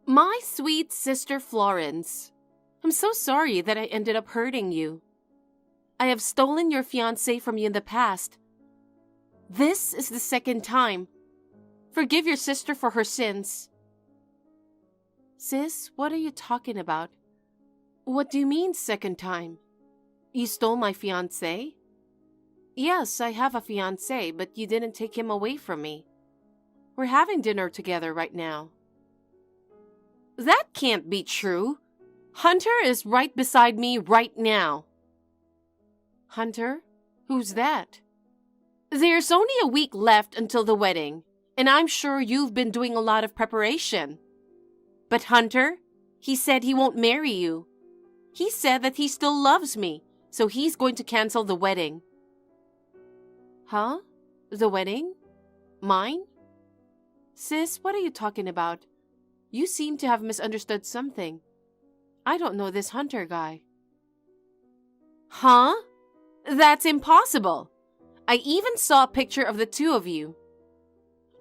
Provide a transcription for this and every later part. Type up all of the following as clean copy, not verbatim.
My sweet sister Florence, I'm so sorry that I ended up hurting you. I have stolen your fiancé from you in the past. This is the second time. Forgive your sister for her sins. Sis, what are you talking about? What do you mean second time? You stole my fiancé? Yes, I have a fiancé, but you didn't take him away from me. We're having dinner together right now. That can't be true. Hunter is right beside me right now. Hunter? Who's that? There's only a week left until the wedding, and I'm sure you've been doing a lot of preparation. But Hunter, he said he won't marry you. He said that he still loves me, so he's going to cancel the wedding. Huh? The wedding? Mine? Sis, what are you talking about? You seem to have misunderstood something. I don't know this Hunter guy. Huh? That's impossible. I even saw a picture of the two of you.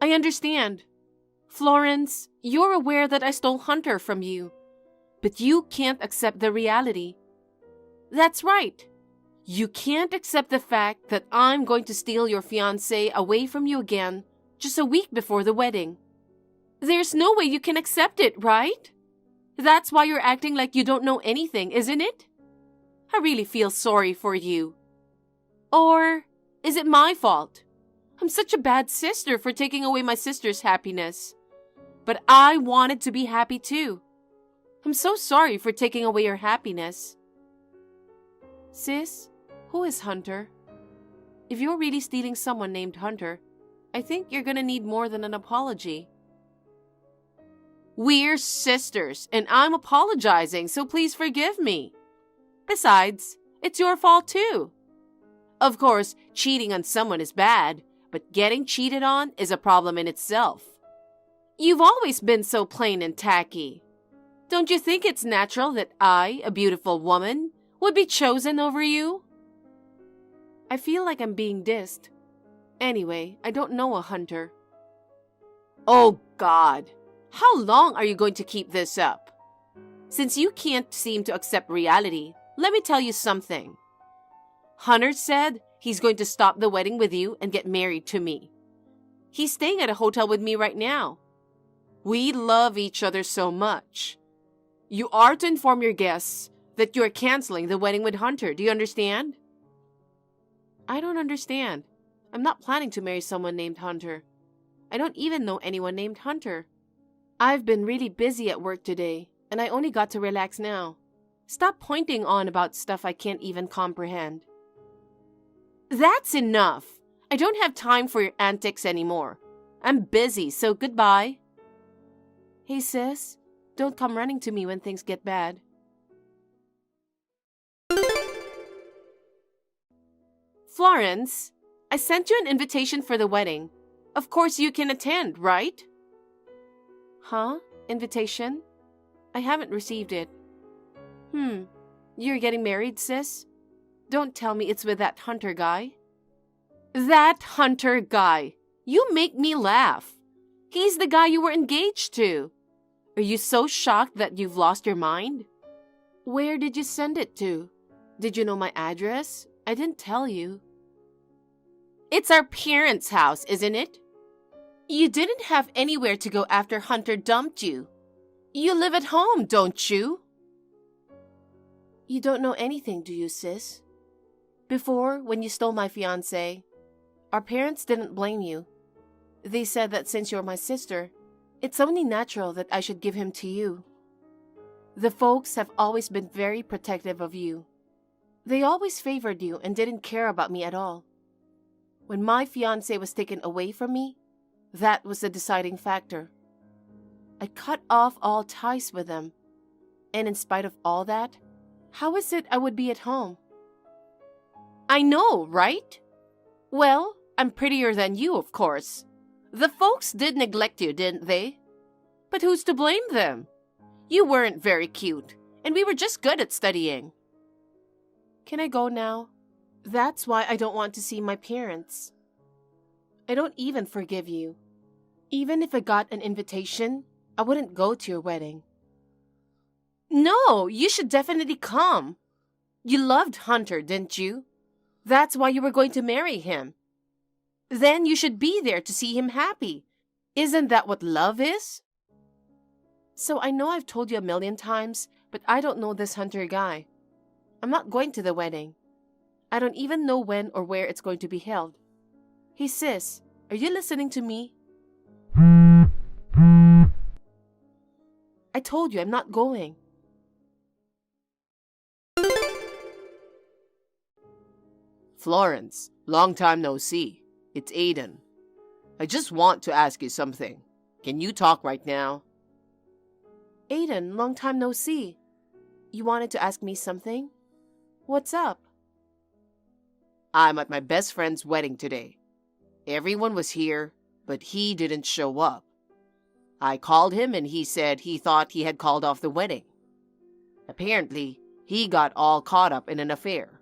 I understand. Florence, you're aware that I stole Hunter from you, but you can't accept the reality. That's right. You can't accept the fact that I'm going to steal your fiancé away from you again just a week before the wedding. There's no way you can accept it, right? That's why you're acting like you don't know anything, isn't it? I really feel sorry for you. Or is it my fault? I'm such a bad sister for taking away my sister's happiness. But I wanted to be happy too. I'm so sorry for taking away your happiness. Sis, who is Hunter? If you're really stealing someone named Hunter, I think you're gonna need more than an apology. We're sisters, and I'm apologizing, so please forgive me. Besides, it's your fault too. Of course, cheating on someone is bad, but getting cheated on is a problem in itself. You've always been so plain and tacky. Don't you think it's natural that I, a beautiful woman, would be chosen over you? I feel like I'm being dissed. Anyway, I don't know a Hunter. Oh God, how long are you going to keep this up? Since you can't seem to accept reality, let me tell you something. Hunter said he's going to stop the wedding with you and get married to me. He's staying at a hotel with me right now. We love each other so much. You are to inform your guests that you are canceling the wedding with Hunter. Do you understand? I don't understand. I'm not planning to marry someone named Hunter. I don't even know anyone named Hunter. I've been really busy at work today, and I only got to relax now. Stop pointing on about stuff I can't even comprehend. That's enough. I don't have time for your antics anymore. I'm busy, so goodbye. Hey sis, don't come running to me when things get bad. Florence, I sent you an invitation for the wedding. Of course you can attend, right? Huh? Invitation? I haven't received it. You're getting married, sis? Don't tell me it's with that Hunter guy. That Hunter guy. You make me laugh. He's the guy you were engaged to. Are you so shocked that you've lost your mind? Where did you send it to? Did you know my address? I didn't tell you. It's our parents' house, isn't it? You didn't have anywhere to go after Hunter dumped you. You live at home, don't you? You don't know anything, do you, sis? Before, when you stole my fiancé, our parents didn't blame you. They said that since you're my sister, it's only natural that I should give him to you. The folks have always been very protective of you. They always favored you and didn't care about me at all. When my fiancé was taken away from me, that was the deciding factor. I cut off all ties with them. And in spite of all that, how is it I would be at home? I know, right? Well, I'm prettier than you, of course. The folks did neglect you, didn't they? But who's to blame them? You weren't very cute, and we were just good at studying. Can I go now? That's why I don't want to see my parents. I don't even forgive you. Even if I got an invitation, I wouldn't go to your wedding. No, you should definitely come. You loved Hunter, didn't you? That's why you were going to marry him. Then you should be there to see him happy. Isn't that what love is? So I know I've told you a million times, but I don't know this Hunter guy. I'm not going to the wedding. I don't even know when or where it's going to be held. Hey sis, are you listening to me? I told you I'm not going. Florence, long time no see. It's Aiden. I just want to ask you something. Can you talk right now? Aiden, long time no see. You wanted to ask me something? What's up? I'm at my best friend's wedding today. Everyone was here, but he didn't show up. I called him and he said he thought he had called off the wedding. Apparently, he got all caught up in an affair.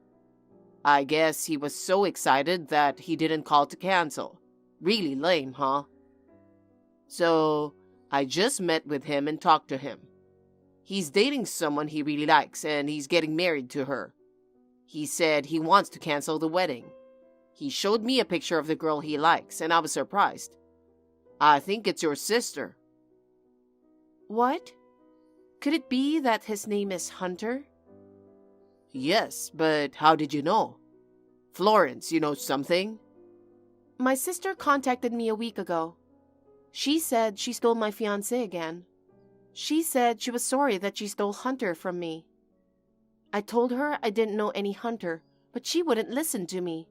I guess he was so excited that he didn't call to cancel. Really lame, huh? So, I just met with him and talked to him. He's dating someone he really likes and he's getting married to her. He said he wants to cancel the wedding. He showed me a picture of the girl he likes and I was surprised. I think it's your sister. What? Could it be that his name is Hunter? Yes, but how did you know? Florence, you know something? My sister contacted me a week ago. She said she stole my fiancé again. She said she was sorry that she stole Hunter from me. I told her I didn't know any Hunter, but she wouldn't listen to me.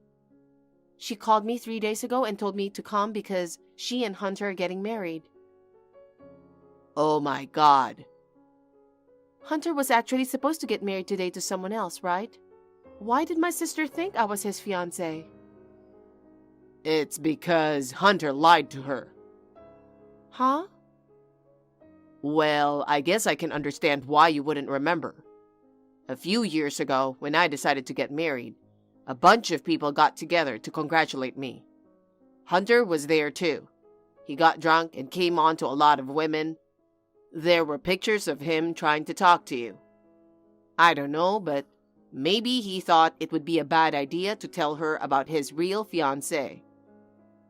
She called me 3 days ago and told me to come because she and Hunter are getting married. Oh my God. Hunter was actually supposed to get married today to someone else, right? Why did my sister think I was his fiancé? It's because Hunter lied to her. Huh? Well, I guess I can understand why you wouldn't remember. A few years ago, when I decided to get married, a bunch of people got together to congratulate me. Hunter was there too. He got drunk and came on to a lot of women. There were pictures of him trying to talk to you. I don't know, but maybe he thought it would be a bad idea to tell her about his real fiancé.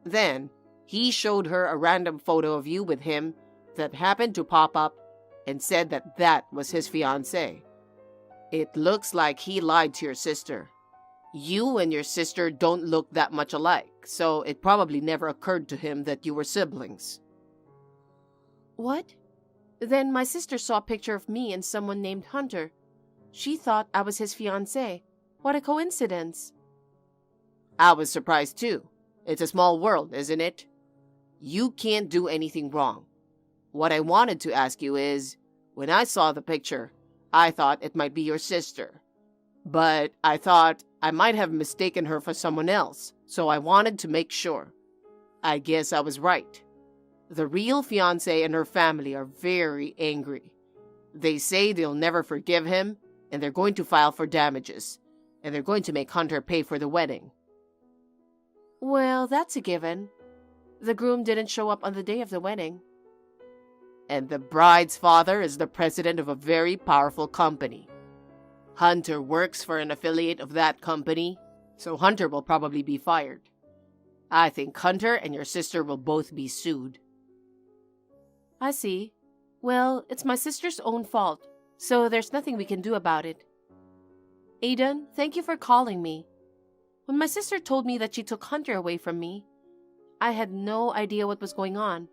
Then, he showed her a random photo of you with him that happened to pop up and said that that was his fiancé. It looks like he lied to your sister. You and your sister don't look that much alike, so it probably never occurred to him that you were siblings. What? Then my sister saw a picture of me and someone named Hunter. She thought I was his fiancé. What a coincidence. I was surprised too. It's a small world, isn't it? You can't do anything wrong. What I wanted to ask you is, when I saw the picture, I thought it might be your sister. But I thought I might have mistaken her for someone else, so I wanted to make sure. I guess I was right. The real fiancé and her family are very angry. They say they'll never forgive him, and they're going to file for damages, and they're going to make Hunter pay for the wedding. Well, that's a given. The groom didn't show up on the day of the wedding. And the bride's father is the president of a very powerful company. Hunter works for an affiliate of that company, so Hunter will probably be fired. I think Hunter and your sister will both be sued. I see. Well, it's my sister's own fault, so there's nothing we can do about it. Aiden, thank you for calling me. When my sister told me that she took Hunter away from me, I had no idea what was going on.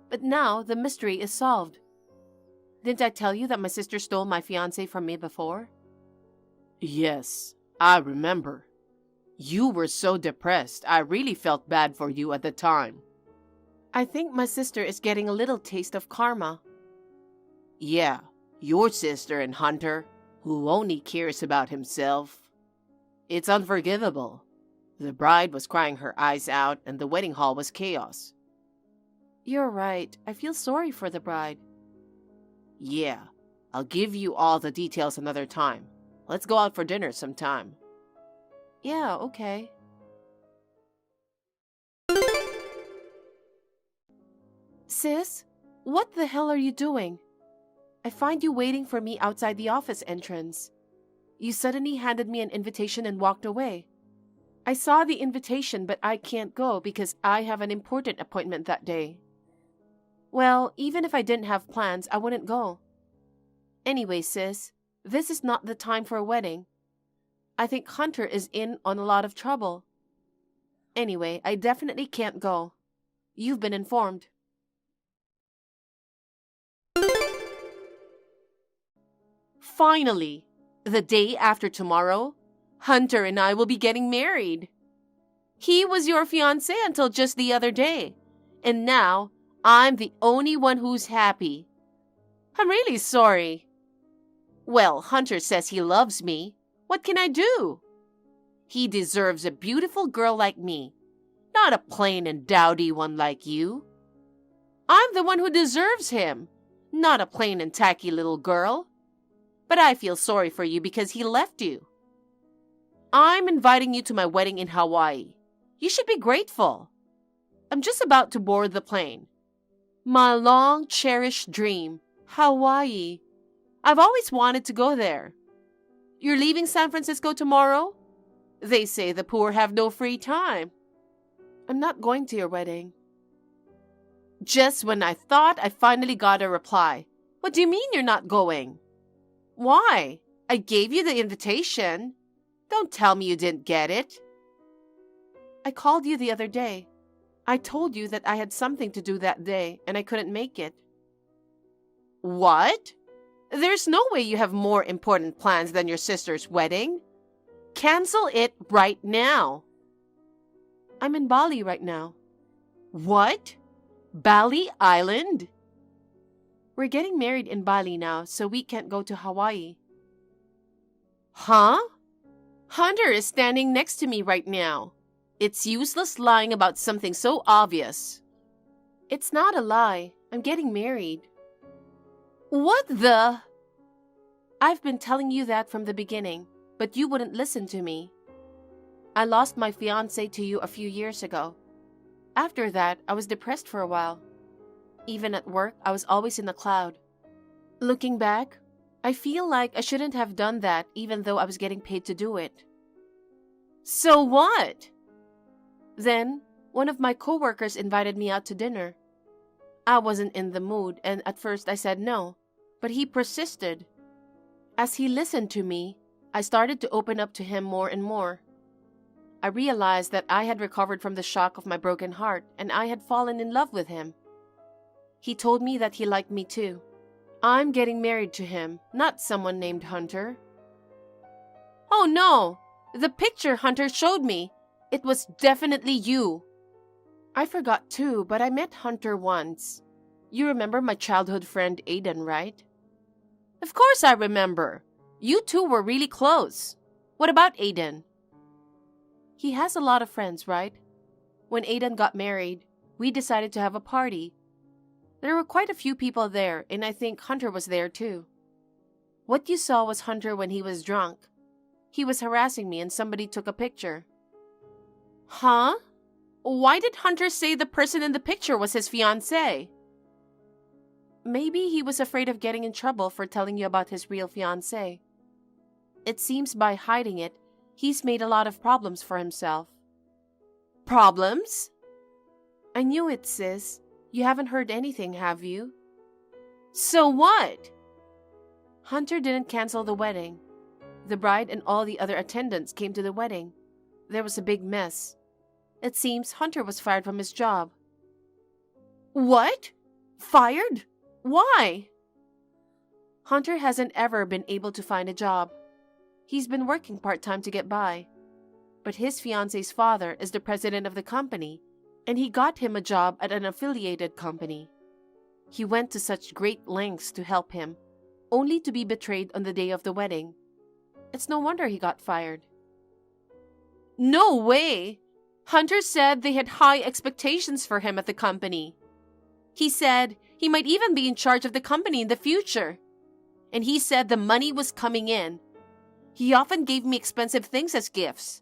But now the mystery is solved. Didn't I tell you that my sister stole my fiancé from me before? Yes, I remember. You were so depressed. I really felt bad for you at the time. I think my sister is getting a little taste of karma. Yeah, your sister and Hunter, who only cares about himself. It's unforgivable. The bride was crying her eyes out and the wedding hall was chaos. You're right. I feel sorry for the bride. Yeah, I'll give you all the details another time. Let's go out for dinner sometime. Yeah, okay. Sis, What the hell are you doing? I find you waiting for me outside the office entrance. You suddenly handed me an invitation and walked away. I saw the invitation, but I can't go because I have an important appointment that day. Well, even if I didn't have plans, I wouldn't go. Anyway, sis, this is not the time for a wedding. I think Hunter is in on a lot of trouble. Anyway, I definitely can't go. You've been informed. Finally, the day after tomorrow, Hunter and I will be getting married. He was your fiancé until just the other day, and now I'm the only one who's happy. I'm really sorry. Well, Hunter says he loves me. What can I do? He deserves a beautiful girl like me, not a plain and dowdy one like you. I'm the one who deserves him, not a plain and tacky little girl. But I feel sorry for you because he left you. I'm inviting you to my wedding in Hawaii. You should be grateful. I'm just about to board the plane. My long cherished dream, Hawaii. I've always wanted to go there. You're leaving San Francisco tomorrow? They say the poor have no free time. I'm not going to your wedding. Just when I thought I finally got a reply. What do you mean you're not going? Why? I gave you the invitation. Don't tell me you didn't get it. I called you the other day. I told you that I had something to do that day and I couldn't make it. What? There's no way you have more important plans than your sister's wedding. Cancel it right now. I'm in Bali right now. What? Bali Island? We're getting married in Bali now, so we can't go to Hawaii. Huh? Hunter is standing next to me right now. It's useless lying about something so obvious. It's not a lie. I'm getting married. What the? I've been telling you that from the beginning, but you wouldn't listen to me. I lost my fiancé to you a few years ago. After that, I was depressed for a while. Even at work, I was always in the cloud. Looking back, I feel like I shouldn't have done that even though I was getting paid to do it. So what? Then, one of my coworkers invited me out to dinner. I wasn't in the mood and at first I said no, but he persisted. As he listened to me, I started to open up to him more and more. I realized that I had recovered from the shock of my broken heart and I had fallen in love with him. He told me that he liked me too. I'm getting married to him, not someone named Hunter. Oh no! The picture Hunter showed me. It was definitely you. I forgot too, but I met Hunter once. You remember my childhood friend Aiden, right? Of course I remember. You two were really close. What about Aiden? He has a lot of friends, right? When Aiden got married, we decided to have a party. There were quite a few people there, and I think Hunter was there too. What you saw was Hunter when he was drunk. He was harassing me and somebody took a picture. Huh? Why did Hunter say the person in the picture was his fiancée? Maybe he was afraid of getting in trouble for telling you about his real fiancée. It seems by hiding it, he's made a lot of problems for himself. Problems? I knew it, sis. You haven't heard anything, have you? So what? Hunter didn't cancel the wedding. The bride and all the other attendants came to the wedding. There was a big mess. It seems Hunter was fired from his job. What? Fired? Why? Hunter hasn't ever been able to find a job. He's been working part-time to get by. But his fiancé's father is the president of the company, and he got him a job at an affiliated company. He went to such great lengths to help him, only to be betrayed on the day of the wedding. It's no wonder he got fired. No way! Hunter said they had high expectations for him at the company. He said he might even be in charge of the company in the future. And he said the money was coming in. He often gave me expensive things as gifts.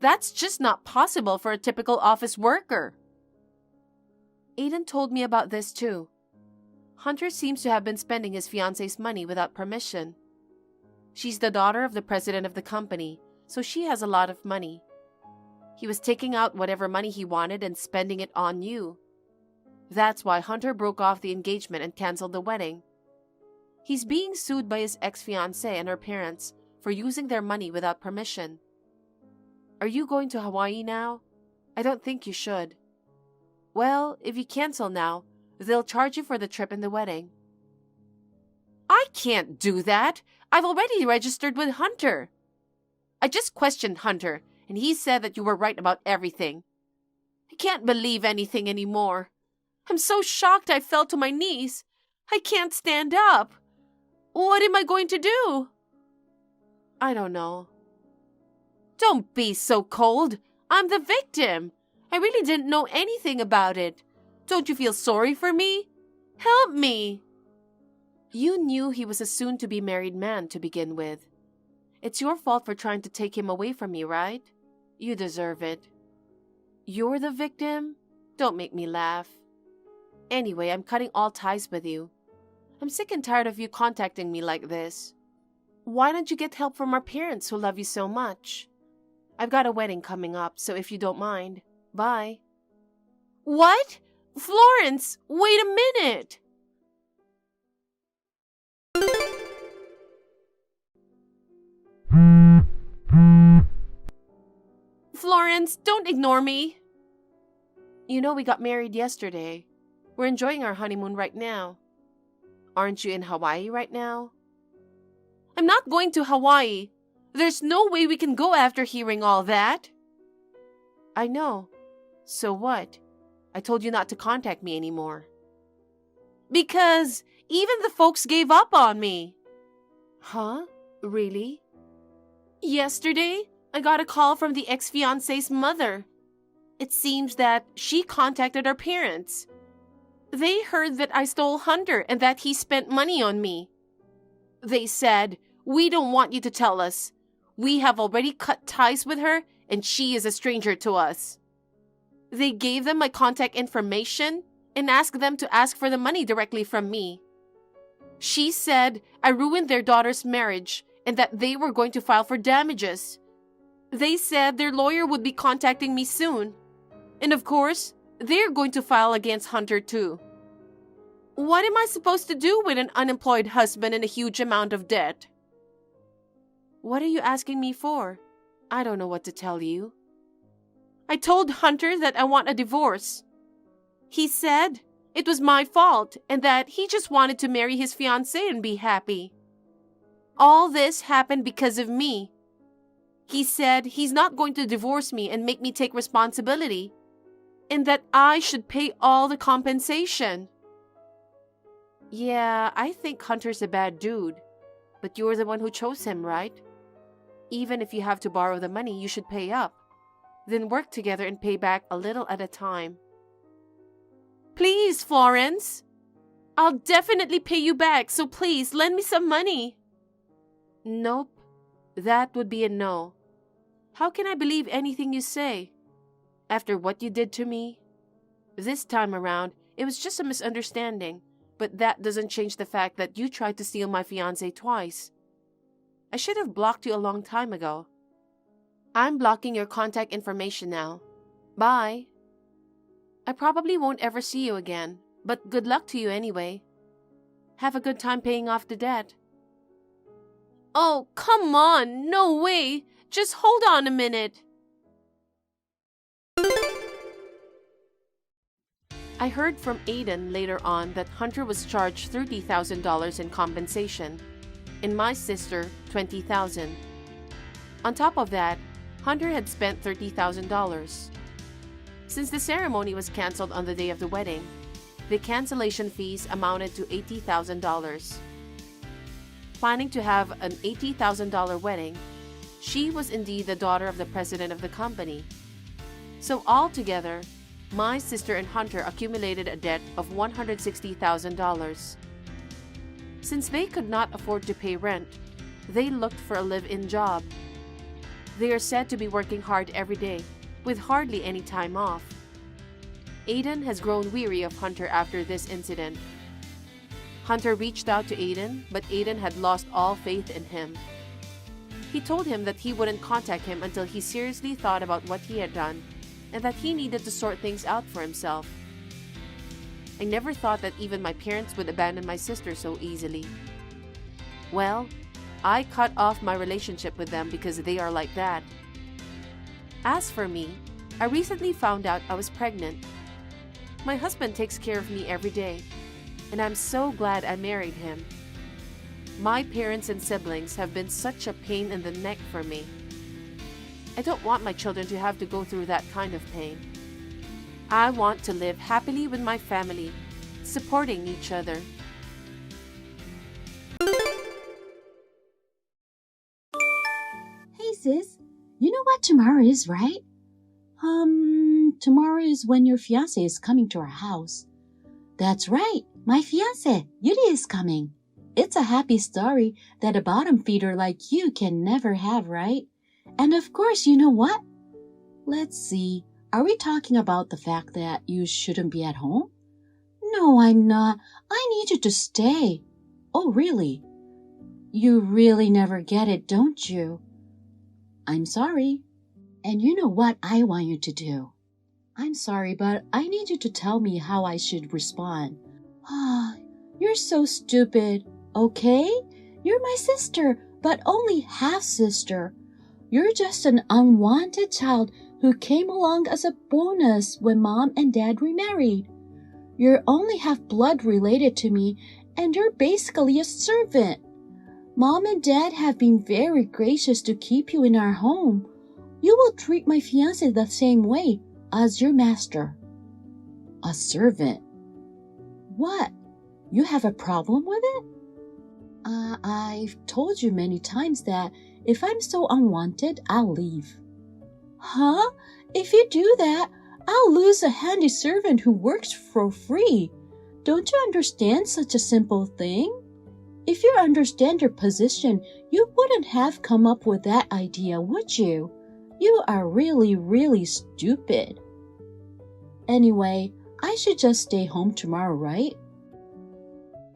That's just not possible for a typical office worker. Aiden told me about this too. Hunter seems to have been spending his fiancée's money without permission. She's the daughter of the president of the company, so she has a lot of money. He was taking out whatever money he wanted and spending it on you. That's why Hunter broke off the engagement and canceled the wedding. He's being sued by his ex-fiancée and her parents for using their money without permission. Are you going to Hawaii now? I don't think you should. Well, if you cancel now, they'll charge you for the trip and the wedding. I can't do that. I've already registered with Hunter. I just questioned Hunter, and he said that you were right about everything. I can't believe anything anymore. I'm so shocked I fell to my knees. I can't stand up. What am I going to do? I don't know. Don't be so cold. I'm the victim. I really didn't know anything about it. Don't you feel sorry for me? Help me. You knew he was a soon-to-be married man to begin with. It's your fault for trying to take him away from me, right? You deserve it. You're the victim? Don't make me laugh. Anyway, I'm cutting all ties with you. I'm sick and tired of you contacting me like this. Why don't you get help from our parents who love you so much? I've got a wedding coming up, so if you don't mind, bye. What? Florence, wait a minute! Florence, don't ignore me. You know we got married yesterday. We're enjoying our honeymoon right now. Aren't you in Hawaii right now? I'm not going to Hawaii. There's no way we can go after hearing all that. I know. So what? I told you not to contact me anymore. Because even the folks gave up on me. Huh? Really? Yesterday, I got a call from the ex-fiancée's mother. It seems that she contacted our parents. They heard that I stole Hunter and that he spent money on me. They said, "We don't want you to tell us. We have already cut ties with her and she is a stranger to us." They gave them my contact information and asked them to ask for the money directly from me. She said I ruined their daughter's marriage and that they were going to file for damages. They said their lawyer would be contacting me soon. And of course, they're going to file against Hunter too. What am I supposed to do with an unemployed husband and a huge amount of debt? What are you asking me for? I don't know what to tell you. I told Hunter that I want a divorce. He said it was my fault and that he just wanted to marry his fiancée and be happy. All this happened because of me. He said he's not going to divorce me and make me take responsibility, and that I should pay all the compensation. Yeah, I think Hunter's a bad dude, but you're the one who chose him, right? Even if you have to borrow the money, you should pay up. Then work together and pay back a little at a time. Please, Florence. I'll definitely pay you back, so please lend me some money. Nope, that would be a no. How can I believe anything you say? After what you did to me? This time around, it was just a misunderstanding, but that doesn't change the fact that you tried to steal my fiancé twice. I should have blocked you a long time ago. I'm blocking your contact information now. Bye. I probably won't ever see you again, but good luck to you anyway. Have a good time paying off the debt. Oh, come on, no way. Just hold on a minute. I heard from Aiden later on that Hunter was charged $30,000 in compensation, and my sister $20,000. On top of that, Hunter had spent $30,000. Since the ceremony was canceled on the day of the wedding, the cancellation fees amounted to $80,000. Planning to have an $80,000 wedding, she was indeed the daughter of the president of the company. So altogether, my sister and Hunter accumulated a debt of $160,000. Since they could not afford to pay rent, they looked for a live-in job. They are said to be working hard every day, with hardly any time off. Aiden has grown weary of Hunter after this incident. Hunter reached out to Aiden, but Aiden had lost all faith in him. He told him that he wouldn't contact him until he seriously thought about what he had done and that he needed to sort things out for himself. I never thought that even my parents would abandon my sister so easily. Well, I cut off my relationship with them because they are like that. As for me, I recently found out I was pregnant. My husband takes care of me every day, and I'm so glad I married him. My parents and siblings have been such a pain in the neck for me. I don't want my children to have to go through that kind of pain. I want to live happily with my family, supporting each other. Hey sis, you know what tomorrow is, right? Tomorrow is when your fiancé is coming to our house. That's right, my fiancé, Yuri, is coming. It's a happy story that a bottom feeder like you can never have, right? And of course, you know what? Let's see, are we talking about the fact that you shouldn't be at home? No, I'm not. I need you to stay. Oh, really? You really never get it, don't you? I'm sorry. And you know what I want you to do? I'm sorry, but I need you to tell me how I should respond. Ah, you're so stupid, okay? You're my sister, but only half-sister. You're just an unwanted child who came along as a bonus when mom and dad remarried. You're only half-blood related to me, and you're basically a servant. Mom and dad have been very gracious to keep you in our home. You will treat my fiancé the same way as your master. A servant? What? You have a problem with it? I've told you many times that if I'm so unwanted, I'll leave. Huh? If you do that, I'll lose a handy servant who works for free. Don't you understand such a simple thing? If you understand your position, you wouldn't have come up with that idea, would you? You are really, really stupid. Anyway, I should just stay home tomorrow, right?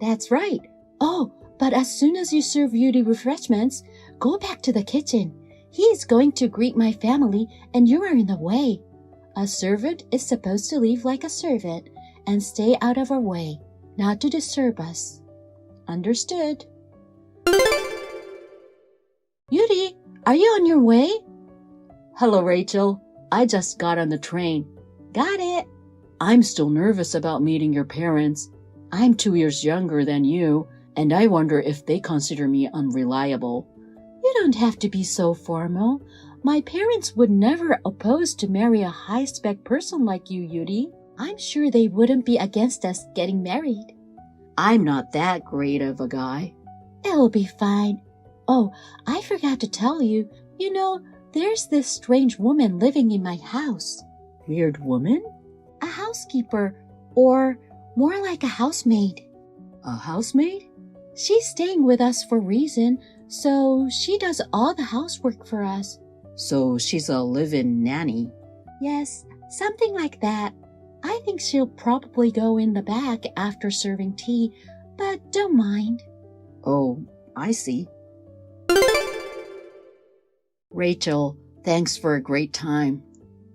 That's right. Oh, but as soon as you serve Yuri refreshments, go back to the kitchen. He is going to greet my family and you are in the way. A servant is supposed to leave like a servant and stay out of our way, not to disturb us. Understood. Yuri, are you on your way? Hello, Rachel. I just got on the train. Got it. I'm still nervous about meeting your parents. I'm 2 years younger than you, and I wonder if they consider me unreliable. You don't have to be so formal. My parents would never oppose to marry a high-spec person like you, Yuri. I'm sure they wouldn't be against us getting married. I'm not that great of a guy. It'll be fine. Oh, I forgot to tell you, there's this strange woman living in my house. Weird woman? A housekeeper, or more like a housemaid. A housemaid? She's staying with us for a reason, so she does all the housework for us. So she's a live-in nanny? Yes, something like that. I think she'll probably go in the back after serving tea, but don't mind. Oh, I see. Rachel, thanks for a great time.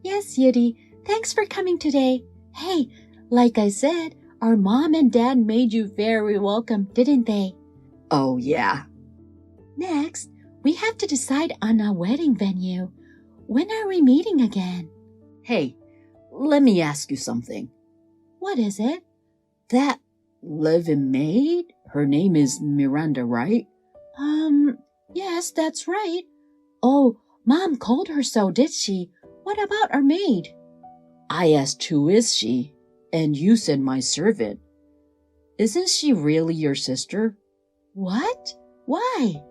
Yes, Yuri, thanks for coming today. Hey, like I said, our mom and dad made you very welcome, didn't they? Oh, yeah. Next, we have to decide on a wedding venue. When are we meeting again? Hey, let me ask you something. What is it? That live-in maid? Her name is Miranda, right? Yes, that's right. Oh, Mom called her so, did she? What about our maid? I asked who is she, and you said my servant. Isn't she really your sister? What? Why?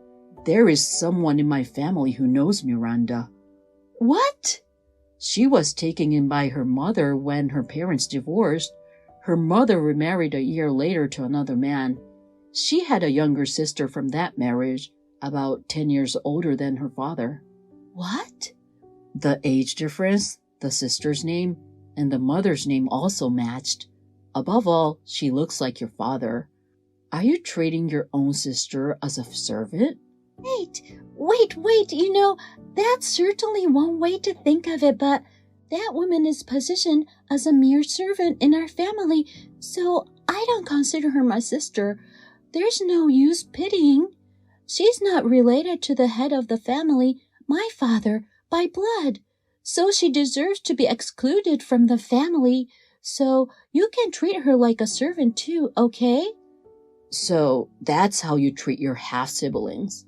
There is someone in my family who knows Miranda. What? She was taken in by her mother when her parents divorced. Her mother remarried a year later to another man. She had a younger sister from that marriage, about 10 years older than her father. What? The age difference, the sister's name, and the mother's name also matched. Above all, she looks like your father. Are you treating your own sister as a servant? Wait, that's certainly one way to think of it, but that woman is positioned as a mere servant in our family, so I don't consider her my sister. There's no use pitying. She's not related to the head of the family, my father, by blood, so she deserves to be excluded from the family, so you can treat her like a servant too, okay? So that's how you treat your half-siblings?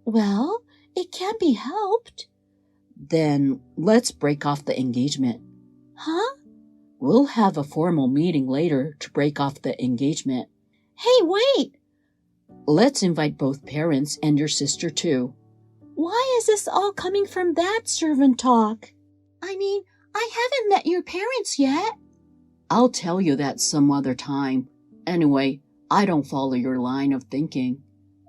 Well, it can't be helped. Then let's break off the engagement. Huh? We'll have a formal meeting later to break off the engagement. Hey, wait! Let's invite both parents and your sister too. Why is this all coming from that servant talk? I mean, I haven't met your parents yet. I'll tell you that some other time. Anyway, I don't follow your line of thinking.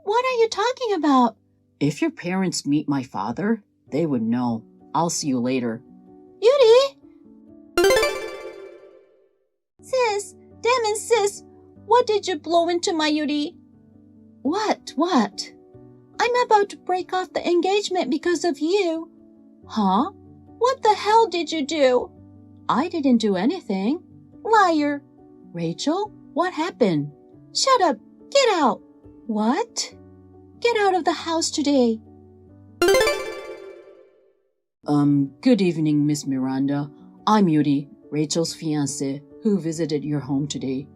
What are you talking about? If your parents meet my father, they would know. I'll see you later. Yuri! Sis, what did you blow into my Yuri? What? I'm about to break off the engagement because of you. Huh? What the hell did you do? I didn't do anything. Liar. Rachel, what happened? Shut up. Get out. What? Get out of the house today. Good evening, Miss Miranda. I'm Yuri, Rachel's fiancée, who visited your home today.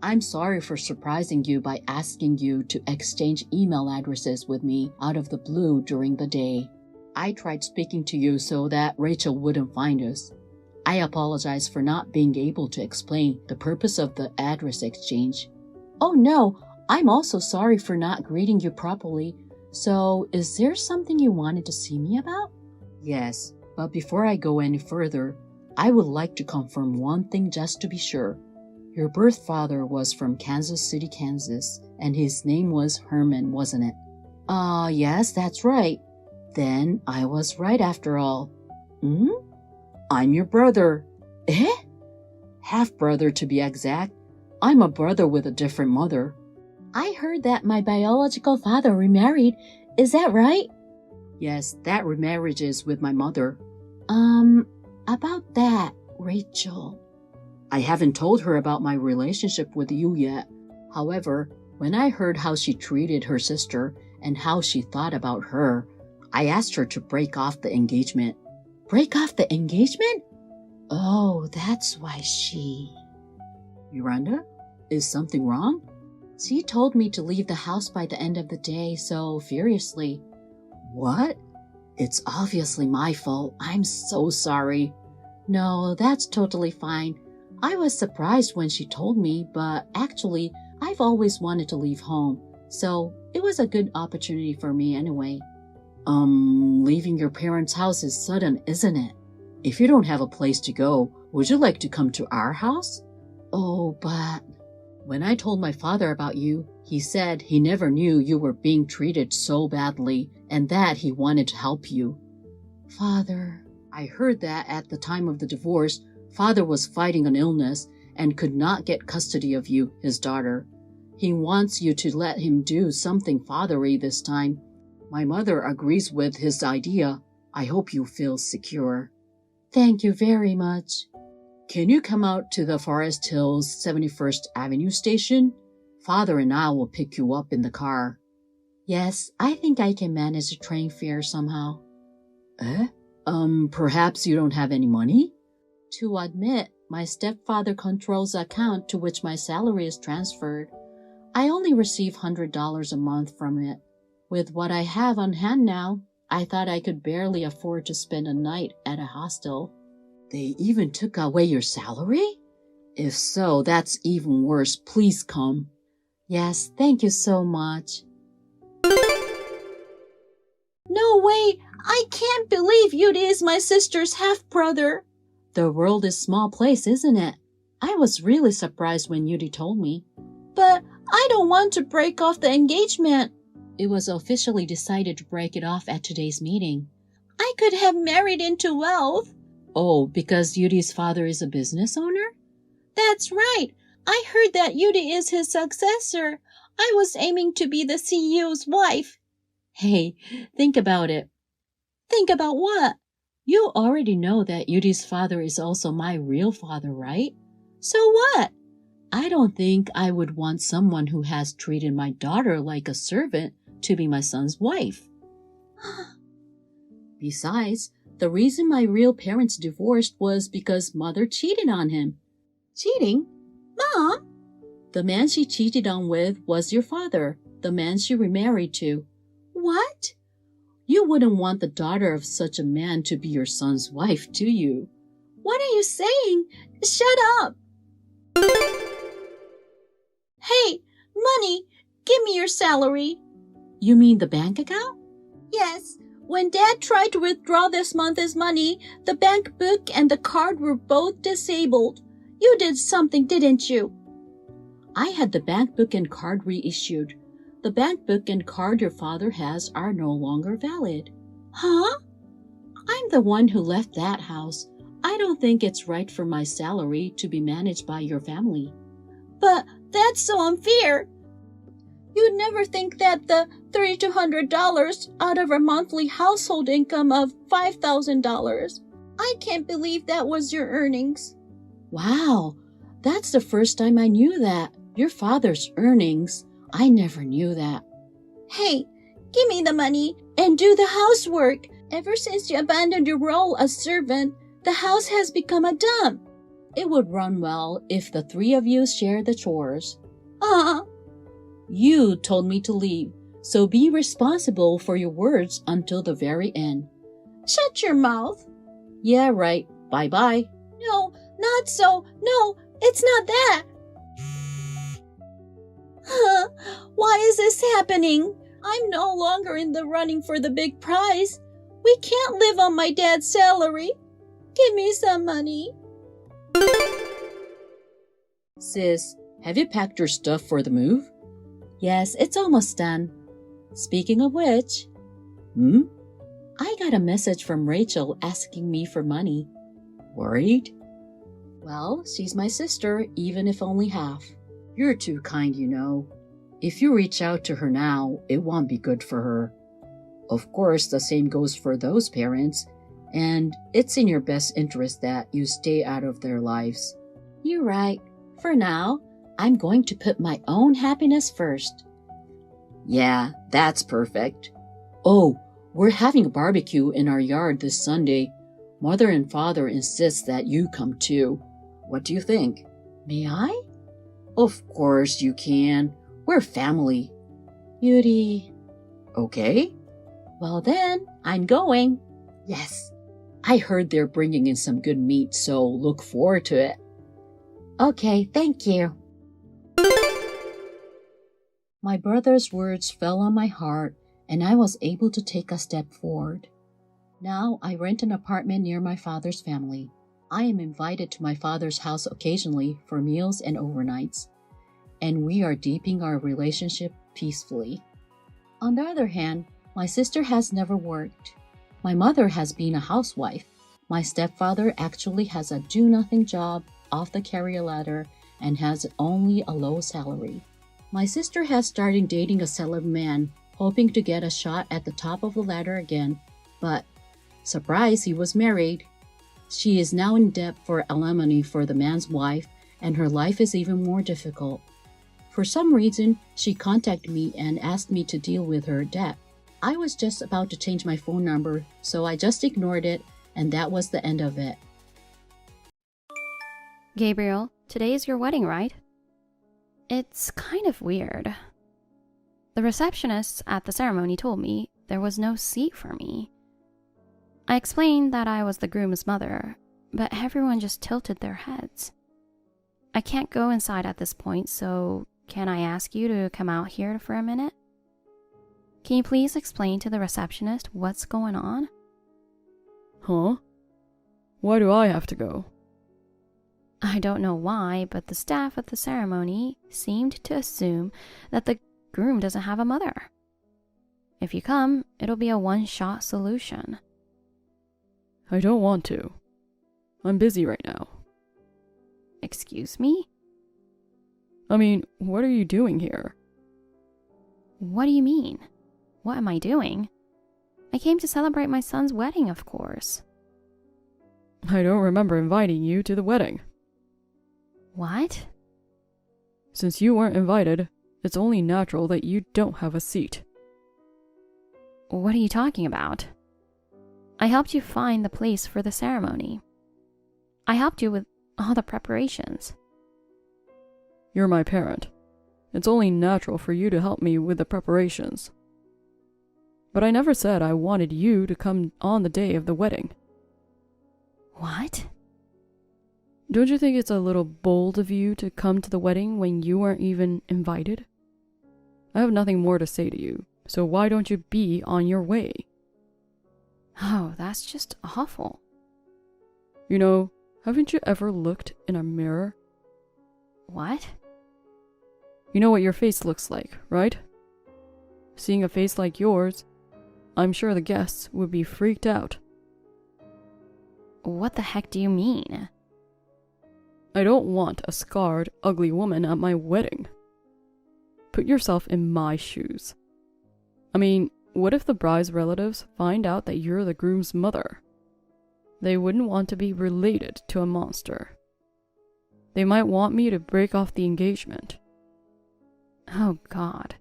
I'm sorry for surprising you by asking you to exchange email addresses with me out of the blue during the day. I tried speaking to you so that Rachel wouldn't find us. I apologize for not being able to explain the purpose of the address exchange. Oh no, I'm also sorry for not greeting you properly. So, is there something you wanted to see me about? Yes, but before I go any further, I would like to confirm one thing just to be sure. Your birth father was from Kansas City, Kansas, and his name was Herman, wasn't it? Yes, that's right. Then I was right after all. I'm your brother. Eh? Half-brother to be exact. I'm a brother with a different mother. I heard that my biological father remarried. Is that right? Yes, that remarriage is with my mother. About that, Rachel. I haven't told her about my relationship with you yet. However, when I heard how she treated her sister and how she thought about her, I asked her to break off the engagement. Break off the engagement? Oh, that's why she... Miranda, is something wrong? She told me to leave the house by the end of the day so furiously. What? It's obviously my fault. I'm so sorry. No, that's totally fine. I was surprised when she told me, but actually, I've always wanted to leave home, so it was a good opportunity for me anyway. Leaving your parents' house is sudden, isn't it? If you don't have a place to go, would you like to come to our house? Oh, but... When I told my father about you, he said he never knew you were being treated so badly and that he wanted to help you. Father, I heard that at the time of the divorce, Father was fighting an illness and could not get custody of you, his daughter. He wants you to let him do something fatherly this time. My mother agrees with his idea. I hope you feel secure. Thank you very much. Can you come out to the Forest Hills 71st Avenue station? Father and I will pick you up in the car. Yes, I think I can manage a train fare somehow. Perhaps you don't have any money? To admit, my stepfather controls the account to which my salary is transferred. I only receive $100 a month from it. With what I have on hand now, I thought I could barely afford to spend a night at a hostel. They even took away your salary? If so, that's even worse. Please come. Yes, thank you so much. No way! I can't believe Yuri is my sister's half-brother. The world is a small place, isn't it? I was really surprised when Yuri told me. But I don't want to break off the engagement. It was officially decided to break it off at today's meeting. I could have married into wealth. Oh, because Yuri's father is a business owner? That's right. I heard that Yuri is his successor. I was aiming to be the CEO's wife. Hey, think about it. Think about what? You already know that Yuri's father is also my real father, right? So what? I don't think I would want someone who has treated my daughter like a servant to be my son's wife. Besides, the reason my real parents divorced was because mother cheated on him. Cheating? Mom? The man she cheated on with was your father, the man she remarried to. What? You wouldn't want the daughter of such a man to be your son's wife, do you? What are you saying? Shut up! Hey, money! Give me your salary. You mean the bank account? Yes. When Dad tried to withdraw this month's money, the bank book and the card were both disabled. You did something, didn't you? I had the bank book and card reissued. The bank book and card your father has are no longer valid. Huh? I'm the one who left that house. I don't think it's right for my salary to be managed by your family. But that's so unfair. You'd never think that the $3,200 out of a monthly household income of $5,000. I can't believe that was your earnings. Wow, that's the first time I knew that. Your father's earnings. I never knew that. Hey, give me the money and do the housework. Ever since you abandoned your role as servant, the house has become a dump. It would run well if the three of you shared the chores. You told me to leave, so be responsible for your words until the very end. Shut your mouth. Yeah, right. Bye-bye. No, not so. No, it's not that. Why is this happening? I'm no longer in the running for the big prize. We can't live on my dad's salary. Give me some money. Sis, have you packed your stuff for the move? Yes, it's almost done. Speaking of which, I got a message from Rachel asking me for money. Worried? Well, she's my sister, even if only half. You're too kind, you know. If you reach out to her now, it won't be good for her. Of course, the same goes for those parents, and it's in your best interest that you stay out of their lives. You're right. For now, I'm going to put my own happiness first. Yeah, that's perfect. Oh, we're having a barbecue in our yard this Sunday. Mother and Father insist that you come too. What do you think? May I? Of course you can. We're family. Yuri. Okay. Well then, I'm going. Yes. I heard they're bringing in some good meat, so look forward to it. Okay, thank you. My brother's words fell on my heart, and I was able to take a step forward. Now I rent an apartment near my father's family. I am invited to my father's house occasionally for meals and overnights, and we are deepening our relationship peacefully. On the other hand, my sister has never worked. My mother has been a housewife. My stepfather actually has a do-nothing job off the career ladder and has only a low salary. My sister has started dating a celeb man, hoping to get a shot at the top of the ladder again, but surprise, he was married. She is now in debt for alimony for the man's wife, and her life is even more difficult. For some reason, she contacted me and asked me to deal with her debt. I was just about to change my phone number, so I just ignored it, and that was the end of it. Gabriel, today is your wedding, right? It's kind of weird. The receptionist at the ceremony told me there was no seat for me. I explained that I was the groom's mother, but everyone just tilted their heads. I can't go inside at this point, so can I ask you to come out here for a minute? Can you please explain to the receptionist what's going on? Huh? Why do I have to go? I don't know why, but the staff at the ceremony seemed to assume that the groom doesn't have a mother. If you come, it'll be a one-shot solution. I don't want to. I'm busy right now. Excuse me? I mean, what are you doing here? What do you mean? What am I doing? I came to celebrate my son's wedding, of course. I don't remember inviting you to the wedding. What? Since you weren't invited, it's only natural that you don't have a seat. What are you talking about? I helped you find the place for the ceremony. I helped you with all the preparations. You're my parent. It's only natural for you to help me with the preparations. But I never said I wanted you to come on the day of the wedding. What? Don't you think it's a little bold of you to come to the wedding when you weren't even invited? I have nothing more to say to you, so why don't you be on your way? Oh, that's just awful. You know, haven't you ever looked in a mirror? What? You know what your face looks like, right? Seeing a face like yours, I'm sure the guests would be freaked out. What the heck do you mean? I don't want a scarred, ugly woman at my wedding. Put yourself in my shoes. I mean, what if the bride's relatives find out that you're the groom's mother? They wouldn't want to be related to a monster. They might want me to break off the engagement. Oh God.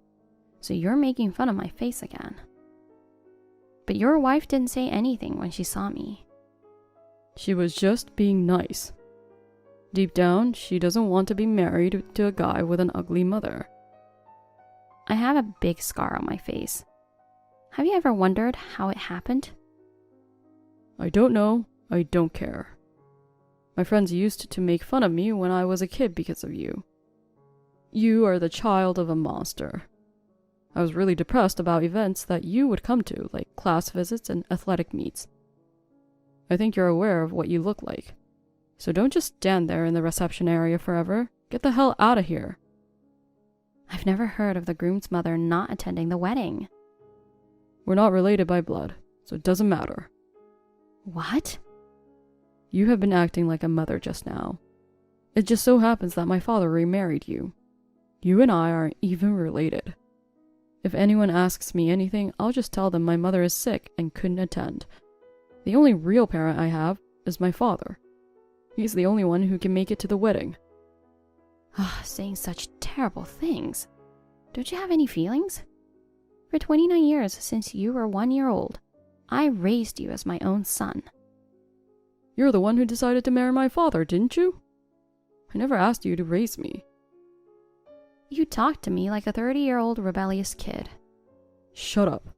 So you're making fun of my face again. But your wife didn't say anything when she saw me. She was just being nice. Deep down, she doesn't want to be married to a guy with an ugly mother. I have a big scar on my face. Have you ever wondered how it happened? I don't know. I don't care. My friends used to make fun of me when I was a kid because of you. You are the child of a monster. I was really depressed about events that you would come to, like class visits and athletic meets. I think you're aware of what you look like. So don't just stand there in the reception area forever. Get the hell out of here. I've never heard of the groom's mother not attending the wedding. We're not related by blood, so it doesn't matter. What? You have been acting like a mother just now. It just so happens that my father remarried you. You and I aren't even related. If anyone asks me anything, I'll just tell them my mother is sick and couldn't attend. The only real parent I have is my father. He's the only one who can make it to the wedding. Saying such terrible things. Don't you have any feelings? For 29 years since you were 1 year old, I raised you as my own son. You're the one who decided to marry my father, didn't you? I never asked you to raise me. You talked to me like a 30-year-old rebellious kid. Shut up.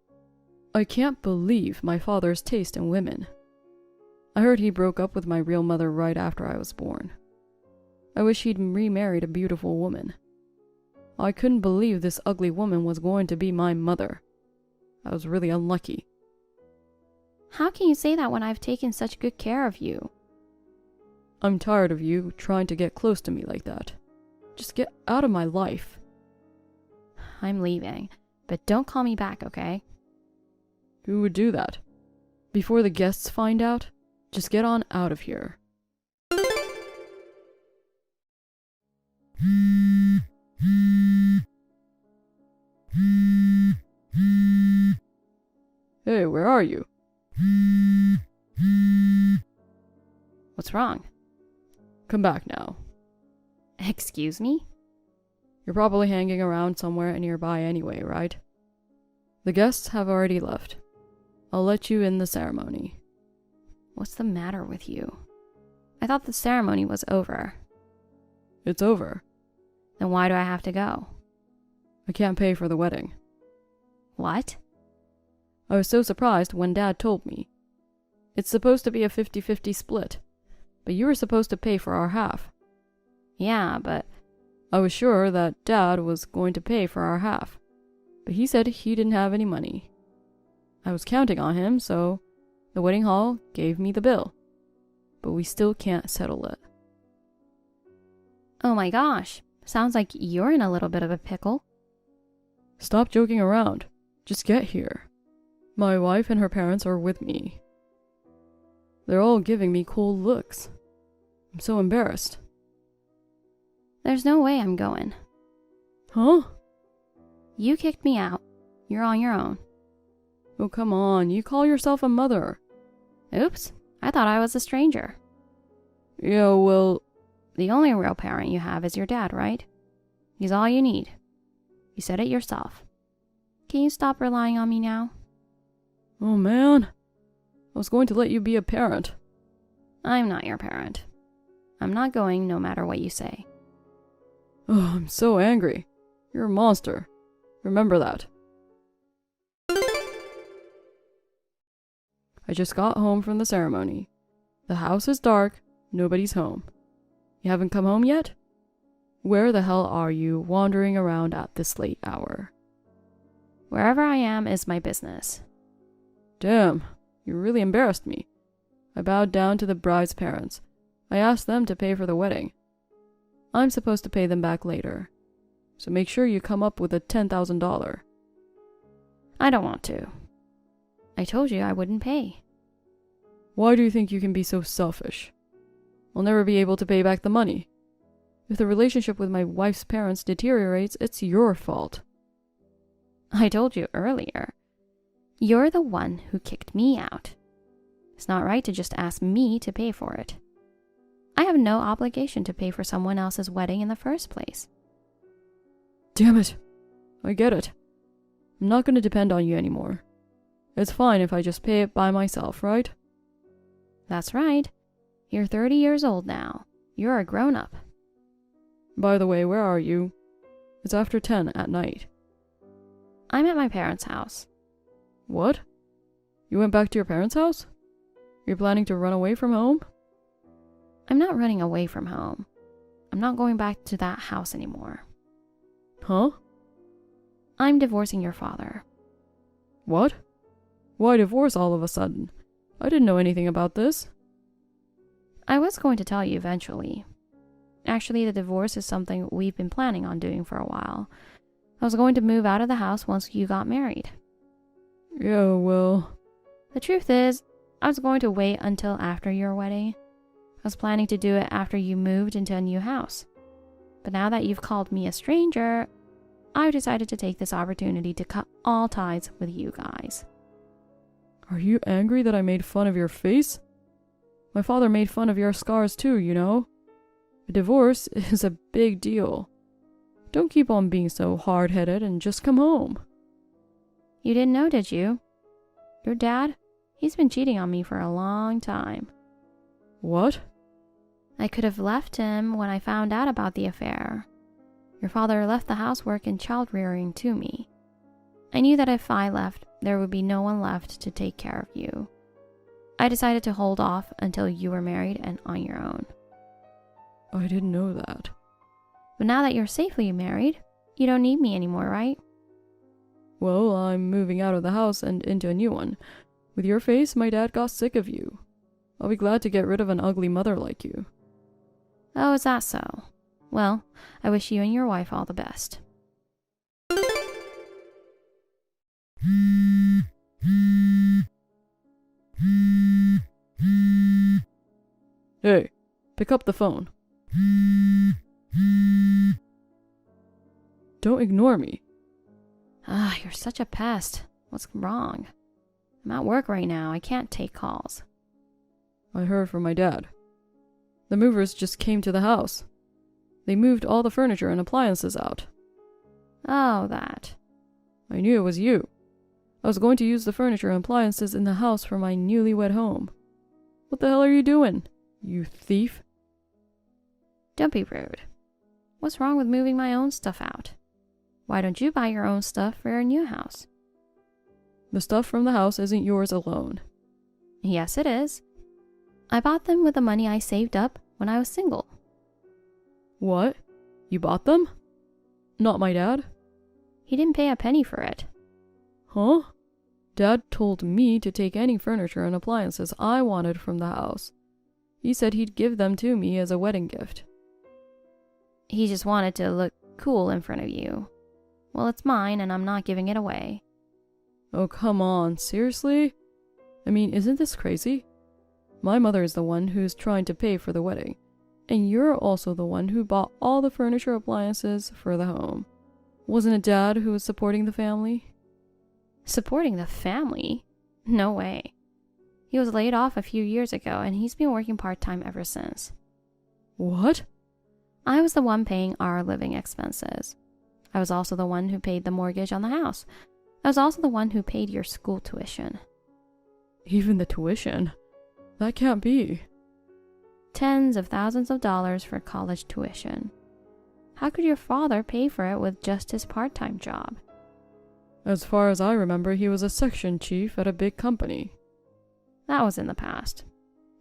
I can't believe my father's taste in women. I heard he broke up with my real mother right after I was born. I wish he'd remarried a beautiful woman. I couldn't believe this ugly woman was going to be my mother. I was really unlucky. How can you say that when I've taken such good care of you? I'm tired of you trying to get close to me like that. Just get out of my life. I'm leaving, but don't call me back, okay? Who would do that? Before the guests find out? Just get on out of here. Hey, where are you? What's wrong? Come back now. Excuse me? You're probably hanging around somewhere nearby anyway, right? The guests have already left. I'll let you in the ceremony. What's the matter with you? I thought the ceremony was over. It's over. Then why do I have to go? I can't pay for the wedding. What? I was so surprised when Dad told me. It's supposed to be a 50-50 split, but you were supposed to pay for our half. Yeah, but I was sure that Dad was going to pay for our half, but he said he didn't have any money. I was counting on him, so the wedding hall gave me the bill, but we still can't settle it. oh my gosh, sounds like you're in a little bit of a pickle. Stop joking around. Just get here. My wife and her parents are with me. They're all giving me cold looks. I'm so embarrassed. There's no way I'm going. Huh? You kicked me out. You're on your own. Oh, come on. You call yourself a mother. Oops, I thought I was a stranger. Yeah, well... The only real parent you have is your dad, right? He's all you need. You said it yourself. Can you stop relying on me now? Oh, man. I was going to let you be a parent. I'm not your parent. I'm not going no matter what you say. Oh, I'm so angry. You're a monster. Remember that. I just got home from the ceremony. The house is dark. Nobody's home. You haven't come home yet? Where the hell are you wandering around at this late hour? Wherever I am is my business. Damn, you really embarrassed me. I bowed down to the bride's parents. I asked them to pay for the wedding. I'm supposed to pay them back later. So make sure you come up with a $10,000. I don't want to. I told you I wouldn't pay. Why do you think you can be so selfish? I'll never be able to pay back the money. If the relationship with my wife's parents deteriorates, it's your fault. I told you earlier. You're the one who kicked me out. It's not right to just ask me to pay for it. I have no obligation to pay for someone else's wedding in the first place. Damn it. I get it. I'm not going to depend on you anymore. It's fine if I just pay it by myself, right? That's right. You're 30 years old now. You're a grown-up. By the way, where are you? It's after 10 at night. I'm at my parents' house. What? You went back to your parents' house? You're planning to run away from home? I'm not running away from home. I'm not going back to that house anymore. Huh? I'm divorcing your father. What? Why divorce all of a sudden? I didn't know anything about this. I was going to tell you eventually. Actually, the divorce is something we've been planning on doing for a while. I was going to move out of the house once you got married. Yeah, well... The truth is, I was going to wait until after your wedding. I was planning to do it after you moved into a new house. But now that you've called me a stranger, I've decided to take this opportunity to cut all ties with you guys. Are you angry that I made fun of your face? My father made fun of your scars too, you know? A divorce is a big deal. Don't keep on being so hard-headed and just come home. You didn't know, did you? Your dad? He's been cheating on me for a long time. What? I could have left him when I found out about the affair. Your father left the housework and child-rearing to me. I knew that if I left, there would be no one left to take care of you. I decided to hold off until you were married and on your own. I didn't know that. But now that you're safely married, you don't need me anymore, right? Well, I'm moving out of the house and into a new one. With your face, my dad got sick of you. I'll be glad to get rid of an ugly mother like you. Oh, is that so? Well, I wish you and your wife all the best. Hey, pick up the phone. Don't ignore me. Ah, you're such a pest. What's wrong? I'm at work right now. I can't take calls. I heard from my dad. The movers just came to the house. They moved all the furniture and appliances out. Oh, that. I knew it was you. I was going to use the furniture and appliances in the house for my newlywed home. What the hell are you doing, you thief? Don't be rude. What's wrong with moving my own stuff out? Why don't you buy your own stuff for your new house? The stuff from the house isn't yours alone. Yes, it is. I bought them with the money I saved up when I was single. What? You bought them? Not my dad? He didn't pay a penny for it. Huh? Dad told me to take any furniture and appliances I wanted from the house. He said he'd give them to me as a wedding gift. He just wanted to look cool in front of you. Well, it's mine and I'm not giving it away. Oh, come on, seriously? I mean, isn't this crazy? My mother is the one who's trying to pay for the wedding, and you're also the one who bought all the furniture appliances for the home. Wasn't it Dad who was supporting the family? Supporting the family? No way. He was laid off a few years ago and he's been working part-time ever since. What? I was the one paying our living expenses. I was also the one who paid the mortgage on the house. I was also the one who paid your school tuition. Even the tuition? That can't be. Tens of thousands of dollars for college tuition. How could your father pay for it with just his part-time job? As far as I remember, he was a section chief at a big company. That was in the past.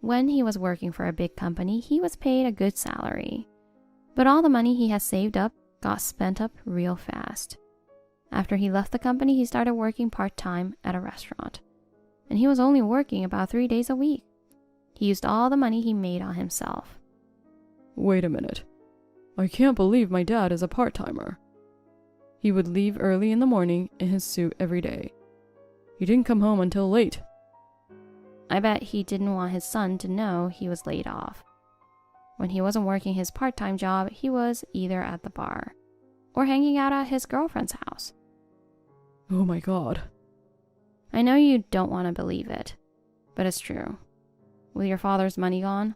When he was working for a big company, he was paid a good salary. But all the money he has saved up got spent up real fast. After he left the company, he started working part-time at a restaurant. And he was only working about 3 days a week. He used all the money he made on himself. Wait a minute. I can't believe my dad is a part-timer. He would leave early in the morning in his suit every day. He didn't come home until late. I bet he didn't want his son to know he was laid off. When he wasn't working his part-time job, he was either at the bar or hanging out at his girlfriend's house. Oh my God. I know you don't want to believe it, but it's true. With your father's money gone,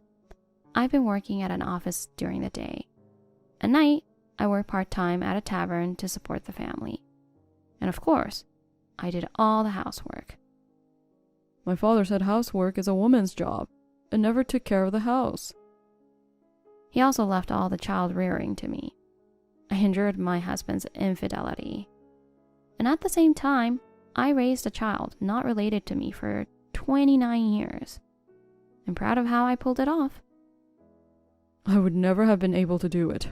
I've been working at an office during the day. At night, I work part-time at a tavern to support the family. And of course, I did all the housework. My father said housework is a woman's job and never took care of the house. He also left all the child rearing to me. I endured my husband's infidelity. And at the same time, I raised a child not related to me for 29 years. I'm proud of how I pulled it off. I would never have been able to do it.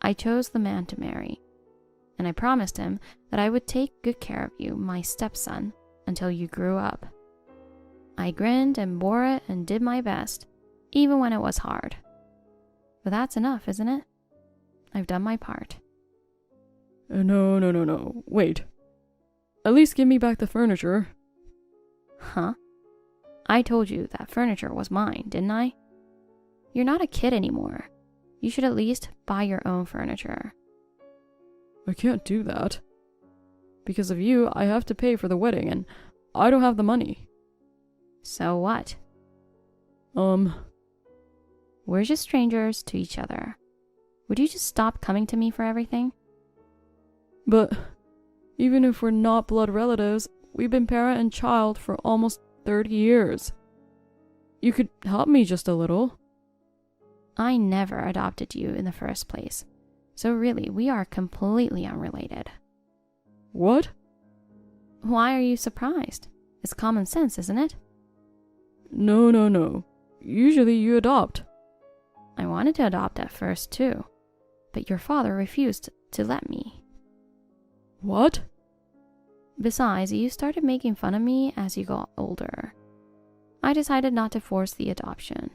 I chose the man to marry, and I promised him that I would take good care of you, my stepson, until you grew up. I grinned and bore it and did my best, even when it was hard. But that's enough, isn't it? I've done my part. No. Wait. At least give me back the furniture. Huh? I told you that furniture was mine, didn't I? You're not a kid anymore. You should at least buy your own furniture. I can't do that. Because of you, I have to pay for the wedding, and I don't have the money. So what? We're just strangers to each other. Would you just stop coming to me for everything? But even if we're not blood relatives, we've been parent and child for almost 30 years. You could help me just a little. I never adopted you in the first place. So really, we are completely unrelated. What? Why are you surprised? It's common sense, isn't it? No. Usually you adopt. I wanted to adopt at first too, but your father refused to let me. What? Besides, you started making fun of me as you got older. I decided not to force the adoption.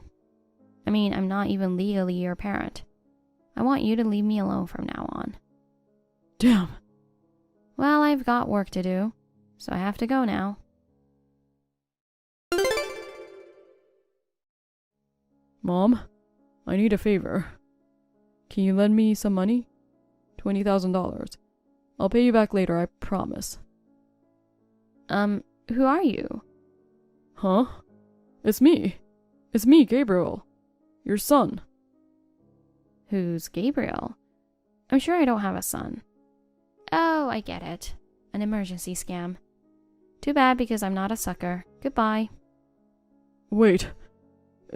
I mean, I'm not even legally your parent. I want you to leave me alone from now on. Damn. Well, I've got work to do, so I have to go now. Mom, I need a favor. Can you lend me some money? $20,000. I'll pay you back later, I promise. Who are you? Huh? It's me. It's me, Gabriel. Your son. Who's Gabriel? I'm sure I don't have a son. Oh, I get it. An emergency scam. Too bad because I'm not a sucker. Goodbye. Wait.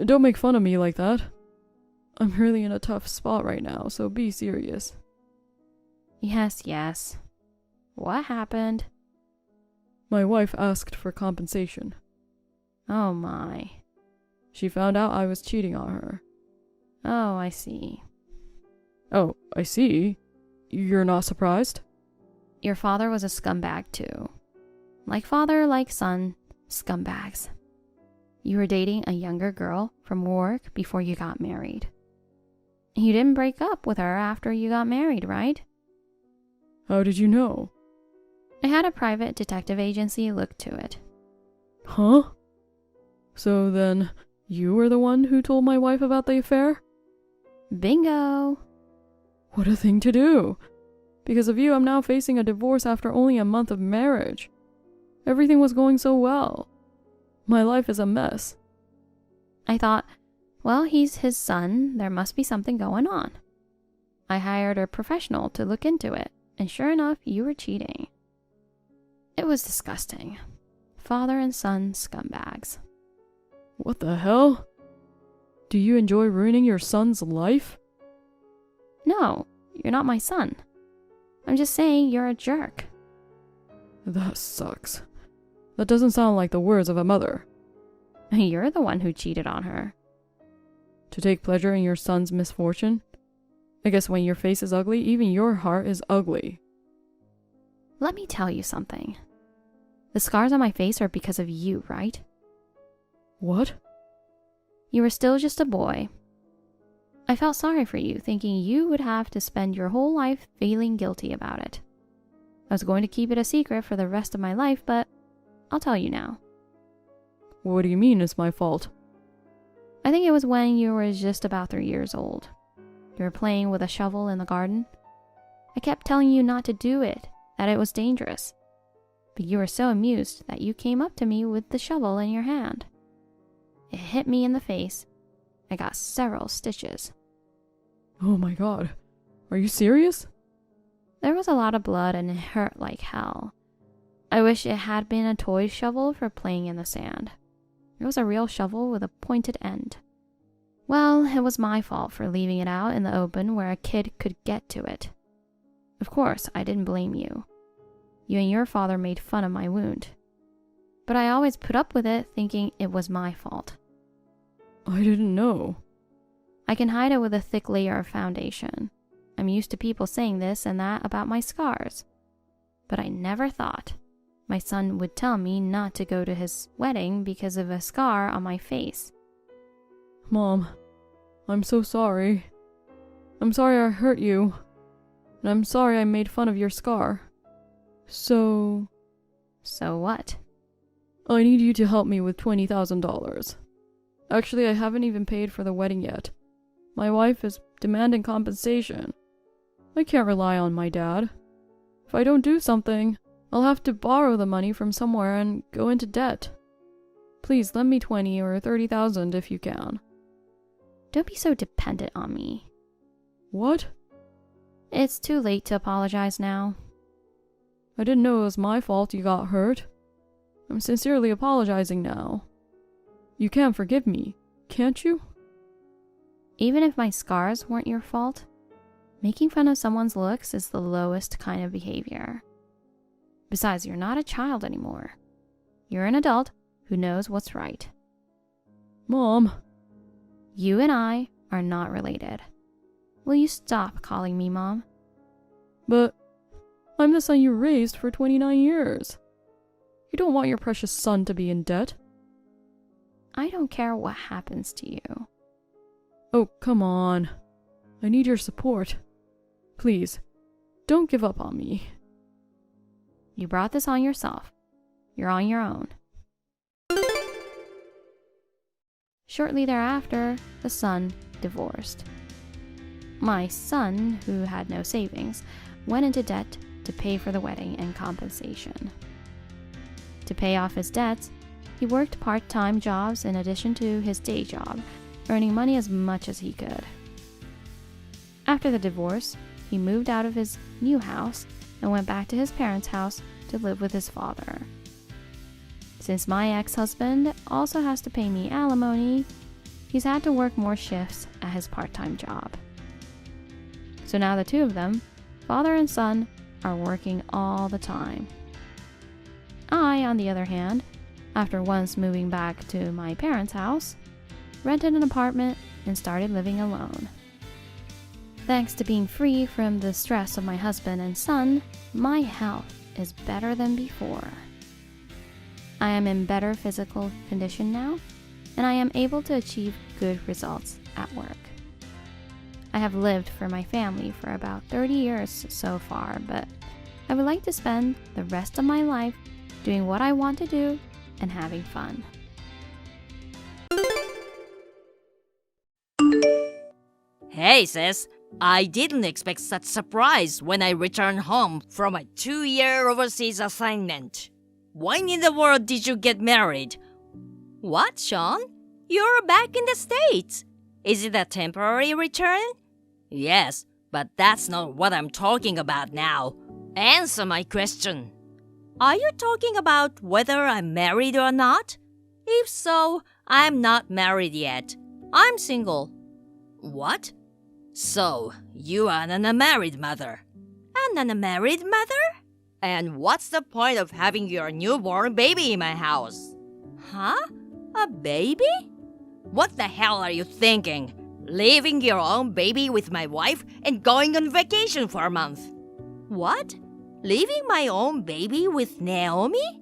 Don't make fun of me like that. I'm really in a tough spot right now, so be serious. Yes. What happened? My wife asked for compensation. Oh my. She found out I was cheating on her. Oh, I see. Oh, I see. You're not surprised? Your father was a scumbag too. Like father, like son, scumbags. You were dating a younger girl from work before you got married. You didn't break up with her after you got married, right? How did you know? I had a private detective agency look to it. Huh? So then, you were the one who told my wife about the affair? Bingo! What a thing to do. Because of you, I'm now facing a divorce after only a month of marriage. Everything was going so well. My life is a mess. I thought, well, he's his son. There must be something going on. I hired a professional to look into it, and sure enough, you were cheating. It was disgusting. Father and son scumbags. What the hell? Do you enjoy ruining your son's life? No, you're not my son. I'm just saying you're a jerk. That sucks. That doesn't sound like the words of a mother. You're the one who cheated on her. To take pleasure in your son's misfortune? I guess when your face is ugly, even your heart is ugly. Let me tell you something. The scars on my face are because of you, right? What? You were still just a boy. I felt sorry for you, thinking you would have to spend your whole life feeling guilty about it. I was going to keep it a secret for the rest of my life, but I'll tell you now. What do you mean it's my fault? I think it was when you were just about 3 years old. You were playing with a shovel in the garden. I kept telling you not to do it, that it was dangerous. But you were so amused that you came up to me with the shovel in your hand. It hit me in the face. I got several stitches. Oh my god. Are you serious? There was a lot of blood and it hurt like hell. I wish it had been a toy shovel for playing in the sand. It was a real shovel with a pointed end. Well, it was my fault for leaving it out in the open where a kid could get to it. Of course, I didn't blame you. You and your father made fun of my wound. But I always put up with it thinking it was my fault. I didn't know. I can hide it with a thick layer of foundation. I'm used to people saying this and that about my scars. But I never thought my son would tell me not to go to his wedding because of a scar on my face. Mom, I'm so sorry. I'm sorry I hurt you. And I'm sorry I made fun of your scar. So what? I need you to help me with $20,000. Actually, I haven't even paid for the wedding yet. My wife is demanding compensation. I can't rely on my dad. If I don't do something, I'll have to borrow the money from somewhere and go into debt. Please lend me $20,000 or $30,000 if you can. Don't be so dependent on me. What? It's too late to apologize now. I didn't know it was my fault you got hurt. I'm sincerely apologizing now. You can forgive me, can't you? Even if my scars weren't your fault, making fun of someone's looks is the lowest kind of behavior. Besides, you're not a child anymore. You're an adult who knows what's right. Mom. You and I are not related. Will you stop calling me Mom? But I'm the son you raised for 29 years. You don't want your precious son to be in debt. I don't care what happens to you. Oh, come on. I need your support. Please, don't give up on me. You brought this on yourself. You're on your own. Shortly thereafter, the son divorced. My son, who had no savings, went into debt to pay for the wedding and compensation. To pay off his debts, he worked part-time jobs in addition to his day job, earning money as much as he could. After the divorce, he moved out of his new house and went back to his parents' house to live with his father. Since my ex-husband also has to pay me alimony, he's had to work more shifts at his part-time job. So now the two of them, father and son, are working all the time. I, on the other hand, after once moving back to my parents' house, rented an apartment and started living alone. Thanks to being free from the stress of my husband and son, my health is better than before. I am in better physical condition now, and I am able to achieve good results at work. I have lived for my family for about 30 years so far, but I would like to spend the rest of my life doing what I want to do and having fun. Hey sis, I didn't expect such surprise when I returned home from a 2-year overseas assignment. When in the world did you get married? What, Sean? You're back in the States. Is it a temporary return? Yes, but that's not what I'm talking about now. Answer my question. Are you talking about whether I'm married or not? If so, I'm not married yet. I'm single. What? So, you are an unmarried mother. An unmarried mother? And what's the point of having your newborn baby in my house? Huh? A baby? What the hell are you thinking? Leaving your own baby with my wife and going on vacation for a month? What? Leaving my own baby with Naomi?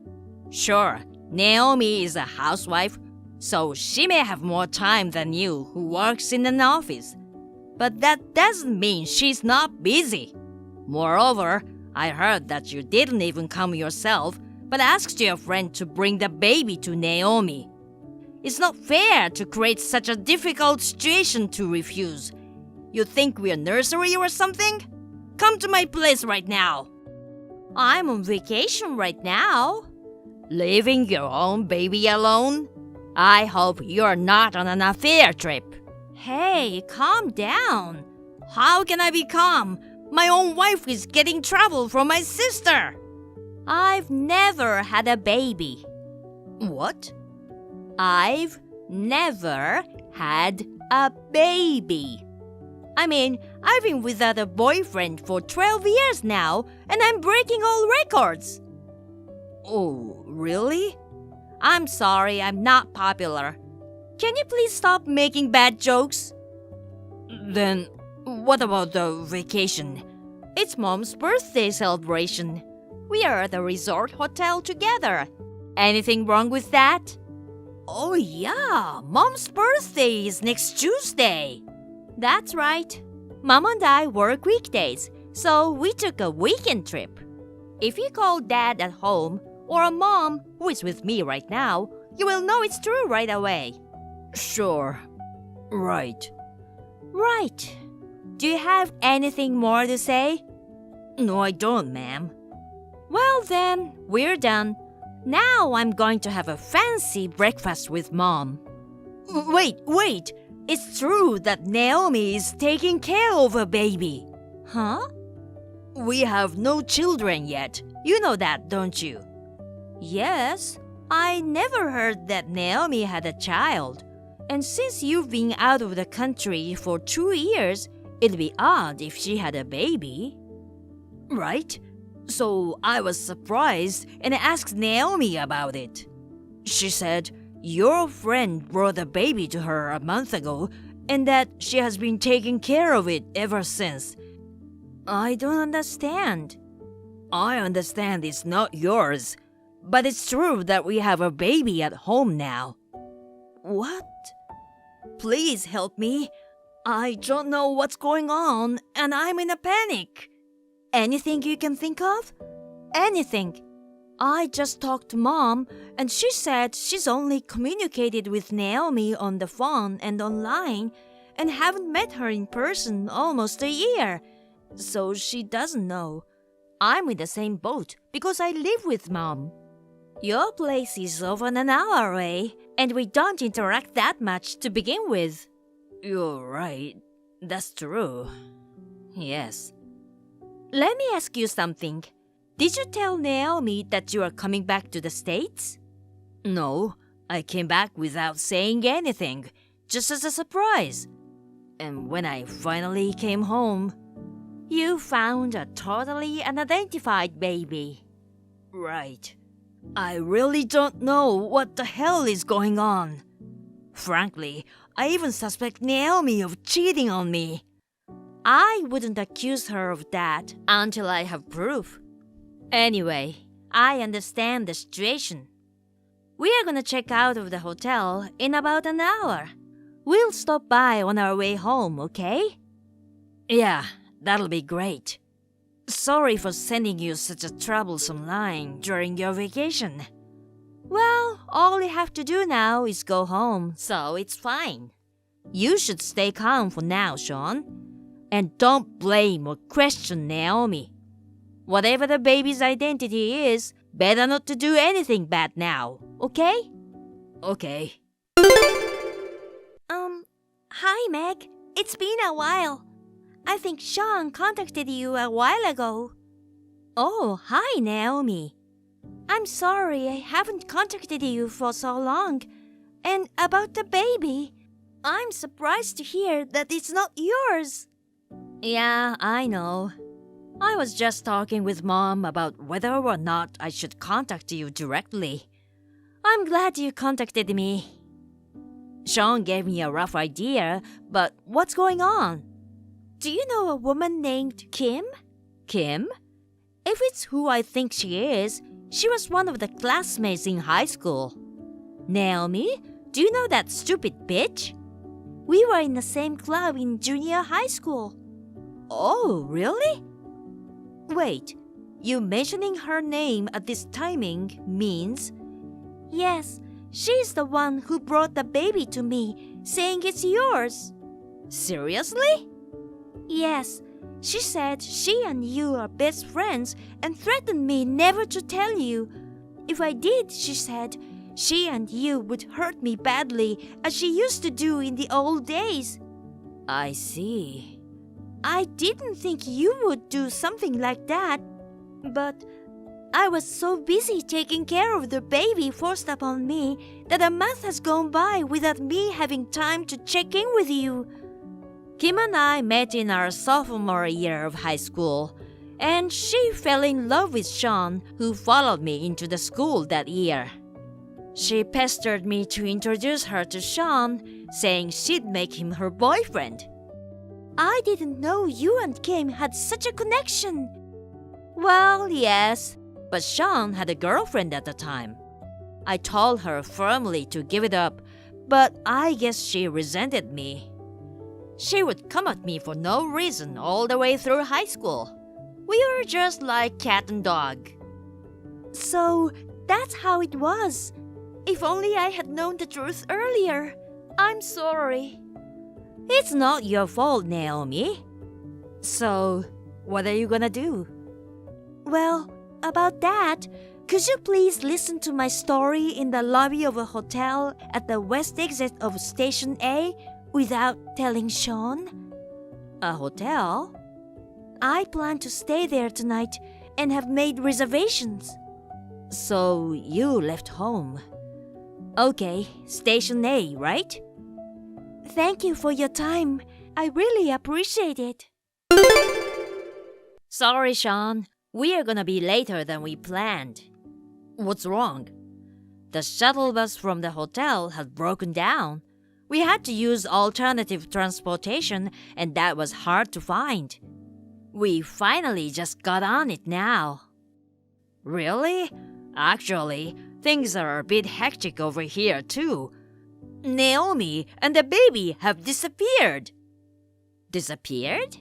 Sure, Naomi is a housewife, so she may have more time than you who works in an office. But that doesn't mean she's not busy. Moreover, I heard that you didn't even come yourself, but asked your friend to bring the baby to Naomi. It's not fair to create such a difficult situation to refuse. You think we're nursery or something? Come to my place right now. I'm on vacation right now. Leaving your own baby alone? I hope you're not on an affair trip. Hey, calm down. How can I be calm? My own wife is getting trouble from my sister. I've never had a baby. What? I've never had a baby. I mean, I've been without a boyfriend for 12 years now, and I'm breaking all records. Oh, really? I'm sorry, I'm not popular. Can you please stop making bad jokes? Then, what about the vacation? It's Mom's birthday celebration. We are at a resort hotel together. Anything wrong with that? Oh yeah, Mom's birthday is next Tuesday. That's right. Mom and I work weekdays, so we took a weekend trip. If you call Dad at home or Mom, who is with me right now, you will know it's true right away. Sure. Right. Right. Do you have anything more to say? No, I don't, ma'am. Well then, we're done. Now I'm going to have a fancy breakfast with Mom. Wait! It's true that Naomi is taking care of a baby. Huh? We have no children yet. You know that, don't you? Yes. I never heard that Naomi had a child. And since you've been out of the country for 2 years, it'd be odd if she had a baby. Right? So I was surprised and asked Naomi about it. She said, your friend brought a baby to her a month ago and that she has been taking care of it ever since. I don't understand. I understand it's not yours, but it's true that we have a baby at home now. What? Please help me. I don't know what's going on and I'm in a panic. Anything you can think of? Anything. I just talked to Mom and she said she's only communicated with Naomi on the phone and online and haven't met her in person almost a year. So she doesn't know. I'm in the same boat because I live with Mom. Your place is over an hour away and we don't interact that much to begin with. You're right. That's true. Yes. Let me ask you something. Did you tell Naomi that you are coming back to the States? No, I came back without saying anything, just as a surprise. And when I finally came home, you found a totally unidentified baby. Right. I really don't know what the hell is going on. Frankly, I even suspect Naomi of cheating on me. I wouldn't accuse her of that until I have proof. Anyway, I understand the situation. We are gonna check out of the hotel in about an hour. We'll stop by on our way home, okay? Yeah, that'll be great. Sorry for sending you such a troublesome line during your vacation. Well, all you have to do now is go home, so it's fine. You should stay calm for now, Sean. And don't blame or question Naomi. Whatever the baby's identity is, better not to do anything bad now, okay? Okay. Hi, Meg. It's been a while. I think Sean contacted you a while ago. Oh, hi, Naomi. I'm sorry I haven't contacted you for so long. And about the baby, I'm surprised to hear that it's not yours. Yeah, I know. I was just talking with Mom about whether or not I should contact you directly. I'm glad you contacted me. Sean gave me a rough idea, but what's going on? Do you know a woman named Kim? Kim? If it's who I think she is, she was one of the classmates in high school. Naomi, do you know that stupid bitch? We were in the same club in junior high school. Oh, really? Wait, you mentioning her name at this timing means... Yes, she's the one who brought the baby to me, saying it's yours. Seriously? Yes, she said she and you are best friends and threatened me never to tell you. If I did, she said, she and you would hurt me badly as she used to do in the old days. I see. I didn't think you would do something like that, but I was so busy taking care of the baby forced upon me that a month has gone by without me having time to check in with you. Kim and I met in our sophomore year of high school, and she fell in love with Sean, who followed me into the school that year. She pestered me to introduce her to Sean, saying she'd make him her boyfriend. I didn't know you and Kim had such a connection. Well, yes, but Sean had a girlfriend at the time. I told her firmly to give it up, but I guess she resented me. She would come at me for no reason all the way through high school. We were just like cat and dog. So that's how it was. If only I had known the truth earlier. I'm sorry. It's not your fault, Naomi. So, what are you gonna do? Well, about that, could you please listen to my story in the lobby of a hotel at the west exit of Station A without telling Sean? A hotel? I plan to stay there tonight and have made reservations. So, you left home. Okay, Station A, right? Thank you for your time. I really appreciate it. Sorry, Sean. We are gonna be later than we planned. What's wrong? The shuttle bus from the hotel had broken down. We had to use alternative transportation, and that was hard to find. We finally just got on it now. Really? Actually, things are a bit hectic over here, too. Naomi and the baby have disappeared. Disappeared?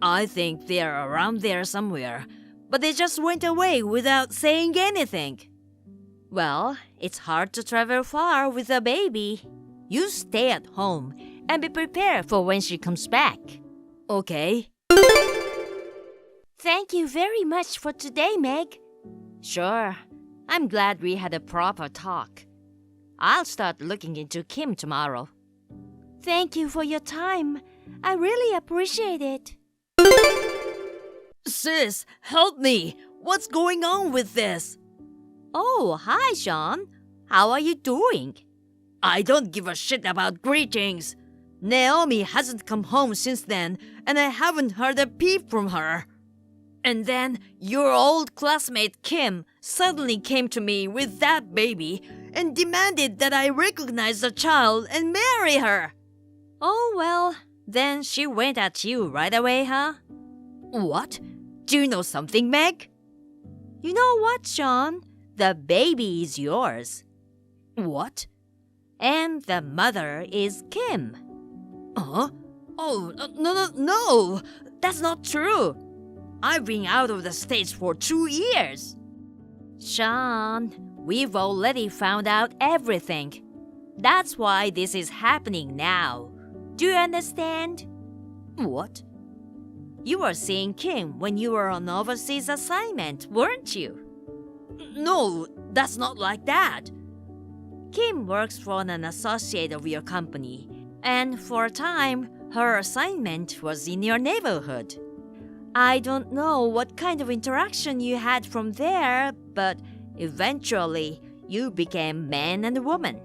I think they're around there somewhere, but they just went away without saying anything. Well, it's hard to travel far with a baby. You stay at home and be prepared for when she comes back. Okay? Thank you very much for today, Meg. Sure. I'm glad we had a proper talk. I'll start looking into Kim tomorrow. Thank you for your time. I really appreciate it. Sis, help me! What's going on with this? Oh, hi, Sean. How are you doing? I don't give a shit about greetings. Naomi hasn't come home since then, and I haven't heard a peep from her. And then your old classmate Kim suddenly came to me with that baby and demanded that I recognize the child and marry her. Oh, well, then she went at you right away, huh? What? Do you know something, Meg? You know what, Sean? The baby is yours. What? And the mother is Kim. Huh? Oh, no. That's not true. I've been out of the States for 2 years. Sean, we've already found out everything. That's why this is happening now. Do you understand? What? You were seeing Kim when you were on overseas assignment, weren't you? No, that's not like that. Kim works for an associate of your company, and for a time, her assignment was in your neighborhood. I don't know what kind of interaction you had from there, but eventually, you became man and woman.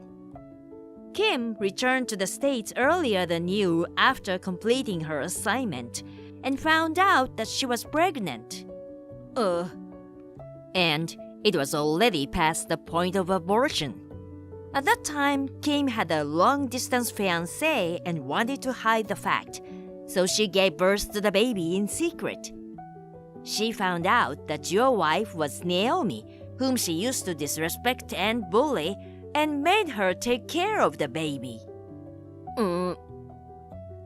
Kim returned to the States earlier than you after completing her assignment and found out that she was pregnant. And it was already past the point of abortion. At that time, Kim had a long-distance fiancé and wanted to hide the fact, so she gave birth to the baby in secret. She found out that your wife was Naomi, whom she used to disrespect and bully, and made her take care of the baby.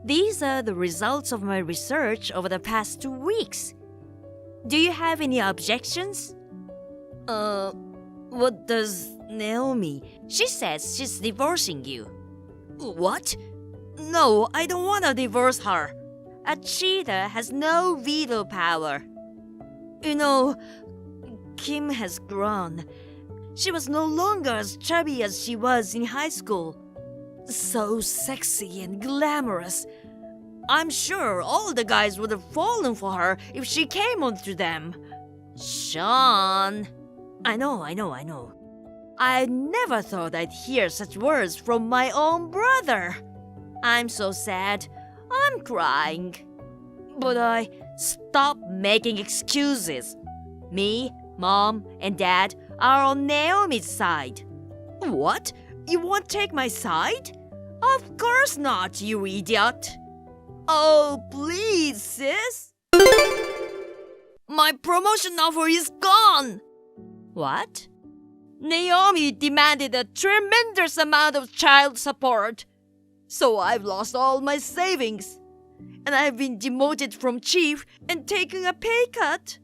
These are the results of my research over the past 2 weeks. Do you have any objections? What does Naomi? She says she's divorcing you. What? No, I don't want to divorce her. A cheater has no veto power. You know, Kim has grown. She was no longer as chubby as she was in high school. So sexy and glamorous. I'm sure all the guys would have fallen for her if she came onto them. Sean. I know. I never thought I'd hear such words from my own brother. I'm so sad. I'm crying. But stop making excuses. Me, Mom, and Dad are on Naomi's side. What? You won't take my side? Of course not, you idiot. Oh, please, sis. My promotion offer is gone. What? Naomi demanded a tremendous amount of child support. So I've lost all my savings. And I've been demoted from chief and taking a pay cut.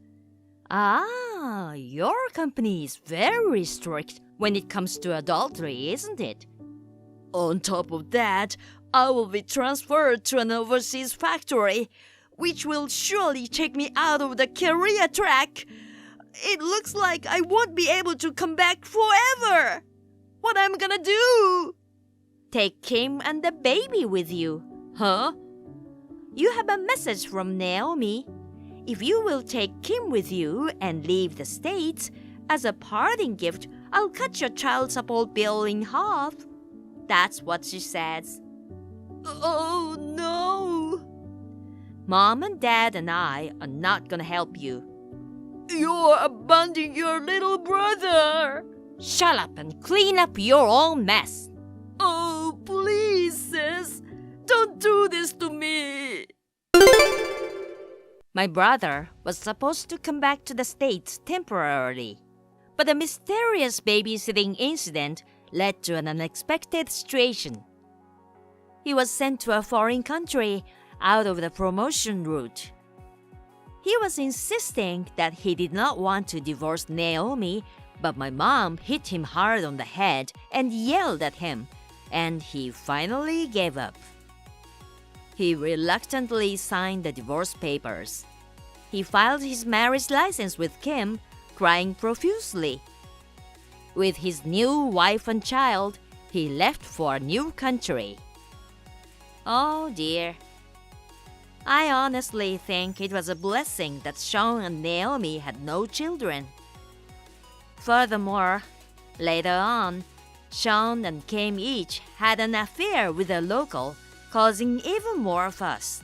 Ah, your company is very strict when it comes to adultery, isn't it? On top of that, I will be transferred to an overseas factory, which will surely take me out of the career track. It looks like I won't be able to come back forever. What am I gonna do? Take Kim and the baby with you. Huh? You have a message from Naomi. If you will take Kim with you and leave the States, as a parting gift, I'll cut your child support bill in half. That's what she says. Oh, no. Mom and Dad and I are not gonna help you. You're abandoning your little brother. Shut up and clean up your own mess. Oh, please, sis. Don't do this to me. My brother was supposed to come back to the States temporarily, but a mysterious babysitting incident led to an unexpected situation. He was sent to a foreign country out of the promotion route. He was insisting that he did not want to divorce Naomi, but my mom hit him hard on the head and yelled at him, and he finally gave up. He reluctantly signed the divorce papers. He filed his marriage license with Kim, crying profusely. With his new wife and child, he left for a new country. Oh dear. I honestly think it was a blessing that Sean and Naomi had no children. Furthermore, later on, Sean and Kim each had an affair with a local, causing even more fuss.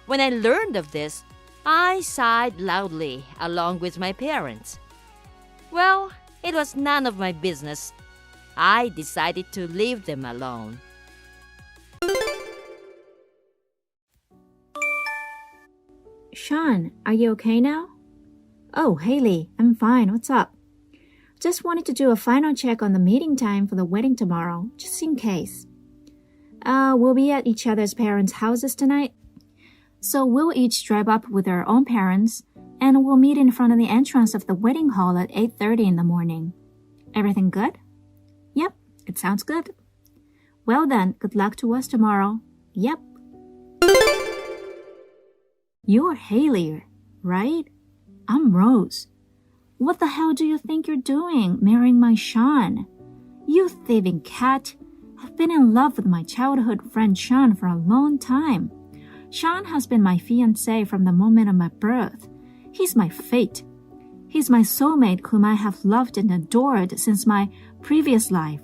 When I learned of this, I sighed loudly along with my parents. Well, it was none of my business. I decided to leave them alone. Sean, are you okay now? Oh, Haley, I'm fine. What's up? Just wanted to do a final check on the meeting time for the wedding tomorrow, just in case. We'll be at each other's parents' houses tonight. So we'll each drive up with our own parents, and we'll meet in front of the entrance of the wedding hall at 8:30 in the morning. Everything good? Yep, it sounds good. Well then, good luck to us tomorrow. Yep. You're Haley, right? I'm Rose. What the hell do you think you're doing, marrying my Sean? You thieving cat. I've been in love with my childhood friend Sean for a long time. Sean has been my fiancé from the moment of my birth. He's my fate. He's my soulmate whom I have loved and adored since my previous life.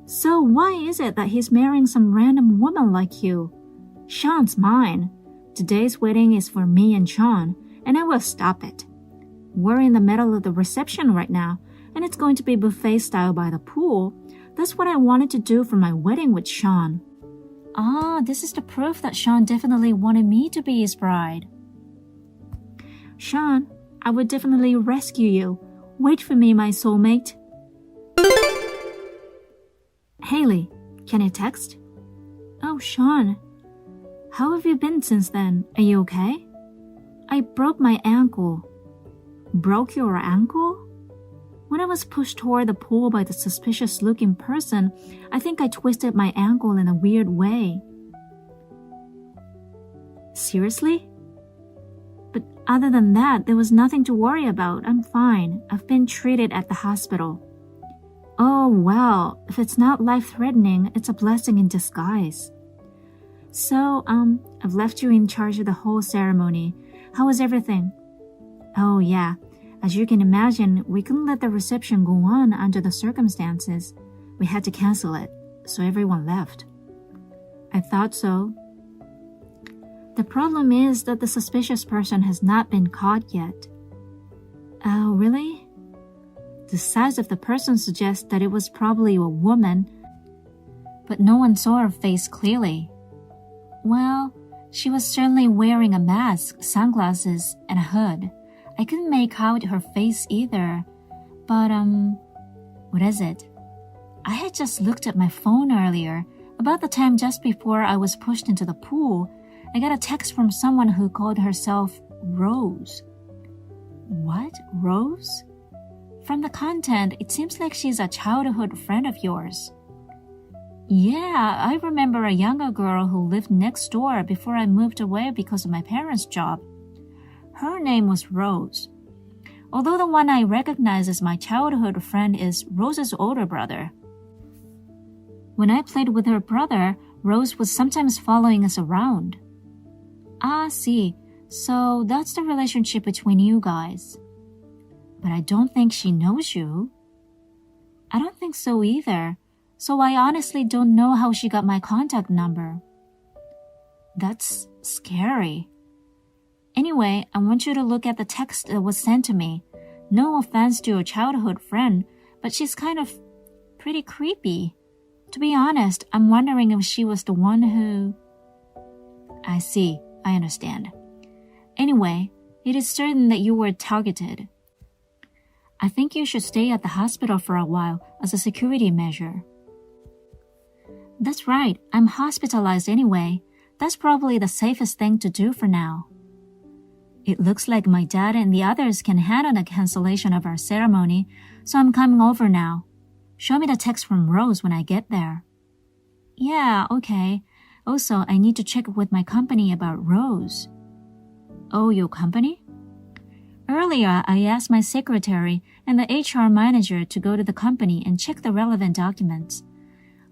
So why is it that he's marrying some random woman like you? Sean's mine. Today's wedding is for me and Sean, and I will stop it. We're in the middle of the reception right now, and it's going to be buffet style by the pool. That's what I wanted to do for my wedding with Sean. Ah, this is the proof that Sean definitely wanted me to be his bride. Sean, I would definitely rescue you. Wait for me, my soulmate. Haley, can you text? Oh, Sean. How have you been since then? Are you okay? I broke my ankle. Broke your ankle? When I was pushed toward the pool by the suspicious-looking person, I think I twisted my ankle in a weird way. Seriously? But other than that, there was nothing to worry about. I'm fine. I've been treated at the hospital. Oh, well, if it's not life-threatening, it's a blessing in disguise. So, I've left you in charge of the whole ceremony. How was everything? Oh, yeah. As you can imagine, we couldn't let the reception go on under the circumstances. We had to cancel it, so everyone left. I thought so. The problem is that the suspicious person has not been caught yet. Oh, really? The size of the person suggests that it was probably a woman, but no one saw her face clearly. Well, she was certainly wearing a mask, sunglasses, and a hood. I couldn't make out her face either, but, what is it? I had just looked at my phone earlier. About the time just before I was pushed into the pool, I got a text from someone who called herself Rose. What? Rose? From the content, it seems like she's a childhood friend of yours. Yeah, I remember a younger girl who lived next door before I moved away because of my parents' job. Her name was Rose. Although the one I recognize as my childhood friend is Rose's older brother. When I played with her brother, Rose was sometimes following us around. Ah, see. So that's the relationship between you guys. But I don't think she knows you. I don't think so either. So I honestly don't know how she got my contact number. That's scary. Anyway, I want you to look at the text that was sent to me. No offense to your childhood friend, but she's kind of pretty creepy. To be honest, I'm wondering if she was the one who... I see. I understand. Anyway, it is certain that you were targeted. I think you should stay at the hospital for a while as a security measure. That's right. I'm hospitalized anyway. That's probably the safest thing to do for now. It looks like my dad and the others can handle the cancellation of our ceremony, so I'm coming over now. Show me the text from Rose when I get there. Yeah, okay. Also, I need to check with my company about Rose. Oh, your company? Earlier, I asked my secretary and the HR manager to go to the company and check the relevant documents.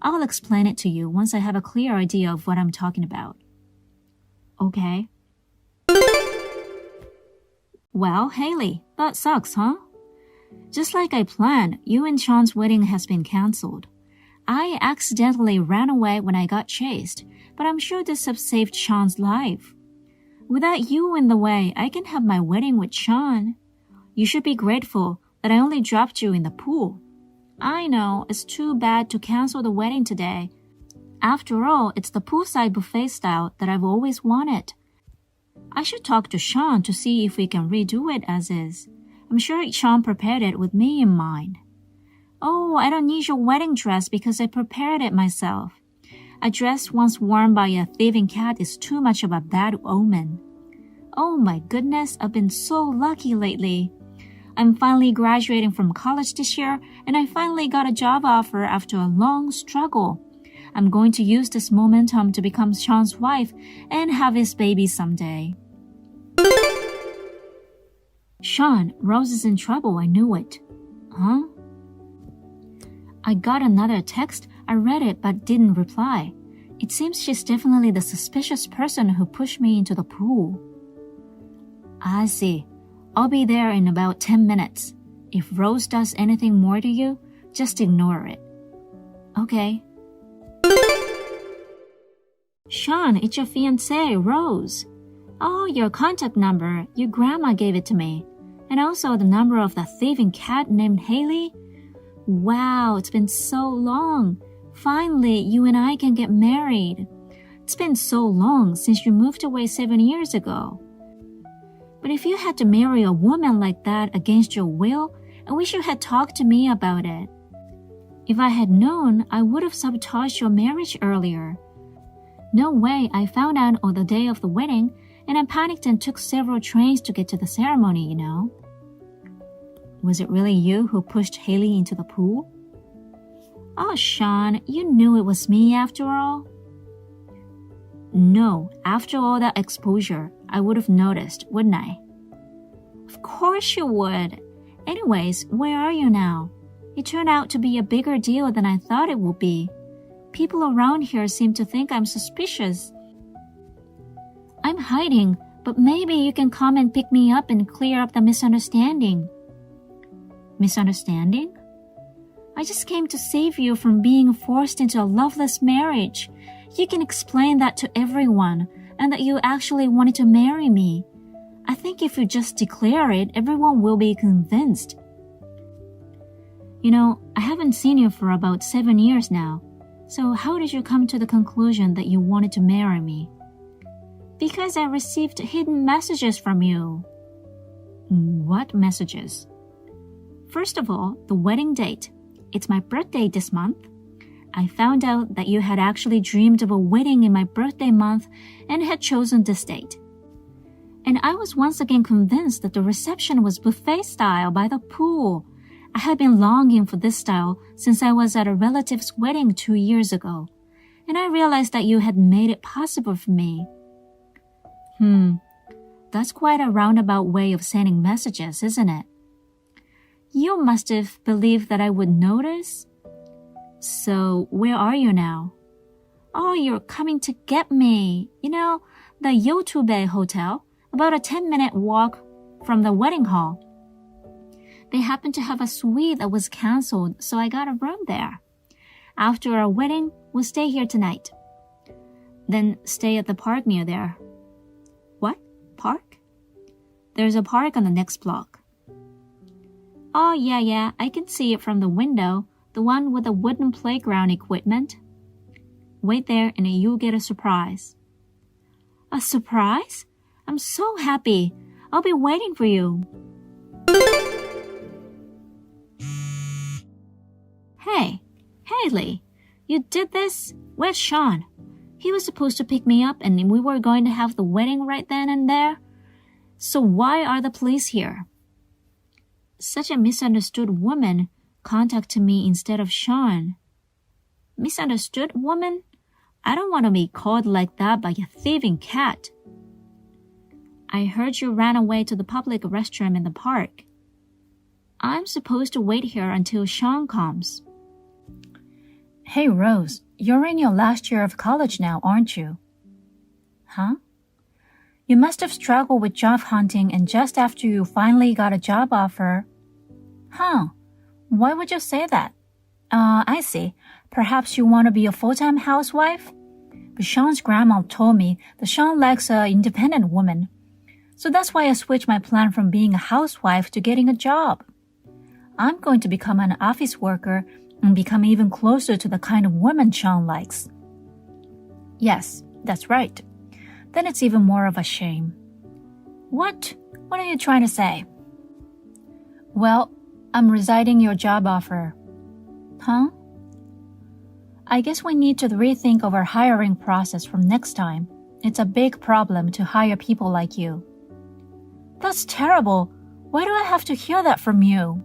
I'll explain it to you once I have a clear idea of what I'm talking about. Okay. Well, Haley, that sucks, huh? Just like I planned, you and Sean's wedding has been cancelled. I accidentally ran away when I got chased, but I'm sure this has saved Sean's life. Without you in the way, I can have my wedding with Sean. You should be grateful that I only dropped you in the pool. I know, it's too bad to cancel the wedding today. After all, it's the poolside buffet style that I've always wanted. I should talk to Sean to see if we can redo it as is. I'm sure Sean prepared it with me in mind. Oh, I don't need your wedding dress because I prepared it myself. A dress once worn by a thieving cat is too much of a bad omen. Oh my goodness, I've been so lucky lately. I'm finally graduating from college this year, and I finally got a job offer after a long struggle. I'm going to use this momentum to become Sean's wife and have his baby someday. Sean, Rose is in trouble, I knew it. Huh? I got another text. I read it but didn't reply. It seems she's definitely the suspicious person who pushed me into the pool. I see. I'll be there in about 10 minutes. If Rose does anything more to you, just ignore it. Okay. Sean, it's your fiancée, Rose. Oh, your contact number. Your grandma gave it to me. And also the number of the thieving cat named Haley. Wow, it's been so long. Finally, you and I can get married. It's been so long since you moved away 7 years ago. But if you had to marry a woman like that against your will, I wish you had talked to me about it. If I had known, I would have sabotaged your marriage earlier. No way, I found out on the day of the wedding, and I panicked and took several trains to get to the ceremony, you know. Was it really you who pushed Haley into the pool? Oh, Sean, you knew it was me after all? No, after all that exposure, I would have noticed, wouldn't I? Of course you would. Anyways, where are you now? It turned out to be a bigger deal than I thought it would be. People around here seem to think I'm suspicious. I'm hiding, but maybe you can come and pick me up and clear up the misunderstanding. Misunderstanding? I just came to save you from being forced into a loveless marriage. You can explain that to everyone, and that you actually wanted to marry me. I think if you just declare it, everyone will be convinced. You know, I haven't seen you for about 7 years now. So how did you come to the conclusion that you wanted to marry me? Because I received hidden messages from you. What messages? First of all, the wedding date. It's my birthday this month. I found out that you had actually dreamed of a wedding in my birthday month and had chosen this date. And I was once again convinced that the reception was buffet style by the pool. I had been longing for this style since I was at a relative's wedding 2 years ago, and I realized that you had made it possible for me. That's quite a roundabout way of sending messages, isn't it? You must have believed that I would notice. So, where are you now? Oh, you're coming to get me. You know, the Yotube Hotel, about a 10-minute walk from the wedding hall. They happened to have a suite that was canceled, so I got a room there. After our wedding, we'll stay here tonight. Then stay at the park near there. What? Park? There's a park on the next block. Oh, yeah, I can see it from the window, the one with the wooden playground equipment. Wait there and you'll get a surprise. A surprise? I'm so happy. I'll be waiting for you. Hey, Haley, you did this? Where's Sean? He was supposed to pick me up and we were going to have the wedding right then and there. So why are the police here? Such a misunderstood woman contacted me instead of Sean. Misunderstood woman? I don't want to be called like that by a thieving cat. I heard you ran away to the public restroom in the park. I'm supposed to wait here until Sean comes. Hey, Rose, you're in your last year of college now, aren't you? Huh? You must have struggled with job hunting and just after you finally got a job offer. Huh? Why would you say that? I see. Perhaps you want to be a full-time housewife? But Sean's grandma told me that Sean likes an independent woman. So that's why I switched my plan from being a housewife to getting a job. I'm going to become an office worker and become even closer to the kind of woman Sean likes. Yes, that's right. Then it's even more of a shame. What? What are you trying to say? Well, I'm resigning your job offer. Huh? I guess we need to rethink of our hiring process from next time. It's a big problem to hire people like you. That's terrible. Why do I have to hear that from you?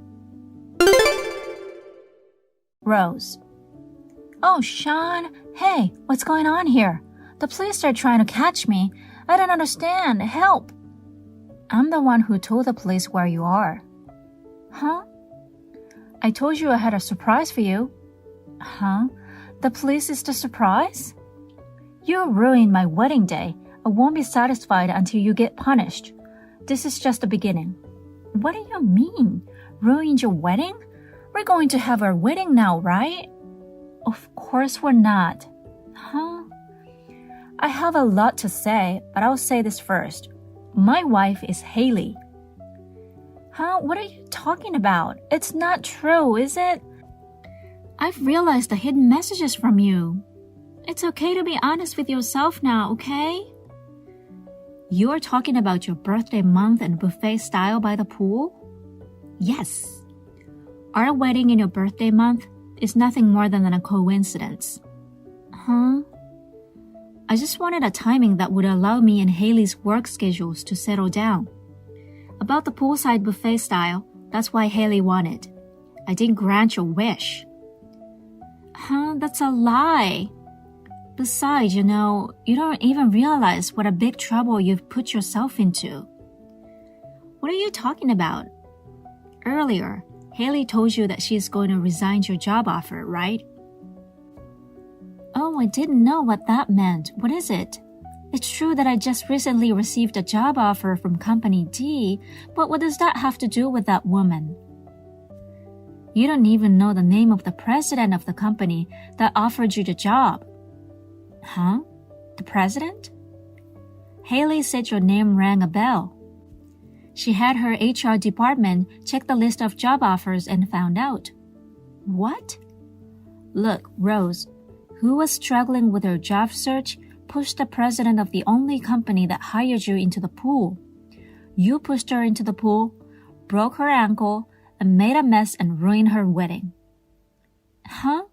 Rose. Oh, Sean. Hey, what's going on here? The police are trying to catch me. I don't understand. Help. I'm the one who told the police where you are. Huh? I told you I had a surprise for you. Huh? The police is the surprise? You ruined my wedding day. I won't be satisfied until you get punished. This is just the beginning. What do you mean? Ruined your wedding? We're going to have our wedding now, right? Of course we're not. Huh? I have a lot to say, but I'll say this first. My wife is Haley. Huh? What are you talking about? It's not true, is it? I've realized the hidden messages from you. It's okay to be honest with yourself now, okay? You're talking about your birthday month and buffet style by the pool? Yes. Our wedding in your birthday month is nothing more than a coincidence. Huh? I just wanted a timing that would allow me and Haley's work schedules to settle down. About the poolside buffet style, that's why Haley wanted. I didn't grant your wish. Huh? That's a lie. Besides, you don't even realize what a big trouble you've put yourself into. What are you talking about? Earlier, Haley told you that she's going to resign your job offer, right? Oh, I didn't know what that meant. What is it? It's true that I just recently received a job offer from Company D, but what does that have to do with that woman? You don't even know the name of the president of the company that offered you the job. Huh? The president? Haley said your name rang a bell. She had her HR department check the list of job offers and found out. What? Look, Rose, who was struggling with her job search, pushed the president of the only company that hired you into the pool. You pushed her into the pool, broke her ankle, and made a mess and ruined her wedding. Huh?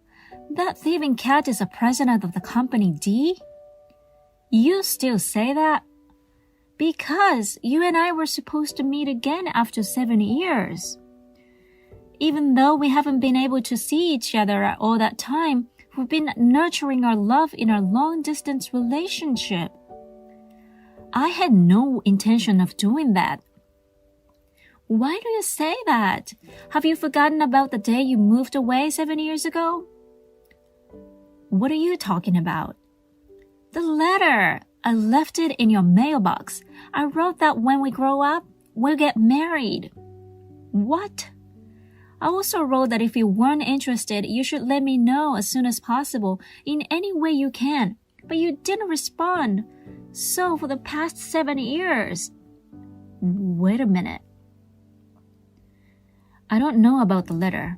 That thieving cat is the president of the company D? You still say that? Because you and I were supposed to meet again after 7 years. Even though we haven't been able to see each other all that time, we've been nurturing our love in our long-distance relationship. I had no intention of doing that. Why do you say that? Have you forgotten about the day you moved away 7 years ago? What are you talking about? The letter. I left it in your mailbox. I wrote that when we grow up, we'll get married. What? I also wrote that if you weren't interested, you should let me know as soon as possible in any way you can. But you didn't respond. So for the past 7 years. Wait a minute. I don't know about the letter.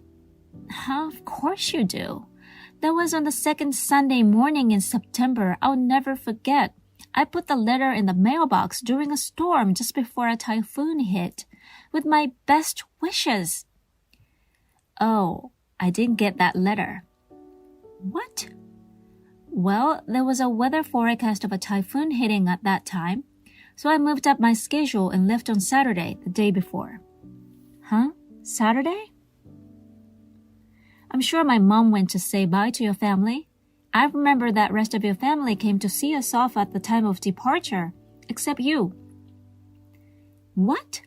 Of course you do. That was on the second Sunday morning in September. I'll never forget. I put the letter in the mailbox during a storm just before a typhoon hit, with my best wishes. Oh, I didn't get that letter. What? Well, there was a weather forecast of a typhoon hitting at that time, so I moved up my schedule and left on Saturday, the day before. Huh? Saturday? I'm sure my mom went to say bye to your family. I remember that rest of your family came to see us off at the time of departure, except you. What?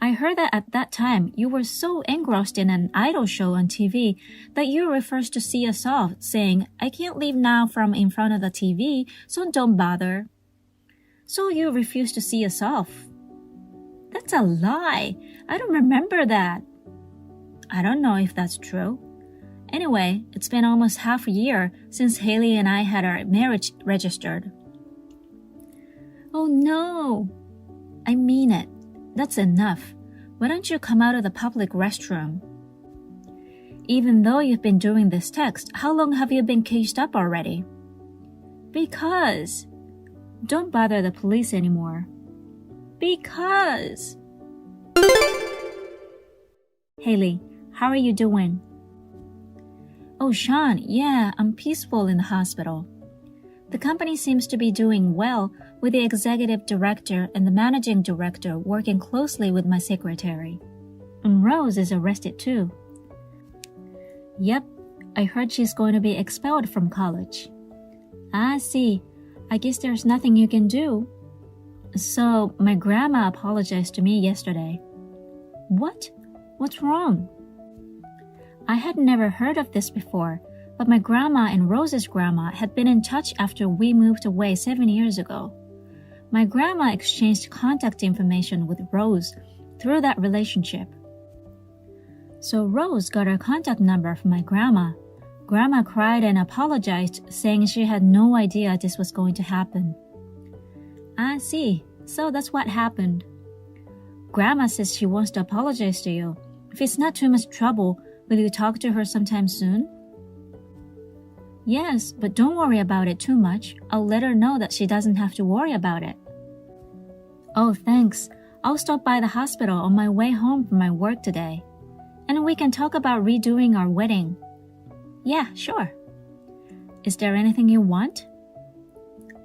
I heard that at that time you were so engrossed in an idol show on TV that you refused to see us off, saying, I can't leave now from in front of the TV, so don't bother. So you refused to see us off. That's a lie. I don't remember that. I don't know if that's true. Anyway, it's been almost half a year since Haley and I had our marriage registered. Oh no! I mean it. That's enough. Why don't you come out of the public restroom? Even though you've been doing this text, how long have you been caged up already? Because. Don't bother the police anymore. Because. Haley, how are you doing? Oh, Sean, yeah, I'm peaceful in the hospital. The company seems to be doing well, with the executive director and the managing director working closely with my secretary. And Rose is arrested too. Yep, I heard she's going to be expelled from college. I see. I guess there's nothing you can do. So, my grandma apologized to me yesterday. What? What's wrong? I had never heard of this before, but my grandma and Rose's grandma had been in touch after we moved away 7 years ago. My grandma exchanged contact information with Rose through that relationship. So Rose got her contact number from my grandma. Grandma cried and apologized, saying she had no idea this was going to happen. I see. So that's what happened. Grandma says she wants to apologize to you. If it's not too much trouble, will you talk to her sometime soon? Yes, but don't worry about it too much. I'll let her know that she doesn't have to worry about it. Oh, thanks. I'll stop by the hospital on my way home from my work today. And we can talk about redoing our wedding. Yeah, sure. Is there anything you want?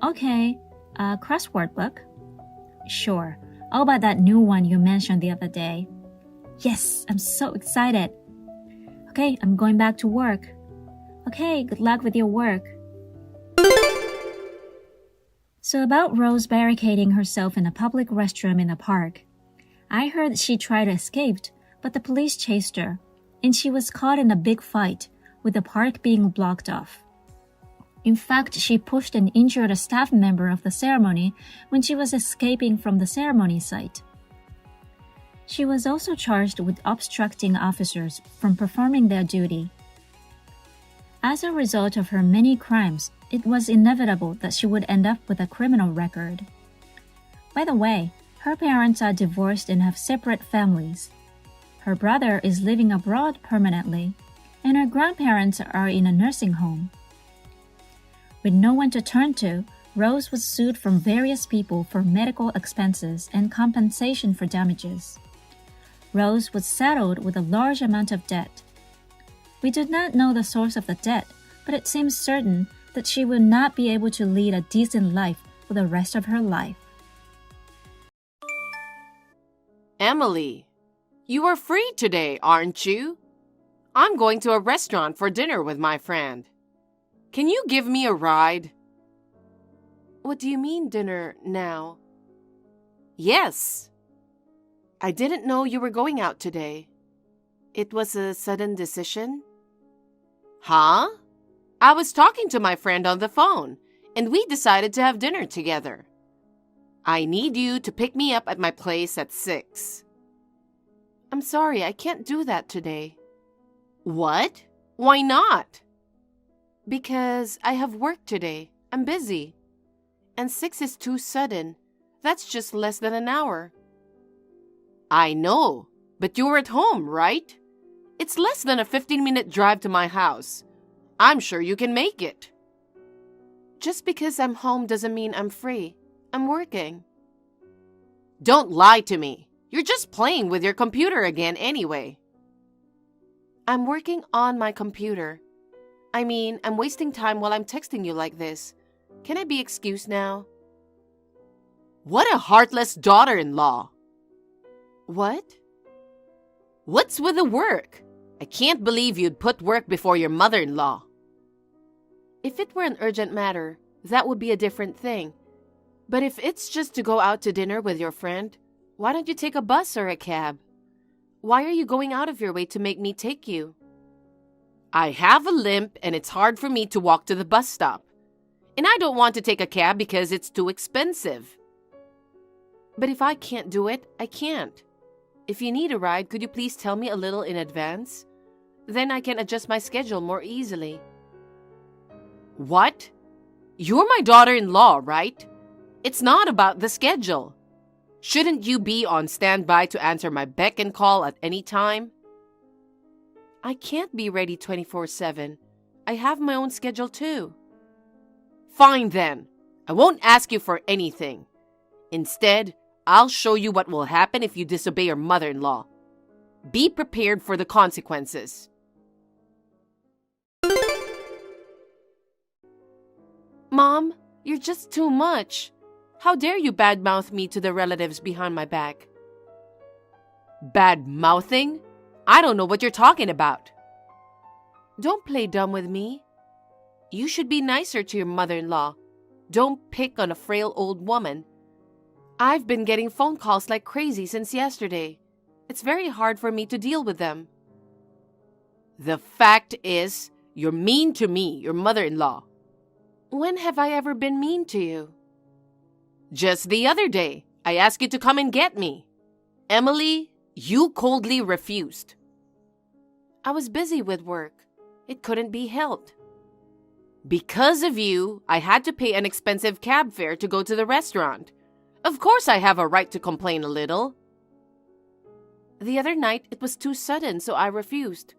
Okay, a crossword book? Sure, I'll buy that new one you mentioned the other day. Yes, I'm so excited. Okay, I'm going back to work. Okay, good luck with your work. So about Rose barricading herself in a public restroom in the park. I heard she tried to escape, but the police chased her, and she was caught in a big fight, with the park being blocked off. In fact, she pushed and injured a staff member of the ceremony when she was escaping from the ceremony site. She was also charged with obstructing officers from performing their duty. As a result of her many crimes, it was inevitable that she would end up with a criminal record. By the way, her parents are divorced and have separate families. Her brother is living abroad permanently, and her grandparents are in a nursing home. With no one to turn to, Rose was sued from various people for medical expenses and compensation for damages. Rose was saddled with a large amount of debt. We did not know the source of the debt, but it seems certain that she will not be able to lead a decent life for the rest of her life. Emily, you are free today, aren't you? I'm going to a restaurant for dinner with my friend. Can you give me a ride? What do you mean dinner now? Yes. I didn't know you were going out today. It was a sudden decision? Huh? I was talking to my friend on the phone, and we decided to have dinner together. I need you to pick me up at my place at 6. I'm sorry, I can't do that today. What? Why not? Because I have work today. I'm busy. And 6 is too sudden. That's just less than an hour. I know, but you're at home, right? It's less than a 15-minute drive to my house. I'm sure you can make it. Just because I'm home doesn't mean I'm free. I'm working. Don't lie to me. You're just playing with your computer again anyway. I'm working on my computer. I mean, I'm wasting time while I'm texting you like this. Can I be excused now? What a heartless daughter-in-law. What? What's with the work? I can't believe you'd put work before your mother-in-law. If it were an urgent matter, that would be a different thing. But if it's just to go out to dinner with your friend, why don't you take a bus or a cab? Why are you going out of your way to make me take you? I have a limp and it's hard for me to walk to the bus stop. And I don't want to take a cab because it's too expensive. But if I can't do it, I can't. If you need a ride, could you please tell me a little in advance? Then I can adjust my schedule more easily. What? You're my daughter-in-law, right? It's not about the schedule. Shouldn't you be on standby to answer my beck and call at any time? I can't be ready 24/7. I have my own schedule too. Fine then. I won't ask you for anything. Instead, I'll show you what will happen if you disobey your mother-in-law. Be prepared for the consequences. Mom, you're just too much. How dare you badmouth me to the relatives behind my back? Bad-mouthing? I don't know what you're talking about. Don't play dumb with me. You should be nicer to your mother-in-law. Don't pick on a frail old woman. I've been getting phone calls like crazy since yesterday. It's very hard for me to deal with them. The fact is, you're mean to me, your mother-in-law. When have I ever been mean to you? Just the other day, I asked you to come and get me. Emily, you coldly refused. I was busy with work. It couldn't be helped. Because of you, I had to pay an expensive cab fare to go to the restaurant. Of course I have a right to complain a little. The other night, it was too sudden, so I refused.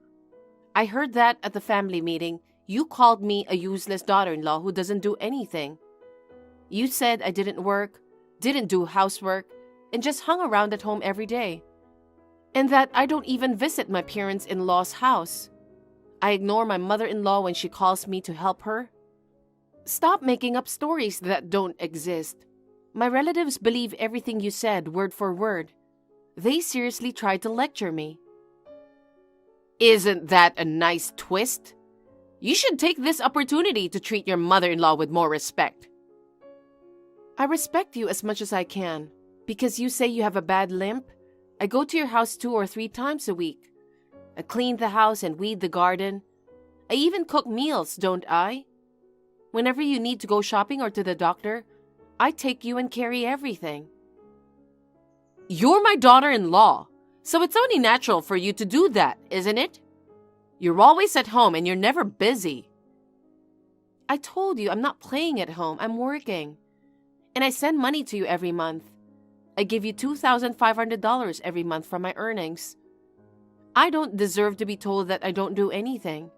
I heard that at the family meeting, you called me a useless daughter-in-law who doesn't do anything. You said I didn't work, didn't do housework, and just hung around at home every day. And that I don't even visit my parents-in-law's house. I ignore my mother-in-law when she calls me to help her. Stop making up stories that don't exist. My relatives believe everything you said, word for word. They seriously tried to lecture me. Isn't that a nice twist? You should take this opportunity to treat your mother-in-law with more respect. I respect you as much as I can. Because you say you have a bad limp, I go to your house 2 or 3 times a week. I clean the house and weed the garden. I even cook meals, don't I? Whenever you need to go shopping or to the doctor, I take you and carry everything. You're my daughter-in-law, so it's only natural for you to do that, isn't it? You're always at home and you're never busy. I told you I'm not playing at home, I'm working. And I send money to you every month. I give you $2,500 every month from my earnings. I don't deserve to be told that I don't do anything.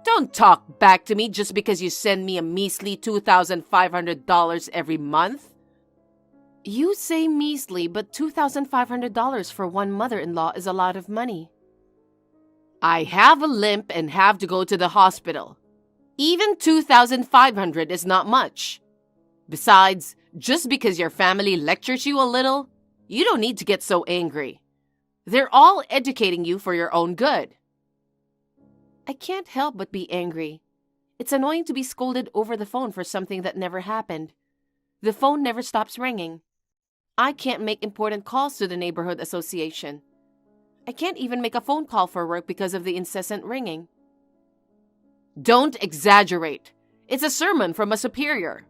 Don't talk back to me just because you send me a measly $2,500 every month. You say measly, but $2,500 for one mother-in-law is a lot of money. I have a limp and have to go to the hospital. Even $2,500 is not much. Besides, just because your family lectures you a little, you don't need to get so angry. They're all educating you for your own good. I can't help but be angry. It's annoying to be scolded over the phone for something that never happened. The phone never stops ringing. I can't make important calls to the neighborhood association. I can't even make a phone call for work because of the incessant ringing. Don't exaggerate. It's a sermon from a superior.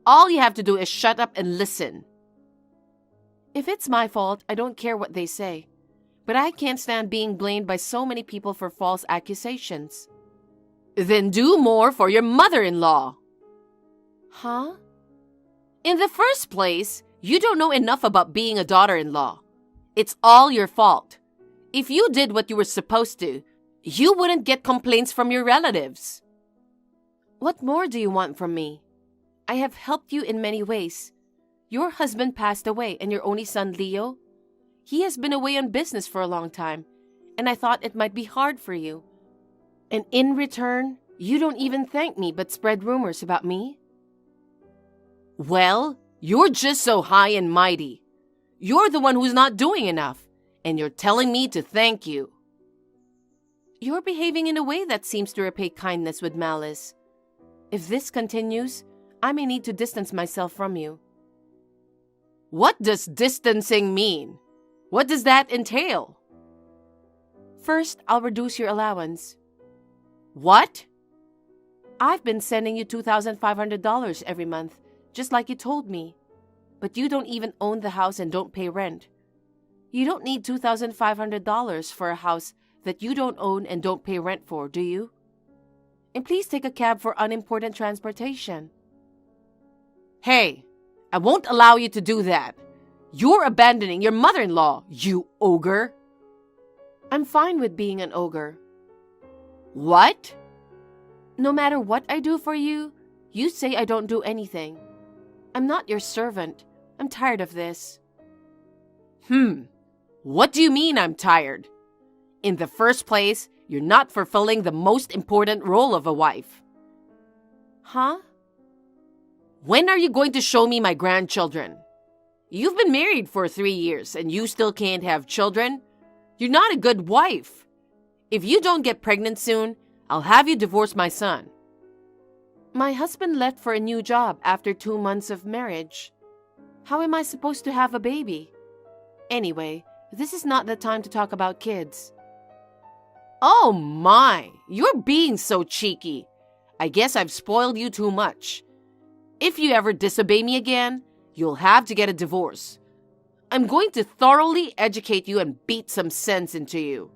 All you have to do is shut up and listen. If it's my fault, I don't care what they say. But I can't stand being blamed by so many people for false accusations. Then do more for your mother-in-law. Huh? In the first place, you don't know enough about being a daughter-in-law. It's all your fault. If you did what you were supposed to, you wouldn't get complaints from your relatives. What more do you want from me? I have helped you in many ways. Your husband passed away and your only son, Leo, he has been away on business for a long time, and I thought it might be hard for you. And in return, you don't even thank me but spread rumors about me? Well, you're just so high and mighty. You're the one who's not doing enough, and you're telling me to thank you. You're behaving in a way that seems to repay kindness with malice. If this continues, I may need to distance myself from you. What does distancing mean? What does that entail? First, I'll reduce your allowance. What? I've been sending you $2,500 every month, just like you told me. But you don't even own the house and don't pay rent. You don't need $2,500 for a house that you don't own and don't pay rent for, do you? And please take a cab for unimportant transportation. Hey, I won't allow you to do that. You're abandoning your mother-in-law, you ogre. I'm fine with being an ogre. What? No matter what I do for you, you say I don't do anything. I'm not your servant. I'm tired of this. What do you mean I'm tired? In the first place, you're not fulfilling the most important role of a wife. Huh? When are you going to show me my grandchildren? You've been married for 3 years and you still can't have children? You're not a good wife. If you don't get pregnant soon, I'll have you divorce my son. My husband left for a new job after 2 months of marriage. How am I supposed to have a baby? Anyway, this is not the time to talk about kids. Oh my, you're being so cheeky. I guess I've spoiled you too much. If you ever disobey me again, you'll have to get a divorce. I'm going to thoroughly educate you and beat some sense into you.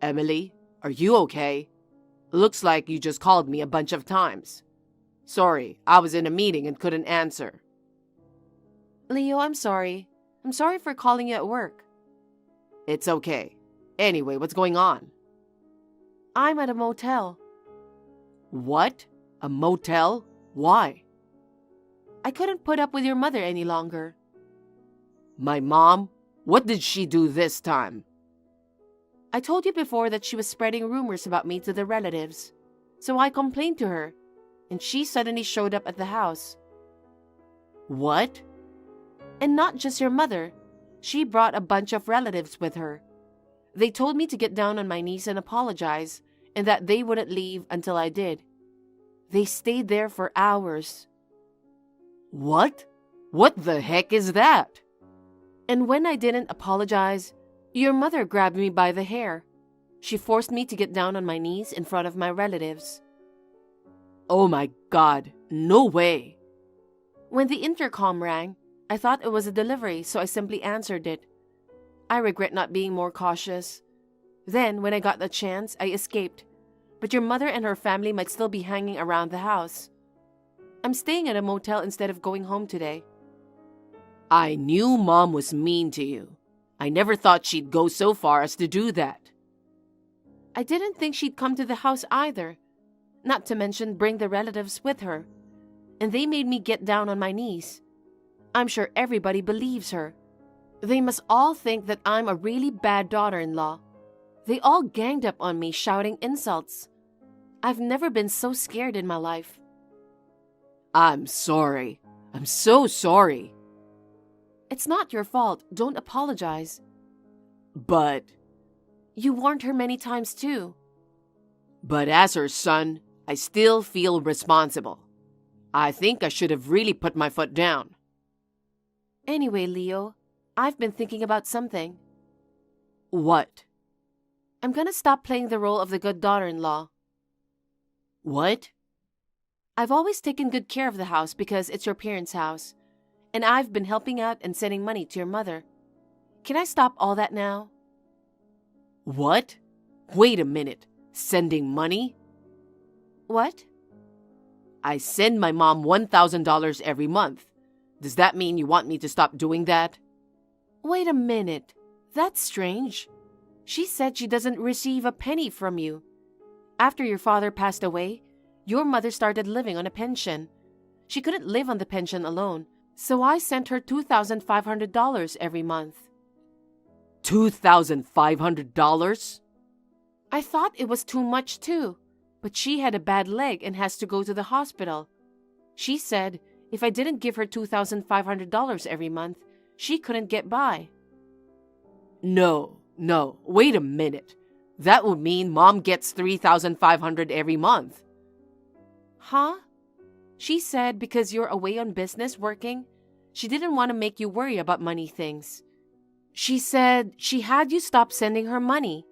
Emily, are you okay? Looks like you just called me a bunch of times. Sorry, I was in a meeting and couldn't answer. Leo, I'm sorry. I'm sorry for calling you at work. It's okay. Anyway, what's going on? I'm at a motel. What? A motel? Why? I couldn't put up with your mother any longer. My mom? What did she do this time? I told you before that she was spreading rumors about me to the relatives. So I complained to her, and she suddenly showed up at the house. What? And not just your mother. She brought a bunch of relatives with her. They told me to get down on my knees and apologize, and that they wouldn't leave until I did. They stayed there for hours. What? What the heck is that? And when I didn't apologize, your mother grabbed me by the hair. She forced me to get down on my knees in front of my relatives. Oh my God, no way. When the intercom rang, I thought it was a delivery, so I simply answered it. I regret not being more cautious. Then, when I got the chance, I escaped. But your mother and her family might still be hanging around the house. I'm staying at a motel instead of going home today. I knew Mom was mean to you. I never thought she'd go so far as to do that. I didn't think she'd come to the house either. Not to mention bring the relatives with her. And they made me get down on my knees. I'm sure everybody believes her. They must all think that I'm a really bad daughter-in-law. They all ganged up on me, shouting insults. I've never been so scared in my life. I'm sorry. I'm so sorry. It's not your fault. Don't apologize. But... You warned her many times too. But as her son, I still feel responsible. I think I should have really put my foot down. Anyway, Leo, I've been thinking about something. What? I'm gonna stop playing the role of the good daughter-in-law. What? I've always taken good care of the house because it's your parents' house, and I've been helping out and sending money to your mother. Can I stop all that now? What? Wait a minute. Sending money? What? I send my mom $1,000 every month. Does that mean you want me to stop doing that? Wait a minute. That's strange. She said she doesn't receive a penny from you. After your father passed away, your mother started living on a pension. She couldn't live on the pension alone, so I sent her $2,500 every month. $2,500? I thought it was too much too, but she had a bad leg and has to go to the hospital. She said if I didn't give her $2,500 every month, she couldn't get by. No, wait a minute. That would mean Mom gets $3,500 every month. Huh? She said because you're away on business working, she didn't want to make you worry about money things. She said she had you stop sending her money.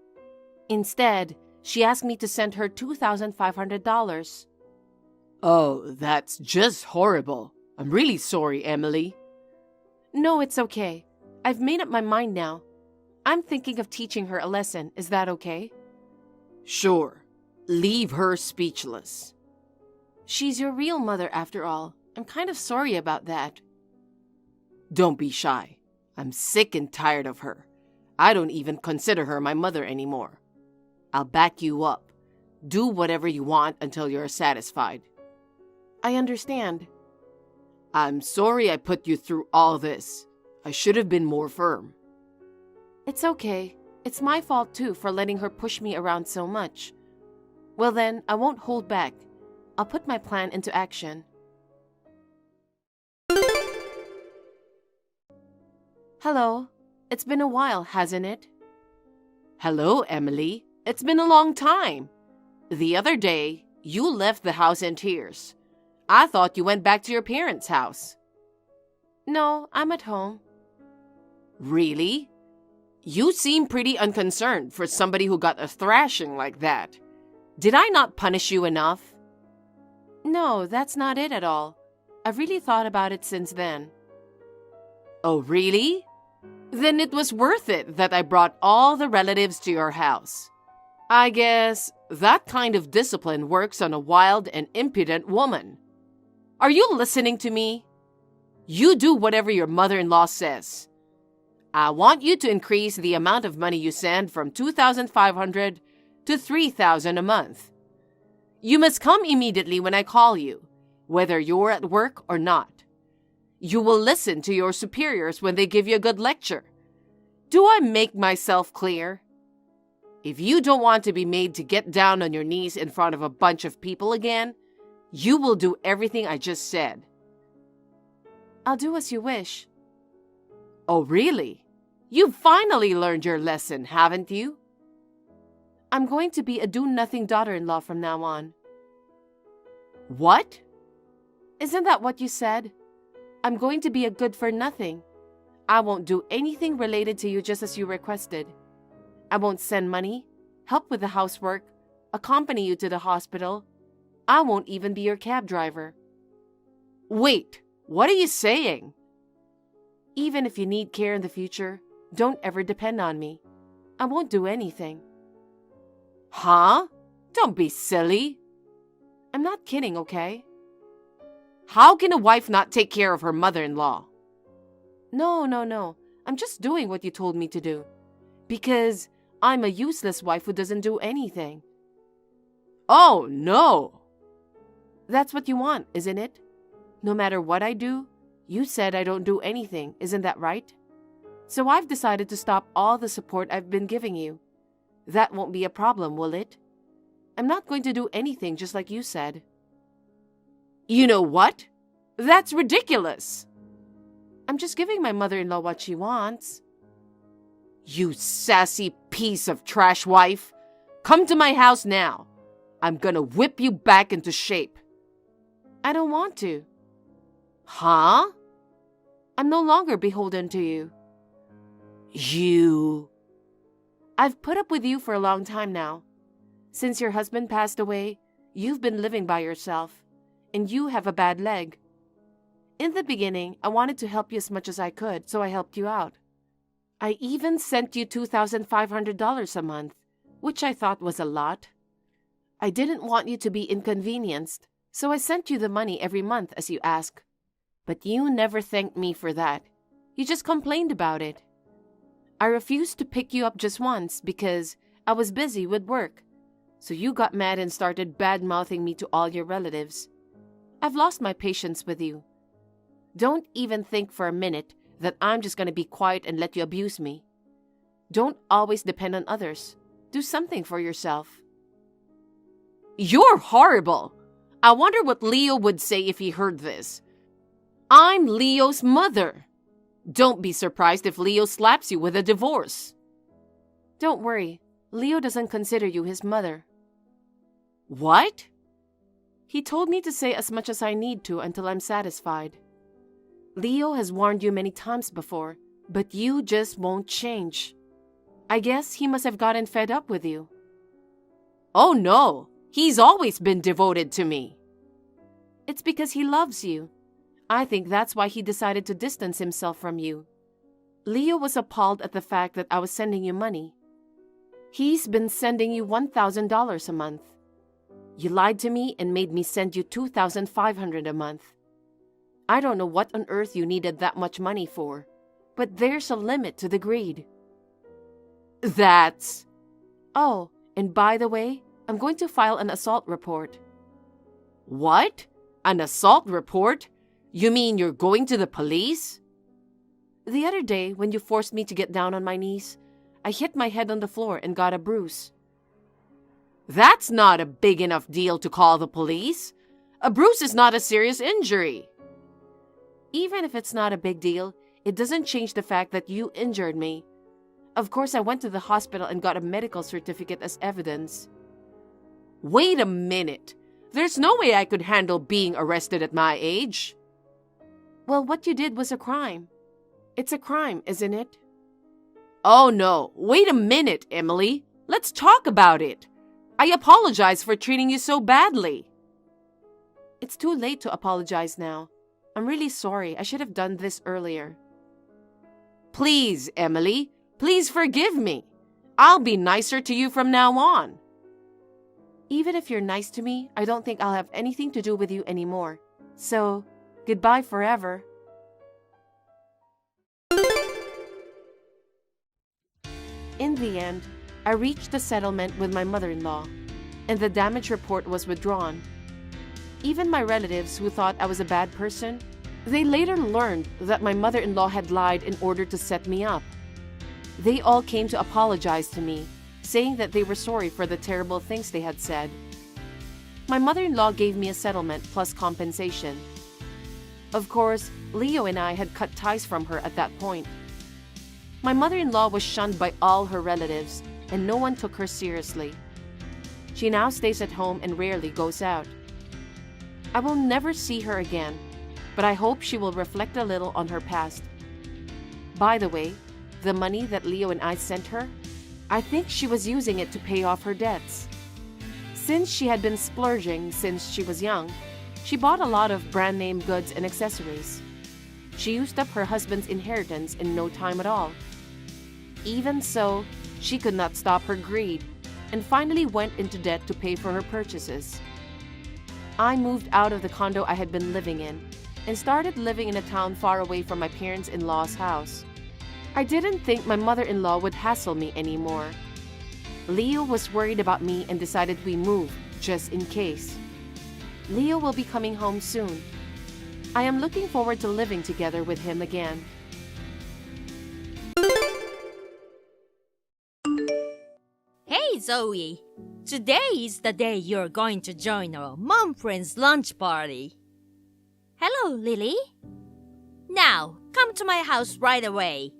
Instead, she asked me to send her $2,500. Oh, that's just horrible. I'm really sorry, Emily. No, it's okay. I've made up my mind now. I'm thinking of teaching her a lesson. Is that okay? Sure. Leave her speechless. She's your real mother after all. I'm kind of sorry about that. Don't be shy. I'm sick and tired of her. I don't even consider her my mother anymore. I'll back you up. Do whatever you want until you're satisfied. I understand. I'm sorry I put you through all this. I should have been more firm. It's okay. It's my fault too for letting her push me around so much. Well then, I won't hold back. I'll put my plan into action. Hello. It's been a while, hasn't it? Hello, Emily. It's been a long time. The other day, You left the house in tears. I thought you went back to your parents' house. No, I'm at home. Really? You seem pretty unconcerned for somebody who got a thrashing like that. Did I not punish you enough? No, that's not it at all. I've really thought about it since then. Oh, really? Then it was worth it that I brought all the relatives to your house. I guess that kind of discipline works on a wild and impudent woman. Are you listening to me? You do whatever your mother-in-law says. I want you to increase the amount of money you send from $2,500 to $3,000 a month. You must come immediately when I call you, whether you're at work or not. You will listen to your superiors when they give you a good lecture. Do I make myself clear? If you don't want to be made to get down on your knees in front of a bunch of people again, you will do everything I just said. I'll do as you wish. Oh, really? You've finally learned your lesson, haven't you? I'm going to be a do-nothing daughter-in-law from now on. What? Isn't that what you said? I'm going to be a good-for-nothing. I won't do anything related to you just as you requested. I won't send money, help with the housework, accompany you to the hospital. I won't even be your cab driver. Wait, what are you saying? Even if you need care in the future, don't ever depend on me. I won't do anything. Huh? Don't be silly. I'm not kidding, okay? How can a wife not take care of her mother-in-law? No. I'm just doing what you told me to do. Because I'm a useless wife who doesn't do anything. Oh, no. That's what you want, isn't it? No matter what I do, you said I don't do anything, isn't that right? So I've decided to stop all the support I've been giving you. That won't be a problem, will it? I'm not going to do anything just like you said. You know what? That's ridiculous. I'm just giving my mother-in-law what she wants. You sassy piece of trash wife. Come to my house now. I'm gonna whip you back into shape. I don't want to. Huh? I'm no longer beholden to you. You... I've put up with you for a long time now. Since your husband passed away, you've been living by yourself, and you have a bad leg. In the beginning, I wanted to help you as much as I could, so I helped you out. I even sent you $2,500 a month, which I thought was a lot. I didn't want you to be inconvenienced, so I sent you the money every month as you asked. But you never thanked me for that. You just complained about it. I refused to pick you up just once because I was busy with work. So you got mad and started bad-mouthing me to all your relatives. I've lost my patience with you. Don't even think for a minute that I'm just going to be quiet and let you abuse me. Don't always depend on others. Do something for yourself. You're horrible. I wonder what Leo would say if he heard this. I'm Leo's mother. Don't be surprised if Leo slaps you with a divorce. Don't worry. Leo doesn't consider you his mother. What? He told me to say as much as I need to until I'm satisfied. Leo has warned you many times before, but you just won't change. I guess he must have gotten fed up with you. Oh no, he's always been devoted to me. It's because he loves you. I think that's why he decided to distance himself from you. Leo was appalled at the fact that I was sending you money. He's been sending you $1,000 a month. You lied to me and made me send you $2,500 a month. I don't know what on earth you needed that much money for, but there's a limit to the greed. That's... Oh, and by the way, I'm going to file an assault report. What? An assault report? You mean you're going to the police? The other day, when you forced me to get down on my knees, I hit my head on the floor and got a bruise. That's not a big enough deal to call the police. A bruise is not a serious injury. Even if it's not a big deal, it doesn't change the fact that you injured me. Of course, I went to the hospital and got a medical certificate as evidence. Wait a minute. There's no way I could handle being arrested at my age. Well, what you did was a crime. It's a crime, isn't it? Oh no, wait a minute, Emily. Let's talk about it. I apologize for treating you so badly. It's too late to apologize now. I'm really sorry. I should have done this earlier. Please, Emily, please forgive me. I'll be nicer to you from now on. Even if you're nice to me, I don't think I'll have anything to do with you anymore. So, goodbye forever. In the end, I reached a settlement with my mother-in-law, and the damage report was withdrawn. Even my relatives who thought I was a bad person, they later learned that my mother-in-law had lied in order to set me up. They all came to apologize to me, saying that they were sorry for the terrible things they had said. My mother-in-law gave me a settlement plus compensation. Of course, Leo and I had cut ties from her at that point. My mother-in-law was shunned by all her relatives, and no one took her seriously. She now stays at home and rarely goes out. I will never see her again, but I hope she will reflect a little on her past. By the way, the money that Leo and I sent her, I think she was using it to pay off her debts. Since she had been splurging since she was young, she bought a lot of brand-name goods and accessories. She used up her husband's inheritance in no time at all. Even so, she could not stop her greed and finally went into debt to pay for her purchases. I moved out of the condo I had been living in and started living in a town far away from my parents-in-law's house. I didn't think my mother-in-law would hassle me anymore. Leo was worried about me and decided we move, just in case. Leo will be coming home soon. I am looking forward to living together with him again. Hey, Zoe. Today is the day you're going to join our mom friend's lunch party. Hello, Lily. Now, come to my house right away.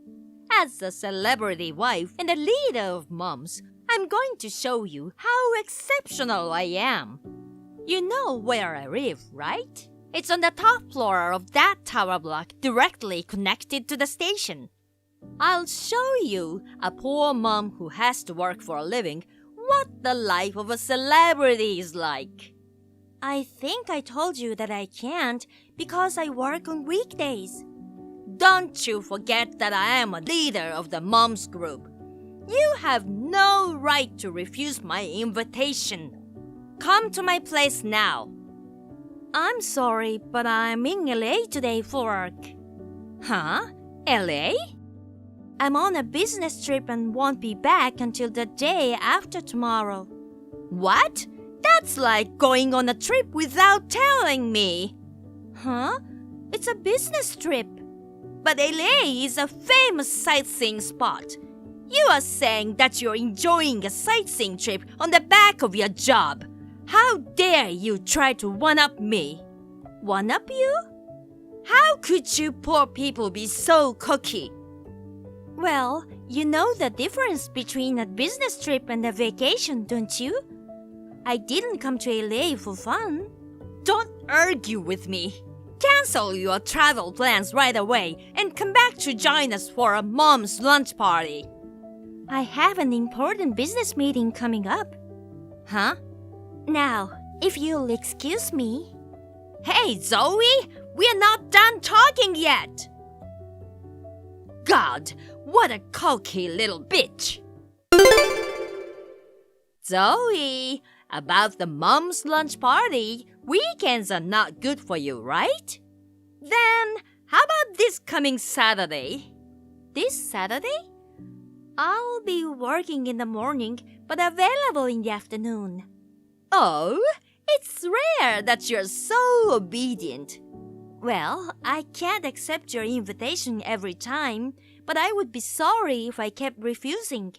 As a celebrity wife and the leader of moms, I'm going to show you how exceptional I am. You know where I live, right? It's on the top floor of that tower block directly connected to the station. I'll show you, a poor mom who has to work for a living, what the life of a celebrity is like. I think I told you that I can't because I work on weekdays. Don't you forget that I am a leader of the moms group. You have no right to refuse my invitation. Come to my place now. I'm sorry, but I'm in LA today for work. Huh? LA? I'm on a business trip and won't be back until the day after tomorrow. What? That's like going on a trip without telling me. Huh? It's a business trip. But LA is a famous sightseeing spot. You are saying that you're enjoying a sightseeing trip on the back of your job. How dare you try to one-up me? One-up you? How could you poor people be so cocky? Well, you know the difference between a business trip and a vacation, don't you? I didn't come to LA for fun. Don't argue with me. Cancel your travel plans right away and come back to join us for a mom's lunch party. I have an important business meeting coming up. Huh? Now, if you'll excuse me. Hey, Zoe! We're not done talking yet! God, what a cocky little bitch! Zoe, about the mom's lunch party, weekends are not good for you, right? Then, how about this coming Saturday? This Saturday? I'll be working in the morning, but available in the afternoon. Oh, it's rare that you're so obedient. Well, I can't accept your invitation every time, but I would be sorry if I kept refusing.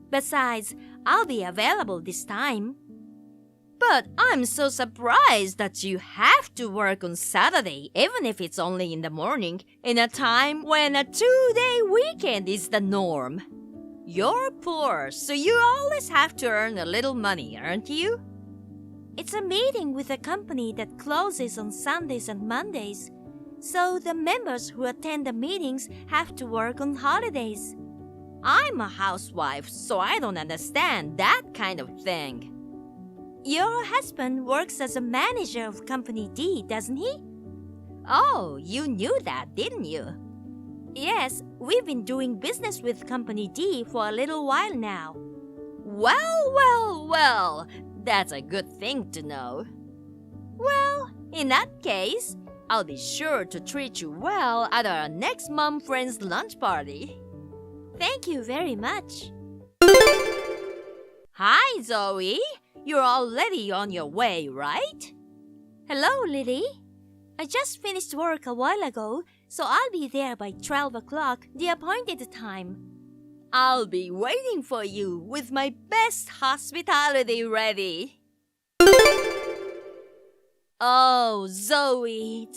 Besides, I'll be available this time. But I'm so surprised that you have to work on Saturday, even if it's only in the morning, in a time when a 2-day weekend is the norm. You're poor, so you always have to earn a little money, aren't you? It's a meeting with a company that closes on Sundays and Mondays. So the members who attend the meetings have to work on holidays. I'm a housewife, so I don't understand that kind of thing. Your husband works as a manager of Company D, doesn't he? Oh, you knew that, didn't you? Yes, we've been doing business with Company D for a little while now. Well, that's a good thing to know. Well, in that case, I'll be sure to treat you well at our next Mom Friends lunch party. Thank you very much. Hi, Zoe. You're already on your way, right? Hello, Lily. I just finished work a while ago, so I'll be there by 12 o'clock, the appointed time. I'll be waiting for you with my best hospitality ready. Oh, Zoe,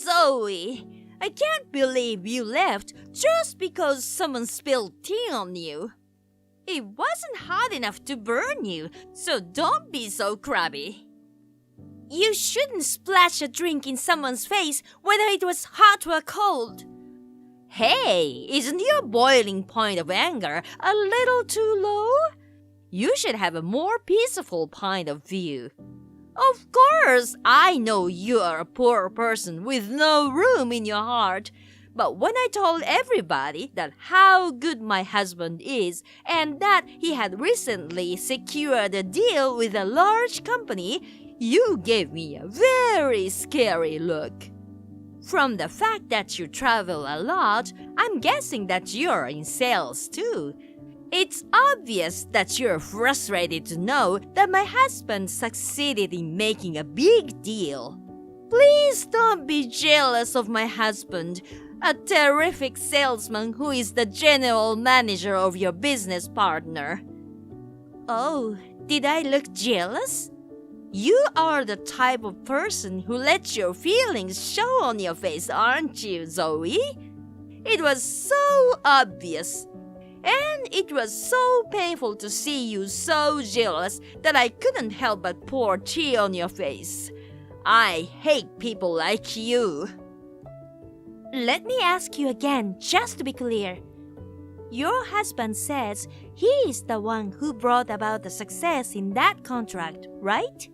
I can't believe you left just because someone spilled tea on you. It wasn't hot enough to burn you, so don't be so crabby. You shouldn't splash a drink in someone's face, whether it was hot or cold. Hey, isn't your boiling point of anger a little too low? You should have a more peaceful point of view. Of course, I know you are a poor person with no room in your heart. But when I told everybody that how good my husband is and that he had recently secured a deal with a large company, you gave me a very scary look. From the fact that you travel a lot, I'm guessing that you're in sales too. It's obvious that you're frustrated to know that my husband succeeded in making a big deal. Please don't be jealous of my husband, a terrific salesman who is the general manager of your business partner. Oh, did I look jealous? You are the type of person who lets your feelings show on your face, aren't you, Zoe? It was so obvious. And it was so painful to see you so jealous that I couldn't help but pour tea on your face. I hate people like you. Let me ask you again, just to be clear. Your husband says he is the one who brought about the success in that contract, right?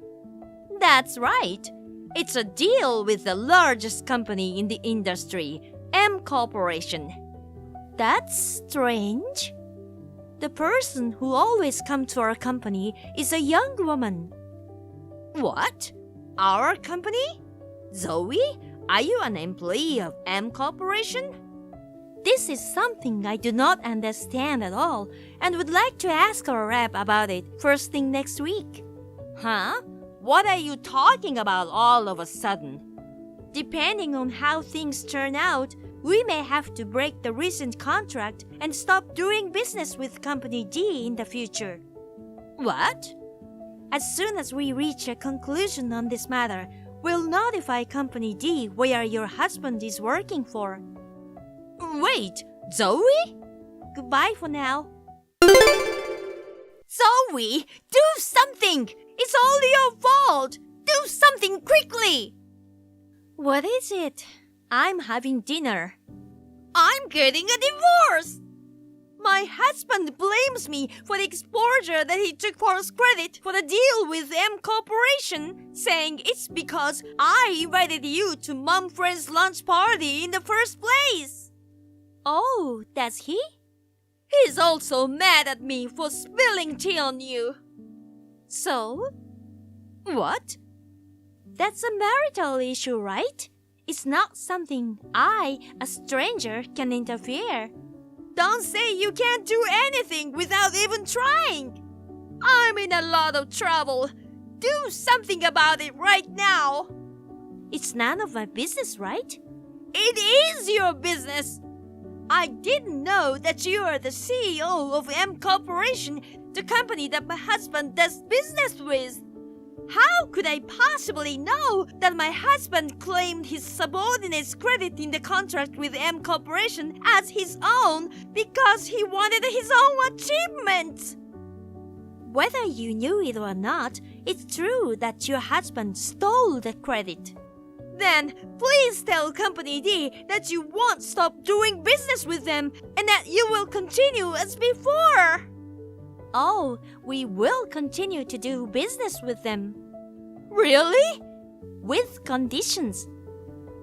That's right. It's a deal with the largest company in the industry, M Corporation. That's strange. The person who always comes to our company is a young woman. What? Our company? Zoe, are you an employee of M Corporation? This is something I do not understand at all and would like to ask our rep about it first thing next week. Huh? What are you talking about all of a sudden? Depending on how things turn out, we may have to break the recent contract and stop doing business with Company D in the future. What? As soon as we reach a conclusion on this matter, we'll notify Company D where your husband is working for. Wait, Zoe? Goodbye for now. Zoe, do something! It's all your fault! Do something quickly! What is it? I'm having dinner. I'm getting a divorce! My husband blames me for the exposure that he took for his credit for the deal with M Corporation, saying it's because I invited you to Mom Friend's lunch party in the first place. Oh, does he? He's also mad at me for spilling tea on you. So? What? That's a marital issue, right? It's not something I, a stranger, can interfere. Don't say you can't do anything without even trying. I'm in a lot of trouble. Do something about it right now. It's none of my business, right? It is your business. I didn't know that you are the CEO of M Corporation, the company that my husband does business with. How could I possibly know that my husband claimed his subordinate's credit in the contract with M Corporation as his own because he wanted his own achievement? Whether you knew it or not, it's true that your husband stole the credit. Then please tell Company D that you won't stop doing business with them and that you will continue as before. Oh, we will continue to do business with them. Really? With conditions.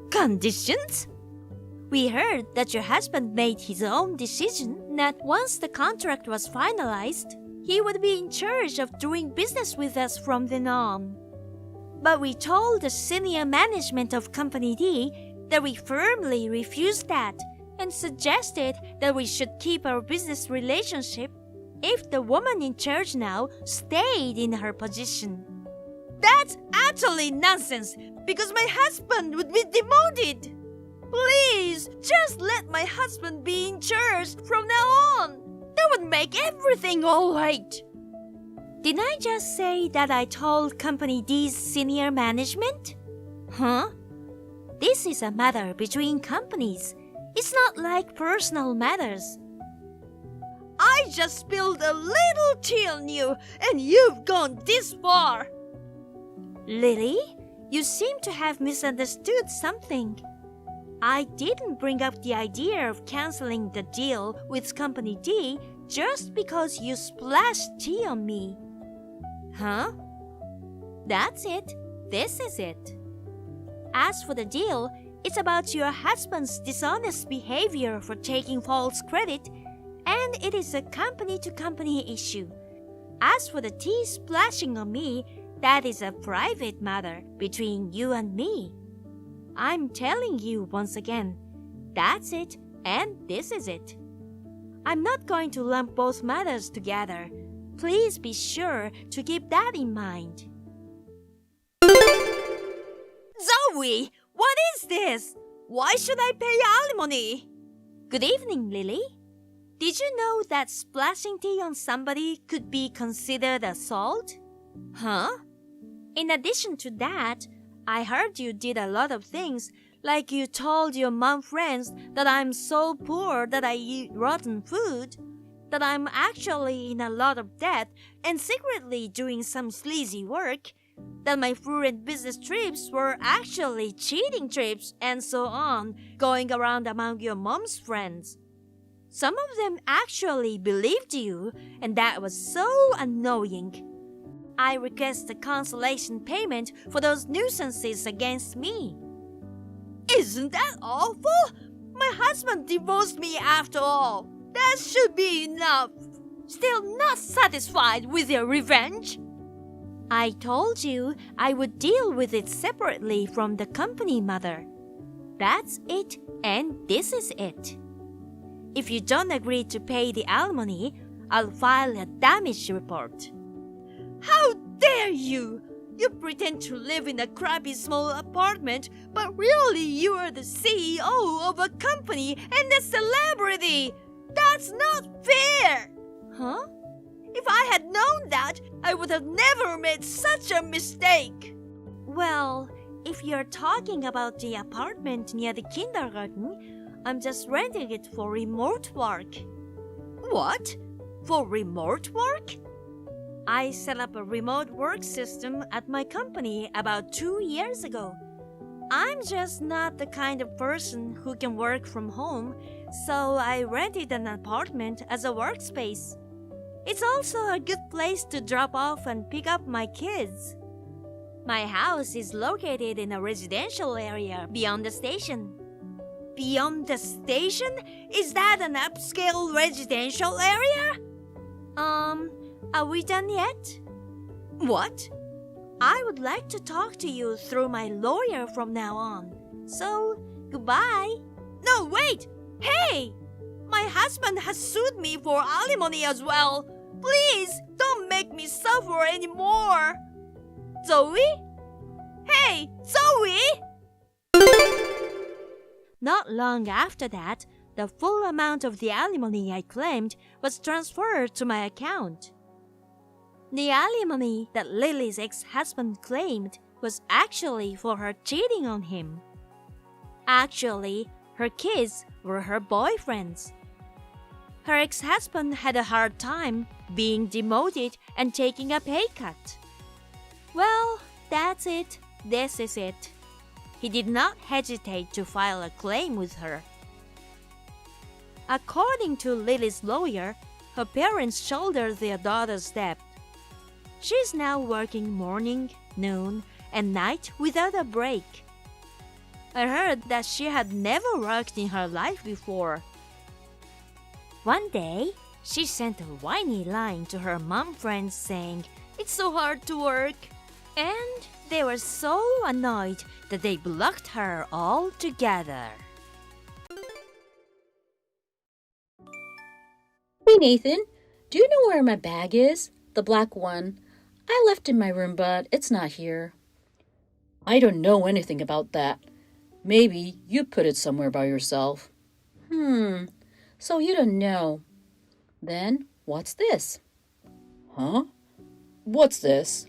Conditions? We heard that your husband made his own decision that once the contract was finalized, he would be in charge of doing business with us from then on. But we told the senior management of Company D that we firmly refused that and suggested that we should keep our business relationship if the woman in charge now stayed in her position. That's utterly nonsense because my husband would be demoted. Please, just let my husband be in charge from now on. That would make everything all right. Didn't I just say that I told Company D's senior management? Huh? This is a matter between companies. It's not like personal matters. I just spilled a little tea on you, and you've gone this far. Lily, you seem to have misunderstood something. I didn't bring up the idea of canceling the deal with Company D just because you splashed tea on me. Huh? That's it. This is it. As for the deal, it's about your husband's dishonest behavior for taking false credit, and it is a company-to-company issue. As for the tea splashing on me, that is a private matter between you and me. I'm telling you once again, that's it, and this is it. I'm not going to lump both matters together. Please be sure to keep that in mind. Zoe, what is this? Why should I pay alimony? Good evening, Lily. Did you know that splashing tea on somebody could be considered assault? Huh? In addition to that, I heard you did a lot of things, like you told your mom friends that I'm so poor that I eat rotten food, that I'm actually in a lot of debt and secretly doing some sleazy work, that my foreign business trips were actually cheating trips, and so on, going around among your mom's friends. Some of them actually believed you, and that was so annoying. I request a consolation payment for those nuisances against me. Isn't that awful? My husband divorced me after all. That should be enough. Still not satisfied with your revenge? I told you I would deal with it separately from the company, Mother. That's it, and this is it. If you don't agree to pay the alimony, I'll file a damage report. How dare you! You pretend to live in a crappy small apartment, but really you are the CEO of a company and a celebrity! That's not fair! Huh? If I had known that, I would have never made such a mistake! Well, if you're talking about the apartment near the kindergarten, I'm just renting it for remote work. What? For remote work? I set up a remote work system at my company about 2 years ago. I'm just not the kind of person who can work from home, so I rented an apartment as a workspace. It's also a good place to drop off and pick up my kids. My house is located in a residential area beyond the station. Beyond the station? Is that an upscale residential area? Are we done yet? What? I would like to talk to you through my lawyer from now on. So, goodbye. No, wait! Hey! My husband has sued me for alimony as well. Please, don't make me suffer anymore. Zoe? Hey, Zoe! Not long after that, the full amount of the alimony I claimed was transferred to my account. The alimony that Lily's ex-husband claimed was actually for her cheating on him. Actually, her kids were her boyfriends. Her ex-husband had a hard time being demoted and taking a pay cut. Well, that's it. This is it. He did not hesitate to file a claim with her. According to Lily's lawyer, her parents shouldered their daughter's debt. She is now working morning, noon, and night without a break. I heard that she had never worked in her life before. One day, she sent a whiny line to her mom friends saying, "It's so hard to work." And they were so annoyed that they blocked her altogether. Hey Nathan, do you know where my bag is? The black one. I left it in my room, but it's not here. I don't know anything about that. Maybe you put it somewhere by yourself. So you don't know. Then what's this? Huh? What's this?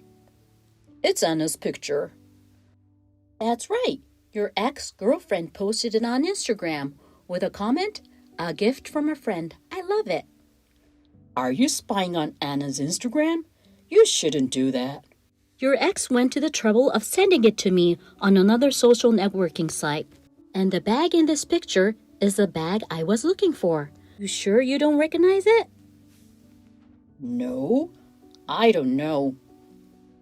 It's Anna's picture. That's right. Your ex-girlfriend posted it on Instagram with a comment, "A gift from a friend. I love it." Are you spying on Anna's Instagram? You shouldn't do that. Your ex went to the trouble of sending it to me on another social networking site. And the bag in this picture is the bag I was looking for. You sure you don't recognize it? No, I don't know.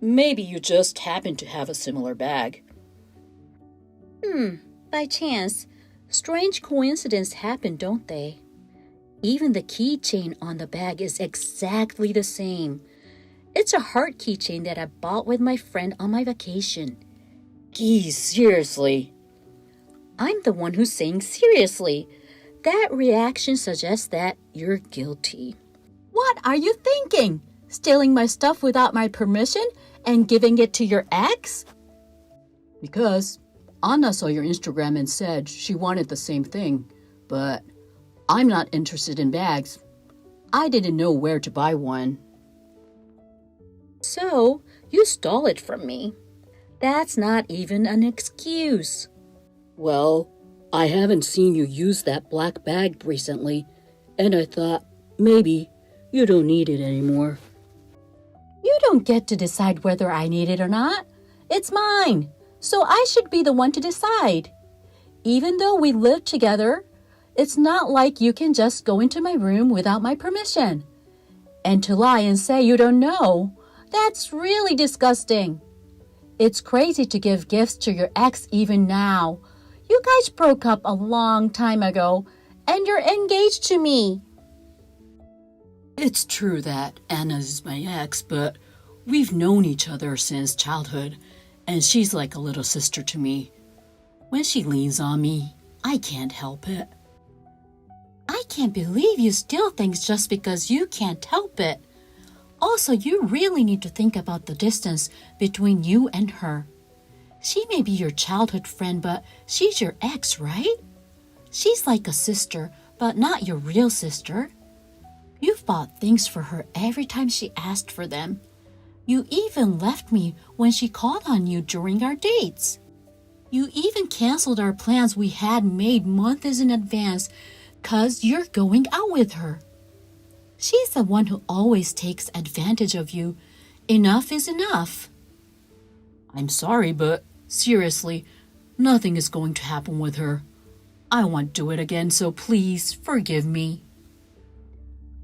Maybe you just happen to have a similar bag. By chance. Strange coincidences happen, don't they? Even the keychain on the bag is exactly the same. It's a heart keychain that I bought with my friend on my vacation. Geez, seriously? I'm the one who's saying seriously. That reaction suggests that you're guilty. What are you thinking? Stealing my stuff without my permission and giving it to your ex? Because Anna saw your Instagram and said she wanted the same thing, but I'm not interested in bags. I didn't know where to buy one. So, you stole it from me. That's not even an excuse. Well, I haven't seen you use that black bag recently, and I thought maybe you don't need it anymore. You don't get to decide whether I need it or not. It's mine, so I should be the one to decide. Even though we live together, it's not like you can just go into my room without my permission. And to lie and say you don't know, that's really disgusting. It's crazy to give gifts to your ex even now. You guys broke up a long time ago, and you're engaged to me. It's true that Anna is my ex, but we've known each other since childhood, and she's like a little sister to me. When she leans on me, I can't help it. I can't believe you steal things just because you can't help it. Also, you really need to think about the distance between you and her. She may be your childhood friend, but she's your ex, right? She's like a sister, but not your real sister. You've bought things for her every time she asked for them. You even left me when she called on you during our dates. You even canceled our plans we had made months in advance because you're going out with her. She's the one who always takes advantage of you. Enough is enough. I'm sorry, but seriously, nothing is going to happen with her. I won't do it again, so please forgive me.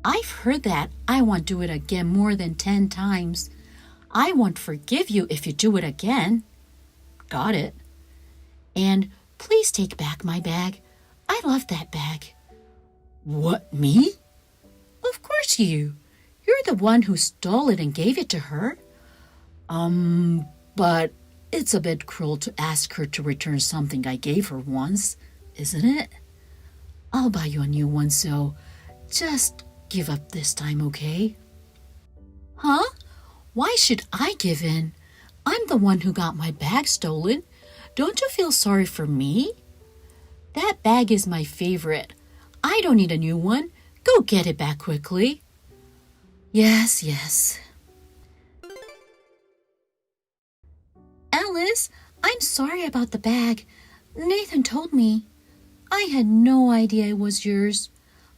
I've heard that I won't do it again more than 10 times. I won't forgive you if you do it again. Got it. And please take back my bag. I love that bag. What, me? Of course you. You're the one who stole it and gave it to her. But it's a bit cruel to ask her to return something I gave her once, isn't it? I'll buy you a new one, so just give up this time, okay? Huh? Why should I give in? I'm the one who got my bag stolen. Don't you feel sorry for me? That bag is my favorite. I don't need a new one. Go get it back quickly. Yes. Alice, I'm sorry about the bag. Nathan told me. I had no idea it was yours.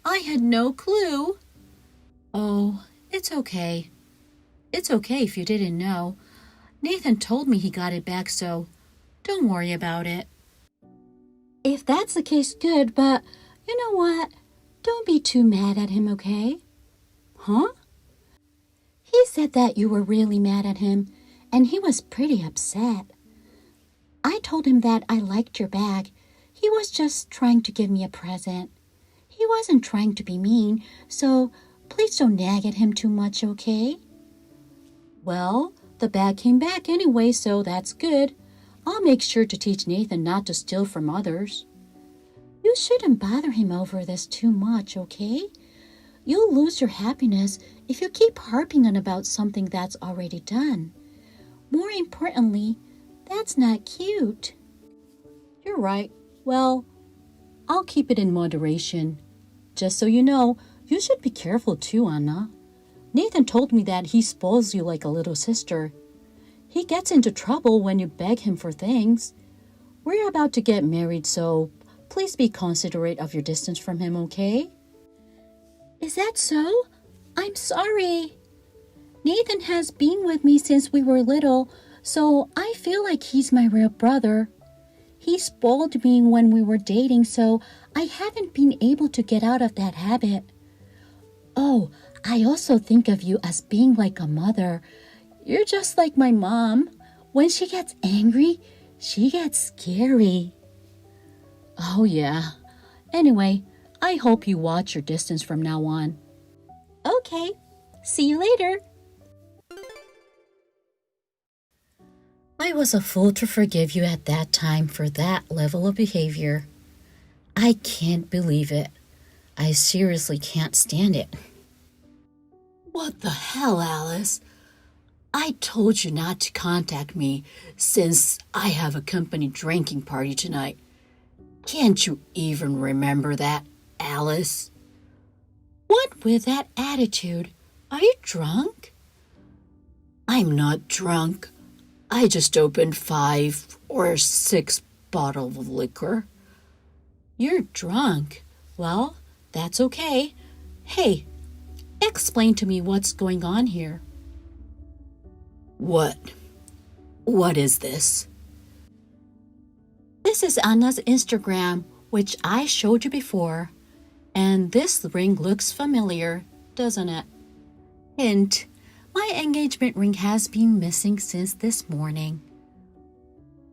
I had no clue. Oh, it's okay. It's okay if you didn't know. Nathan told me he got it back, so don't worry about it. If that's the case, good, but you know what? Don't be too mad at him, okay? Huh? He said that you were really mad at him, and he was pretty upset. I told him that I liked your bag. He was just trying to give me a present. He wasn't trying to be mean, so please don't nag at him too much, okay? Well, the bag came back anyway, so that's good. I'll make sure to teach Nathan not to steal from others. You shouldn't bother him over this too much, okay? You'll lose your happiness if you keep harping on about something that's already done. More importantly, that's not cute. You're right. Well, I'll keep it in moderation. Just so you know, you should be careful too, Anna. Nathan told me that he spoils you like a little sister. He gets into trouble when you beg him for things. We're about to get married, so please be considerate of your distance from him, okay? Is that so? I'm sorry. Nathan has been with me since we were little, so I feel like he's my real brother. He spoiled me when we were dating, so I haven't been able to get out of that habit. Oh, I also think of you as being like a mother. You're just like my mom. When she gets angry, she gets scary. Oh, yeah. Anyway, I hope you watch your distance from now on. Okay, see you later. I was a fool to forgive you at that time for that level of behavior. I can't believe it. I seriously can't stand it. What the hell, Alice? I told you not to contact me since I have a company drinking party tonight. Can't you even remember that, Alice? What with that attitude? Are you drunk? I'm not drunk. I just opened 5 or 6 bottles of liquor. You're drunk. Well, that's okay. Hey, explain to me what's going on here. What? What is this? This is Anna's Instagram, which I showed you before. And this ring looks familiar, doesn't it? Hint, my engagement ring has been missing since this morning.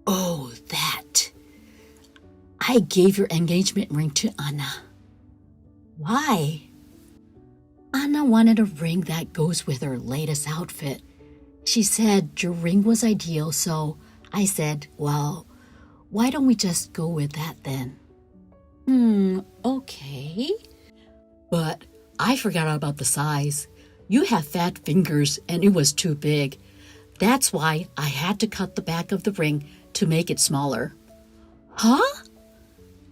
Oh, that. I gave your engagement ring to Anna. Why? Anna wanted a ring that goes with her latest outfit. She said your ring was ideal, so I said, well, why don't we just go with that then? Okay. But I forgot about the size. You have fat fingers and it was too big. That's why I had to cut the back of the ring to make it smaller. Huh?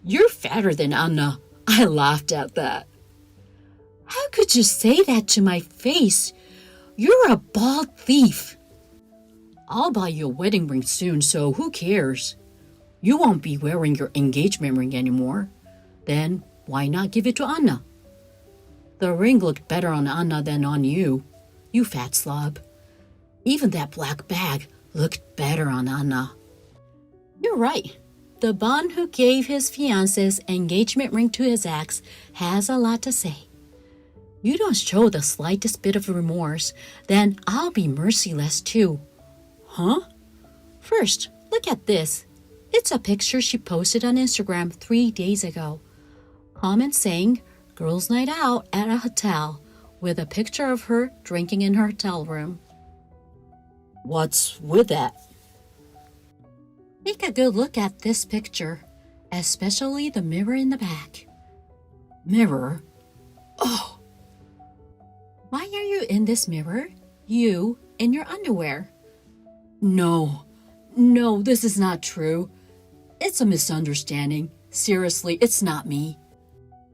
You're fatter than Anna. I laughed at that. How could you say that to my face? You're a bald thief. I'll buy you a wedding ring soon, so who cares? You won't be wearing your engagement ring anymore. Then why not give it to Anna? The ring looked better on Anna than on you, you fat slob. Even that black bag looked better on Anna. You're right. The Bon who gave his fiancée's engagement ring to his ex has a lot to say. You don't show the slightest bit of remorse, then I'll be merciless too. Huh? First, look at this. It's a picture she posted on Instagram 3 days ago. Comment saying, girls' night out at a hotel, with a picture of her drinking in her hotel room. What's with that? Take a good look at this picture, especially the mirror in the back. Mirror? Oh! Why are you in this mirror? You in your underwear. No, this is not true. It's a misunderstanding. Seriously, it's not me.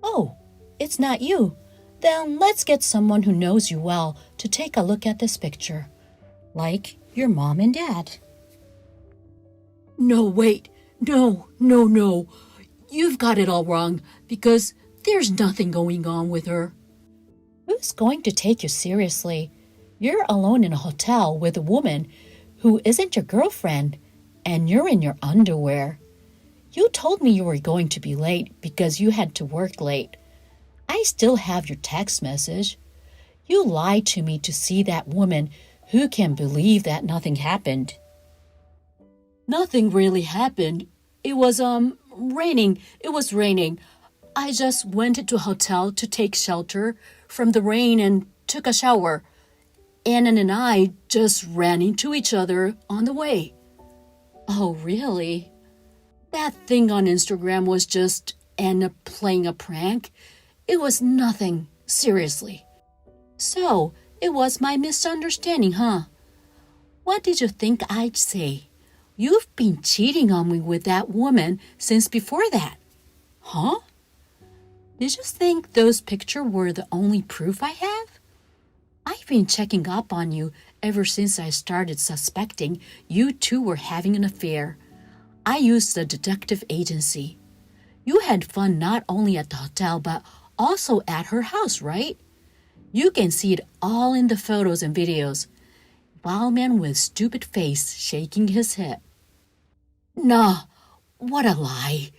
Oh, it's not you. Then let's get someone who knows you well to take a look at this picture. Like your mom and dad. No, wait. No. You've got it all wrong because There's nothing going on with her. Who's going to take you seriously? You're alone in a hotel with a woman who isn't your girlfriend, and you're in your underwear. You told me you were going to be late because you had to work late. I still have your text message. You lied to me to see that woman. Who can believe that nothing happened? Nothing really happened. It was, raining. It was raining. I just went to a hotel to take shelter from the rain and took a shower. Anna and I just ran into each other on the way. Oh, really? That thing on Instagram was just Anna playing a prank. It was nothing, seriously. So, it was my misunderstanding, huh? What did you think I'd say? You've been cheating on me with that woman since before that. Huh? Did you think those pictures were the only proof I have? I've been checking up on you ever since I started suspecting you two were having an affair. I used a detective agency. You had fun not only at the hotel but also at her house, right? You can see it all in the photos and videos. Wild man with stupid face shaking his head. Nah, what a lie.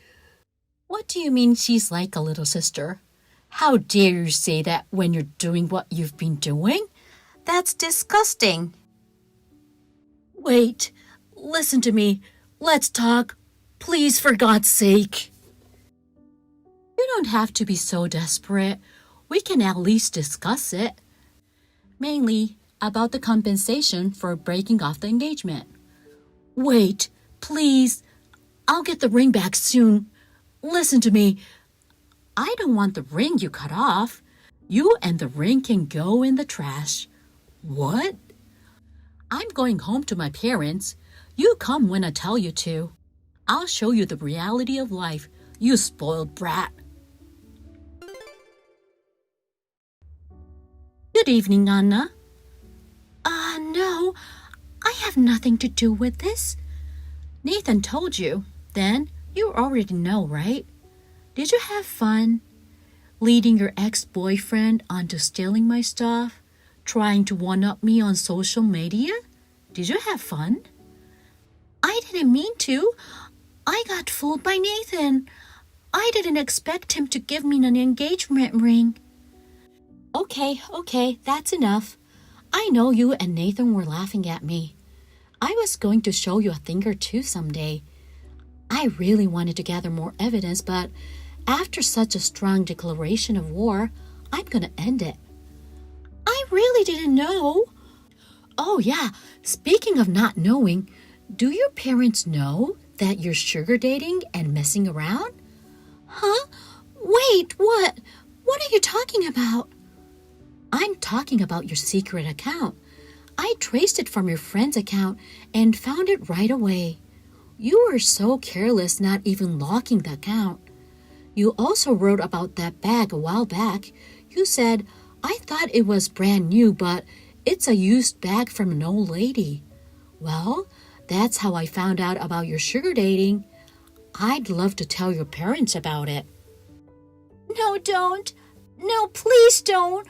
What do you mean she's like a little sister? How dare you say that when you're doing what you've been doing? That's disgusting. Wait, listen to me. Let's talk. Please, for God's sake. You don't have to be so desperate. We can at least discuss it. Mainly about the compensation for breaking off the engagement. Wait, please. I'll get the ring back soon. Listen to me. I don't want the ring you cut off. You and the ring can go in the trash. What? I'm going home to my parents. You come when I tell you to. I'll show you the reality of life, you spoiled brat. Good evening, Anna. No, I have nothing to do with this. Nathan told you. Then you already know, right? Did you have fun? Leading your ex-boyfriend onto stealing my stuff? Trying to one-up me on social media? Did you have fun? I didn't mean to. I got fooled by Nathan. I didn't expect him to give me an engagement ring. Okay, that's enough. I know you and Nathan were laughing at me. I was going to show you a thing or two someday. I really wanted to gather more evidence, but after such a strong declaration of war, I'm gonna end it. I really didn't know. Oh yeah, speaking of not knowing, do your parents know that you're sugar dating and messing around? Huh? Wait, what? What are you talking about? I'm talking about your secret account. I traced it from your friend's account and found it right away. You were so careless not even locking the account. You also wrote about that bag a while back. You said, I thought it was brand new, but it's a used bag from an old lady. Well, that's how I found out about your sugar dating. I'd love to tell your parents about it. No, don't. No, please don't.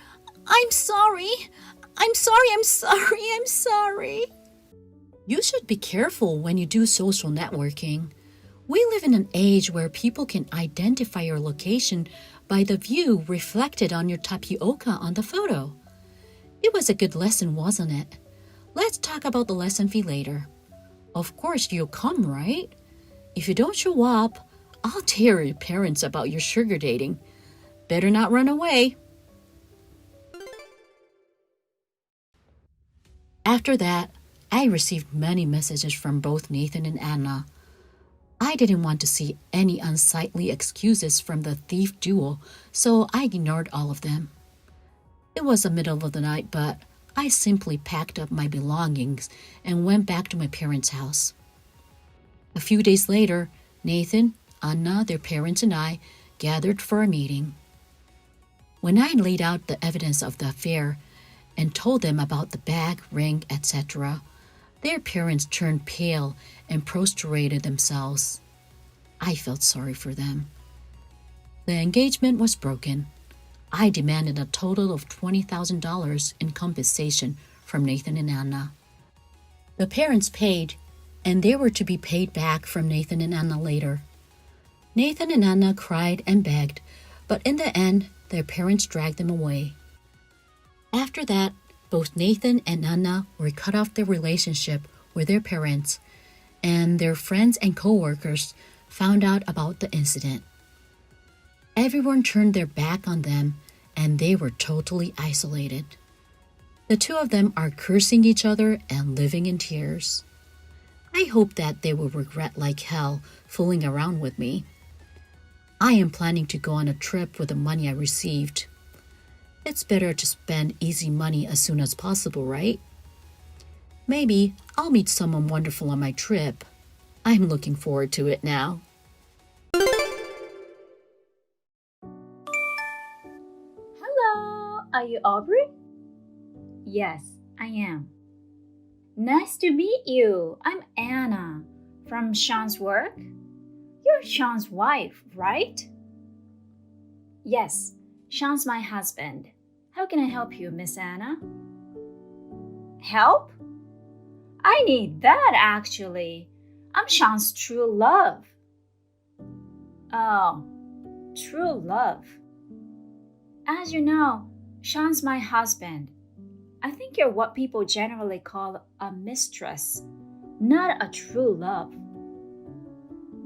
I'm sorry. I'm sorry. You should be careful when you do social networking. We live in an age where people can identify your location by the view reflected on your tapioca on the photo. It was a good lesson, wasn't it? Let's talk about the lesson fee later. Of course, you'll come, right? If you don't show up, I'll tell your parents about your sugar dating. Better not run away. After that, I received many messages from both Nathan and Anna. I didn't want to see any unsightly excuses from the thief duo, so I ignored all of them. It was the middle of the night, but I simply packed up my belongings and went back to my parents' house. A few days later, Nathan, Anna, their parents, and I gathered for a meeting. When I laid out the evidence of the affair and told them about the bag, ring, etc., their parents turned pale and prostrated themselves. I felt sorry for them. The engagement was broken. I demanded a total of $20,000 in compensation from Nathan and Anna. The parents paid, and they were to be paid back from Nathan and Anna later. Nathan and Anna cried and begged, but in the end, their parents dragged them away. After that, both Nathan and Anna were cut off their relationship with their parents, and their friends and co-workers found out about the incident. Everyone turned their back on them, and they were totally isolated. The two of them are cursing each other and living in tears. I hope that they will regret like hell fooling around with me. I am planning to go on a trip with the money I received. It's better to spend easy money as soon as possible, right? Maybe I'll meet someone wonderful on my trip. I'm looking forward to it now. Hello, are you Aubrey? Yes, I am. Nice to meet you. I'm Anna from Sean's work. You're Sean's wife, right? Yes, Sean's my husband. How can I help you, Miss Anna? Help? I need that actually. I'm Sean's true love. Oh, true love. As you know, Sean's my husband. I think you're what people generally call a mistress, not a true love.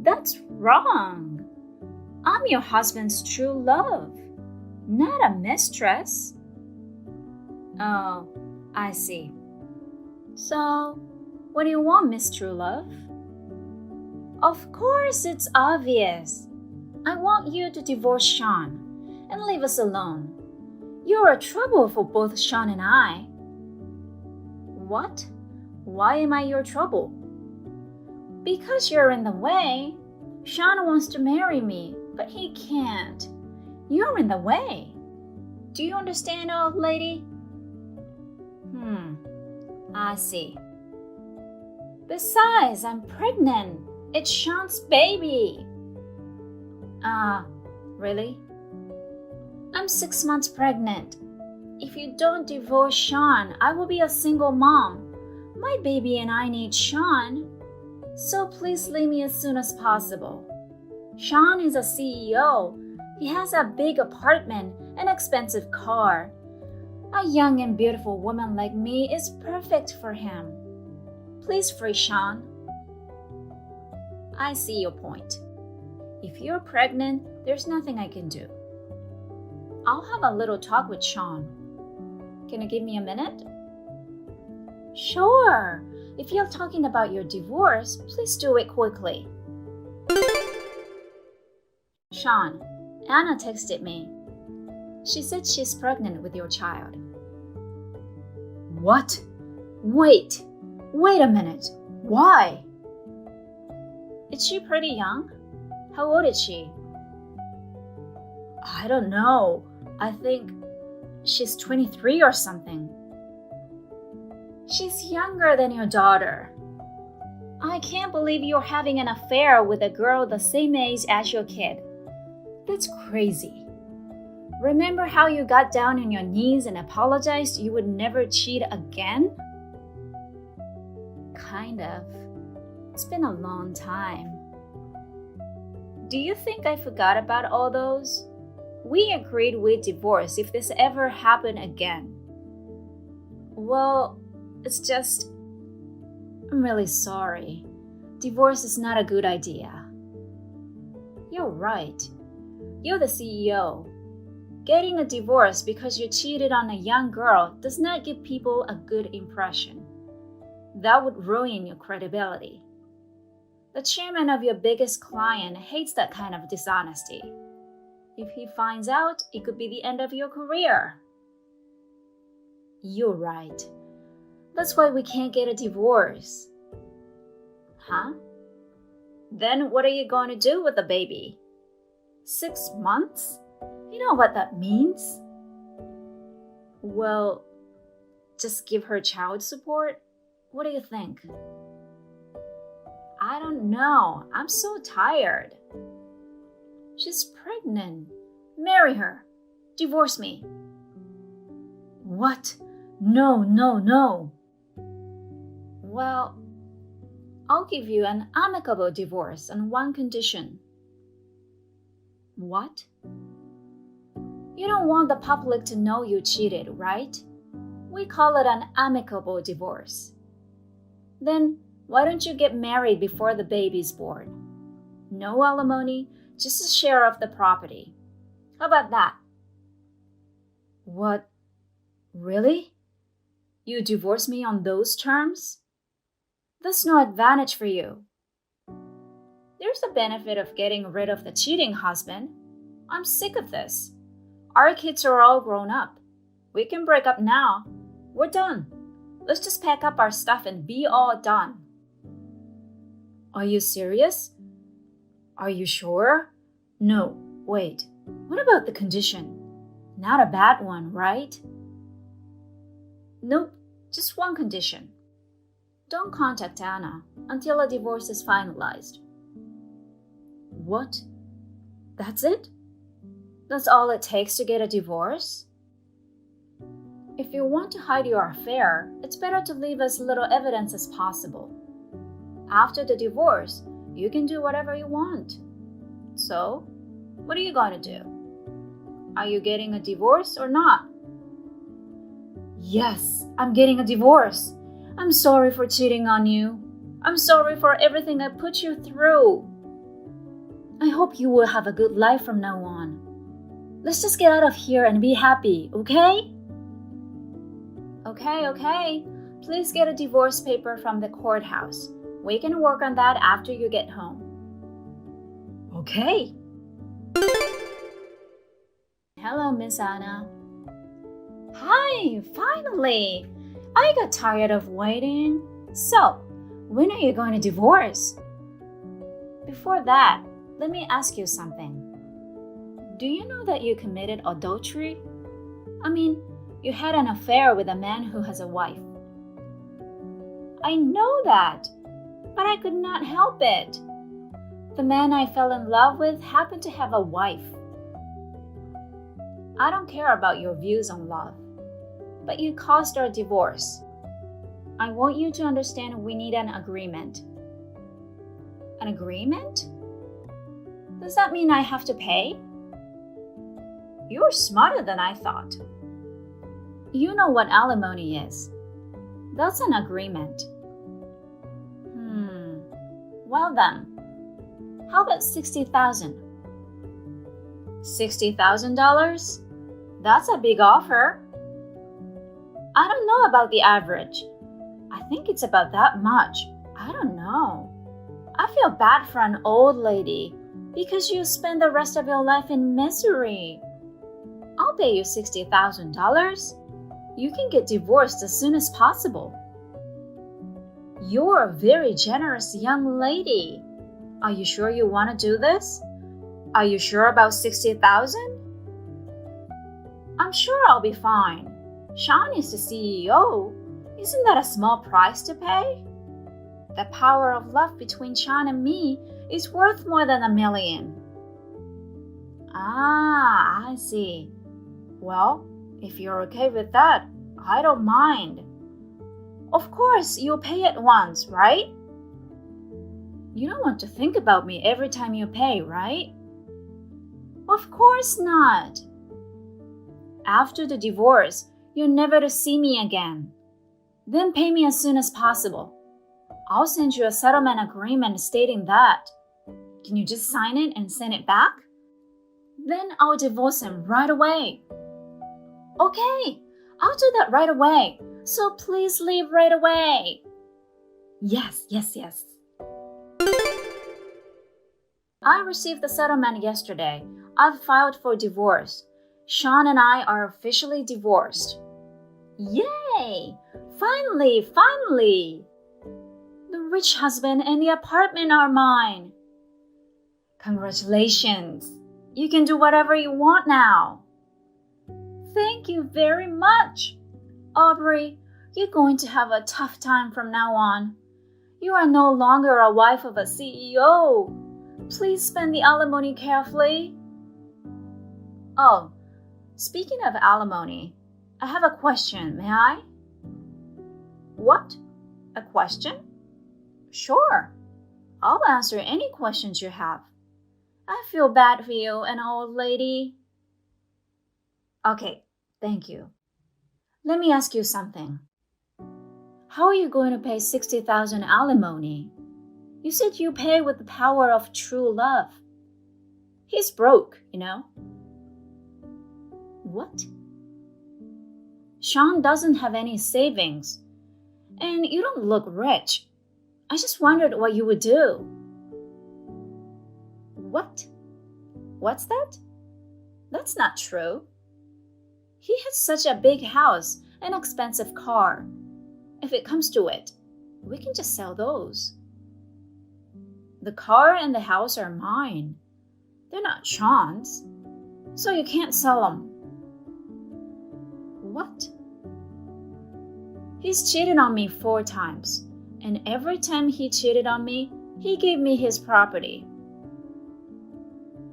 That's wrong. I'm your husband's true love, not a mistress. Oh, I see. So, what do you want, Miss True Love? Of course, it's obvious. I want you to divorce Sean and leave us alone. You're a trouble for both Sean and I. What? Why am I your trouble? Because you're in the way. Sean wants to marry me, but he can't. You're in the way. Do you understand, old lady? I see. Besides, I'm pregnant. It's Sean's baby. Really? I'm 6 months pregnant. If you don't divorce Sean, I will be a single mom. My baby and I need Sean. So please leave me as soon as possible. Sean is a CEO. He has a big apartment and expensive car. A young and beautiful woman like me is perfect for him. Please free Sean. I see your point. If you're pregnant, there's nothing I can do. I'll have a little talk with Sean. Can you give me a minute? Sure. If you're talking about your divorce, please do it quickly. Sean, Anna texted me. She said she's pregnant with your child. What? Wait a minute. Why? Is she pretty young? How old is she? I don't know. I think she's 23 or something. She's younger than your daughter. I can't believe you're having an affair with a girl the same age as your kid. That's crazy. Remember how you got down on your knees and apologized you would never cheat again? Kind of. It's been a long time. Do you think I forgot about all those? We agreed we'd divorce if this ever happened again. Well, it's just... I'm really sorry. Divorce is not a good idea. You're right. You're the CEO. Getting a divorce because you cheated on a young girl does not give people a good impression. That would ruin your credibility. The chairman of your biggest client hates that kind of dishonesty. If he finds out, it could be the end of your career. You're right. That's why we can't get a divorce. Huh? Then what are you going to do with the baby? 6 months? You know what that means? Well, just give her child support? What do you think? I don't know. I'm so tired. She's pregnant. Marry her. Divorce me. What? No, no, no. Well, I'll give you an amicable divorce on one condition. What? You don't want the public to know you cheated, right? We call it an amicable divorce. Then why don't you get married before the baby's born? No alimony, just a share of the property. How about that? What? Really? You divorce me on those terms? That's no advantage for you. There's the benefit of getting rid of the cheating husband. I'm sick of this. Our kids are all grown up. We can break up now. We're done. Let's just pack up our stuff and be all done. Are you serious? Are you sure? No, wait. What about the condition? Not a bad one, right? Nope, just one condition. Don't contact Anna until a divorce is finalized. What? That's it? That's all it takes to get a divorce? If you want to hide your affair, it's better to leave as little evidence as possible. After the divorce, you can do whatever you want. So, what are you going to do? Are you getting a divorce or not? Yes, I'm getting a divorce. I'm sorry for cheating on you. I'm sorry for everything I put you through. I hope you will have a good life from now on. Let's just get out of here and be happy, okay? Okay. Please get a divorce paper from the courthouse. We can work on that after you get home. Okay. Hello, Miss Anna. Hi, finally. I got tired of waiting. So, when are you going to divorce? Before that, let me ask you something. Do you know that you committed adultery? I mean, you had an affair with a man who has a wife. I know that, but I could not help it. The man I fell in love with happened to have a wife. I don't care about your views on love, but you caused our divorce. I want you to understand we need an agreement. An agreement? Does that mean I have to pay? You're smarter than I thought. You know what alimony is. That's an agreement. Well then, how about $60,000? $60,000? That's a big offer. I don't know about the average. I think it's about that much. I don't know. I feel bad for an old lady because you spend the rest of your life in misery. I'll pay you $60,000. You can get divorced as soon as possible. You're a very generous young lady. Are you sure you want to do this? Are you sure about $60,000? I'm sure I'll be fine. Sean is the CEO. Isn't that a small price to pay? The power of love between Sean and me is worth more than $1 million. Ah, I see. Well, if you're okay with that, I don't mind. Of course, you'll pay it once, right? You don't want to think about me every time you pay, right? Of course not. After the divorce, you're never to see me again. Then pay me as soon as possible. I'll send you a settlement agreement stating that. Can you just sign it and send it back? Then I'll divorce him right away. Okay, I'll do that right away. So please leave right away. Yes. I received the settlement yesterday. I've filed for divorce. Sean and I are officially divorced. Yay! Finally! The rich husband and the apartment are mine. Congratulations! You can do whatever you want now. Thank you very much. Aubrey, you're going to have a tough time from now on. You are no longer a wife of a CEO. Please spend the alimony carefully. Oh, speaking of alimony, I have a question, may I? What? A question? Sure. I'll answer any questions you have. I feel bad for you, an old lady. Okay, thank you. Let me ask you something. How are you going to pay 60,000 alimony? You said you pay with the power of true love. He's broke, you know. What? Sean doesn't have any savings, and you don't look rich. I just wondered what you would do. What? What's that? That's not true. He has such a big house and expensive car. If it comes to it, we can just sell those. The car and the house are mine. They're not Sean's, so you can't sell them. What? He's cheated on me 4 times, and every time he cheated on me, he gave me his property.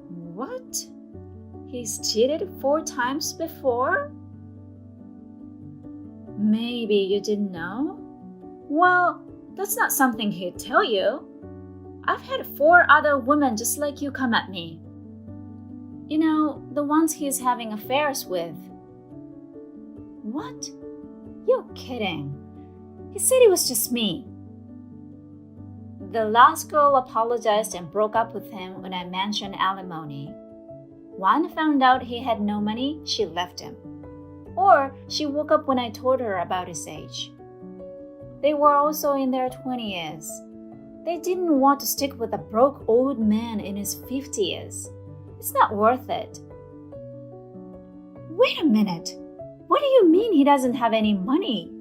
What? He's cheated 4 times before? Maybe you didn't know? Well, that's not something he'd tell you. I've had 4 other women just like you come at me. You know, the ones he's having affairs with. What? You're kidding. He said it was just me. The last girl apologized and broke up with him when I mentioned alimony. One found out he had no money, she left him. Or she woke up when I told her about his age. They were also in their 20s. They didn't want to stick with a broke old man in his 50s. It's not worth it. Wait a minute. What do you mean he doesn't have any money?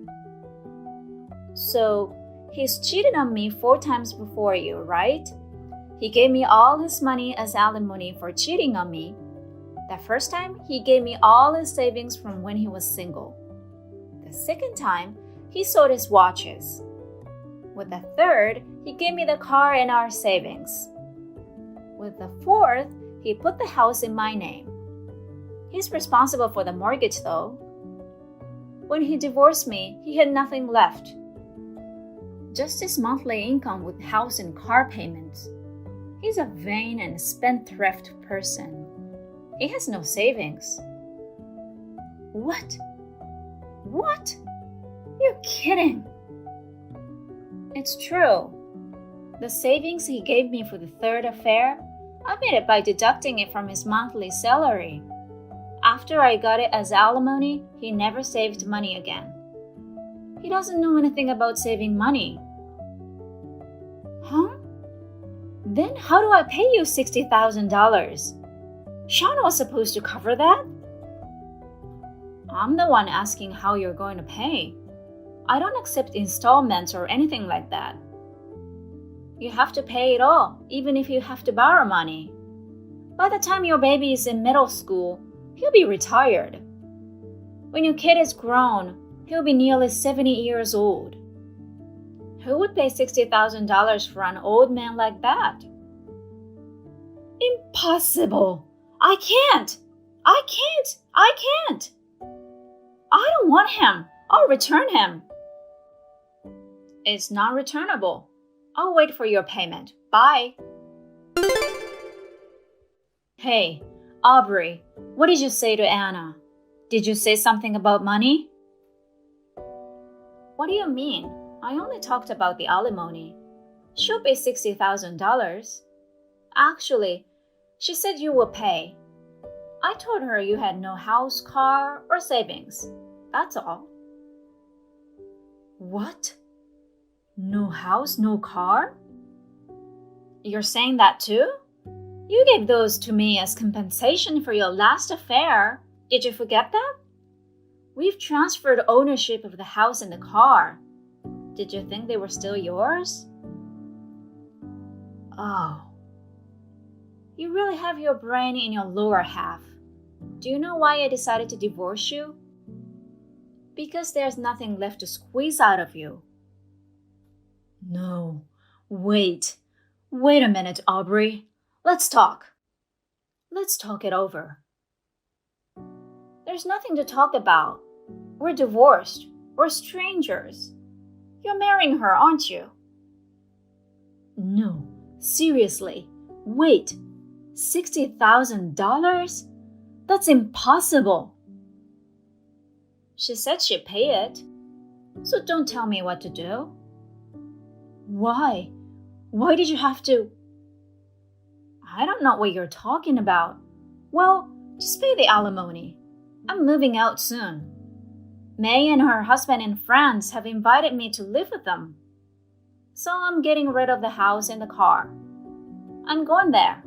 So, he's cheated on me 4 times before you, right? He gave me all his money as alimony for cheating on me. The first time, he gave me all his savings from when he was single. The second time, he sold his watches. With the third, he gave me the car and our savings. With the fourth, he put the house in my name. He's responsible for the mortgage, though. When he divorced me, he had nothing left. Just his monthly income with house and car payments. He's a vain and spendthrift person. He has no savings. What? What? You're kidding. It's true. The savings he gave me for the third affair, I made it by deducting it from his monthly salary. After I got it as alimony, he never saved money again. He doesn't know anything about saving money. Huh? Then how do I pay you $60,000? Sean was supposed to cover that? I'm the one asking how you're going to pay. I don't accept installments or anything like that. You have to pay it all, even if you have to borrow money. By the time your baby is in middle school, he'll be retired. When your kid is grown, he'll be nearly 70 years old. Who would pay $60,000 for an old man like that? Impossible! I can't! I don't want him. I'll return him. It's not returnable. I'll wait for your payment. Bye. Hey, Aubrey, what did you say to Anna? Did you say something about money? What do you mean? I only talked about the alimony. She'll pay $60,000. Actually, she said you will pay. I told her you had no house, car, or savings. That's all. What? No house, no car? You're saying that too? You gave those to me as compensation for your last affair. Did you forget that? We've transferred ownership of the house and the car. Did you think they were still yours? Oh. You really have your brain in your lower half. Do you know why I decided to divorce you? Because there's nothing left to squeeze out of you. No. Wait a minute, Aubrey. Let's talk. Let's talk it over. There's nothing to talk about. We're divorced. We're strangers. You're marrying her, aren't you? No, seriously. Wait, $60,000? That's impossible. She said she'd pay it. So don't tell me what to do. Why? Why did you have to? I don't know what you're talking about. Well, just pay the alimony. I'm moving out soon. May and her husband in France have invited me to live with them. So I'm getting rid of the house and the car. I'm going there.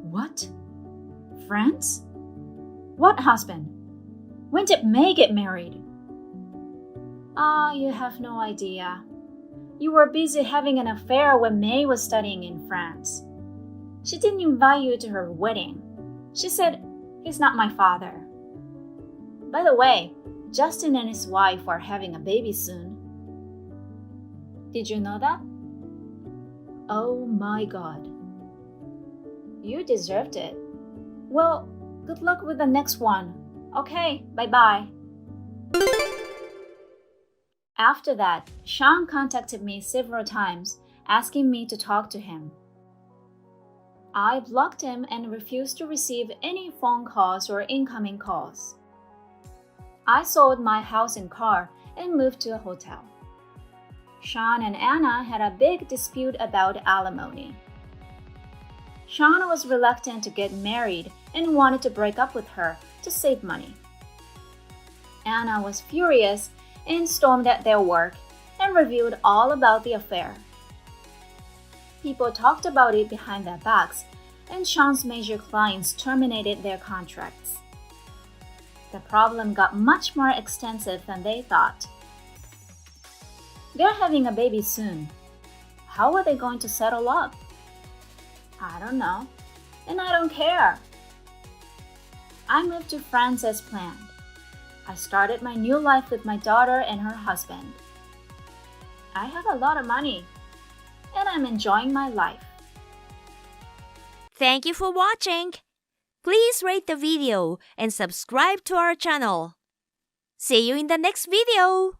What? France? What husband? When did May get married? You have no idea. You were busy having an affair when May was studying in France. She didn't invite you to her wedding. She said, he's not my father. By the way, Justin and his wife are having a baby soon. Did you know that? Oh my God. You deserved it. Well, good luck with the next one. Okay, bye-bye. After that, Sean contacted me several times, asking me to talk to him. I blocked him and refused to receive any phone calls or incoming calls. I sold my house and car and moved to a hotel. Sean and Anna had a big dispute about alimony. Sean was reluctant to get married and wanted to break up with her to save money. Anna was furious and stormed at their work and revealed all about the affair. People talked about it behind their backs, and Sean's major clients terminated their contracts. The problem got much more extensive than they thought. They're having a baby soon. How are they going to settle up? I don't know, and I don't care. I moved to France as planned. I started my new life with my daughter and her husband. I have a lot of money, and I'm enjoying my life. Thank you for watching. Please rate the video and subscribe to our channel. See you in the next video.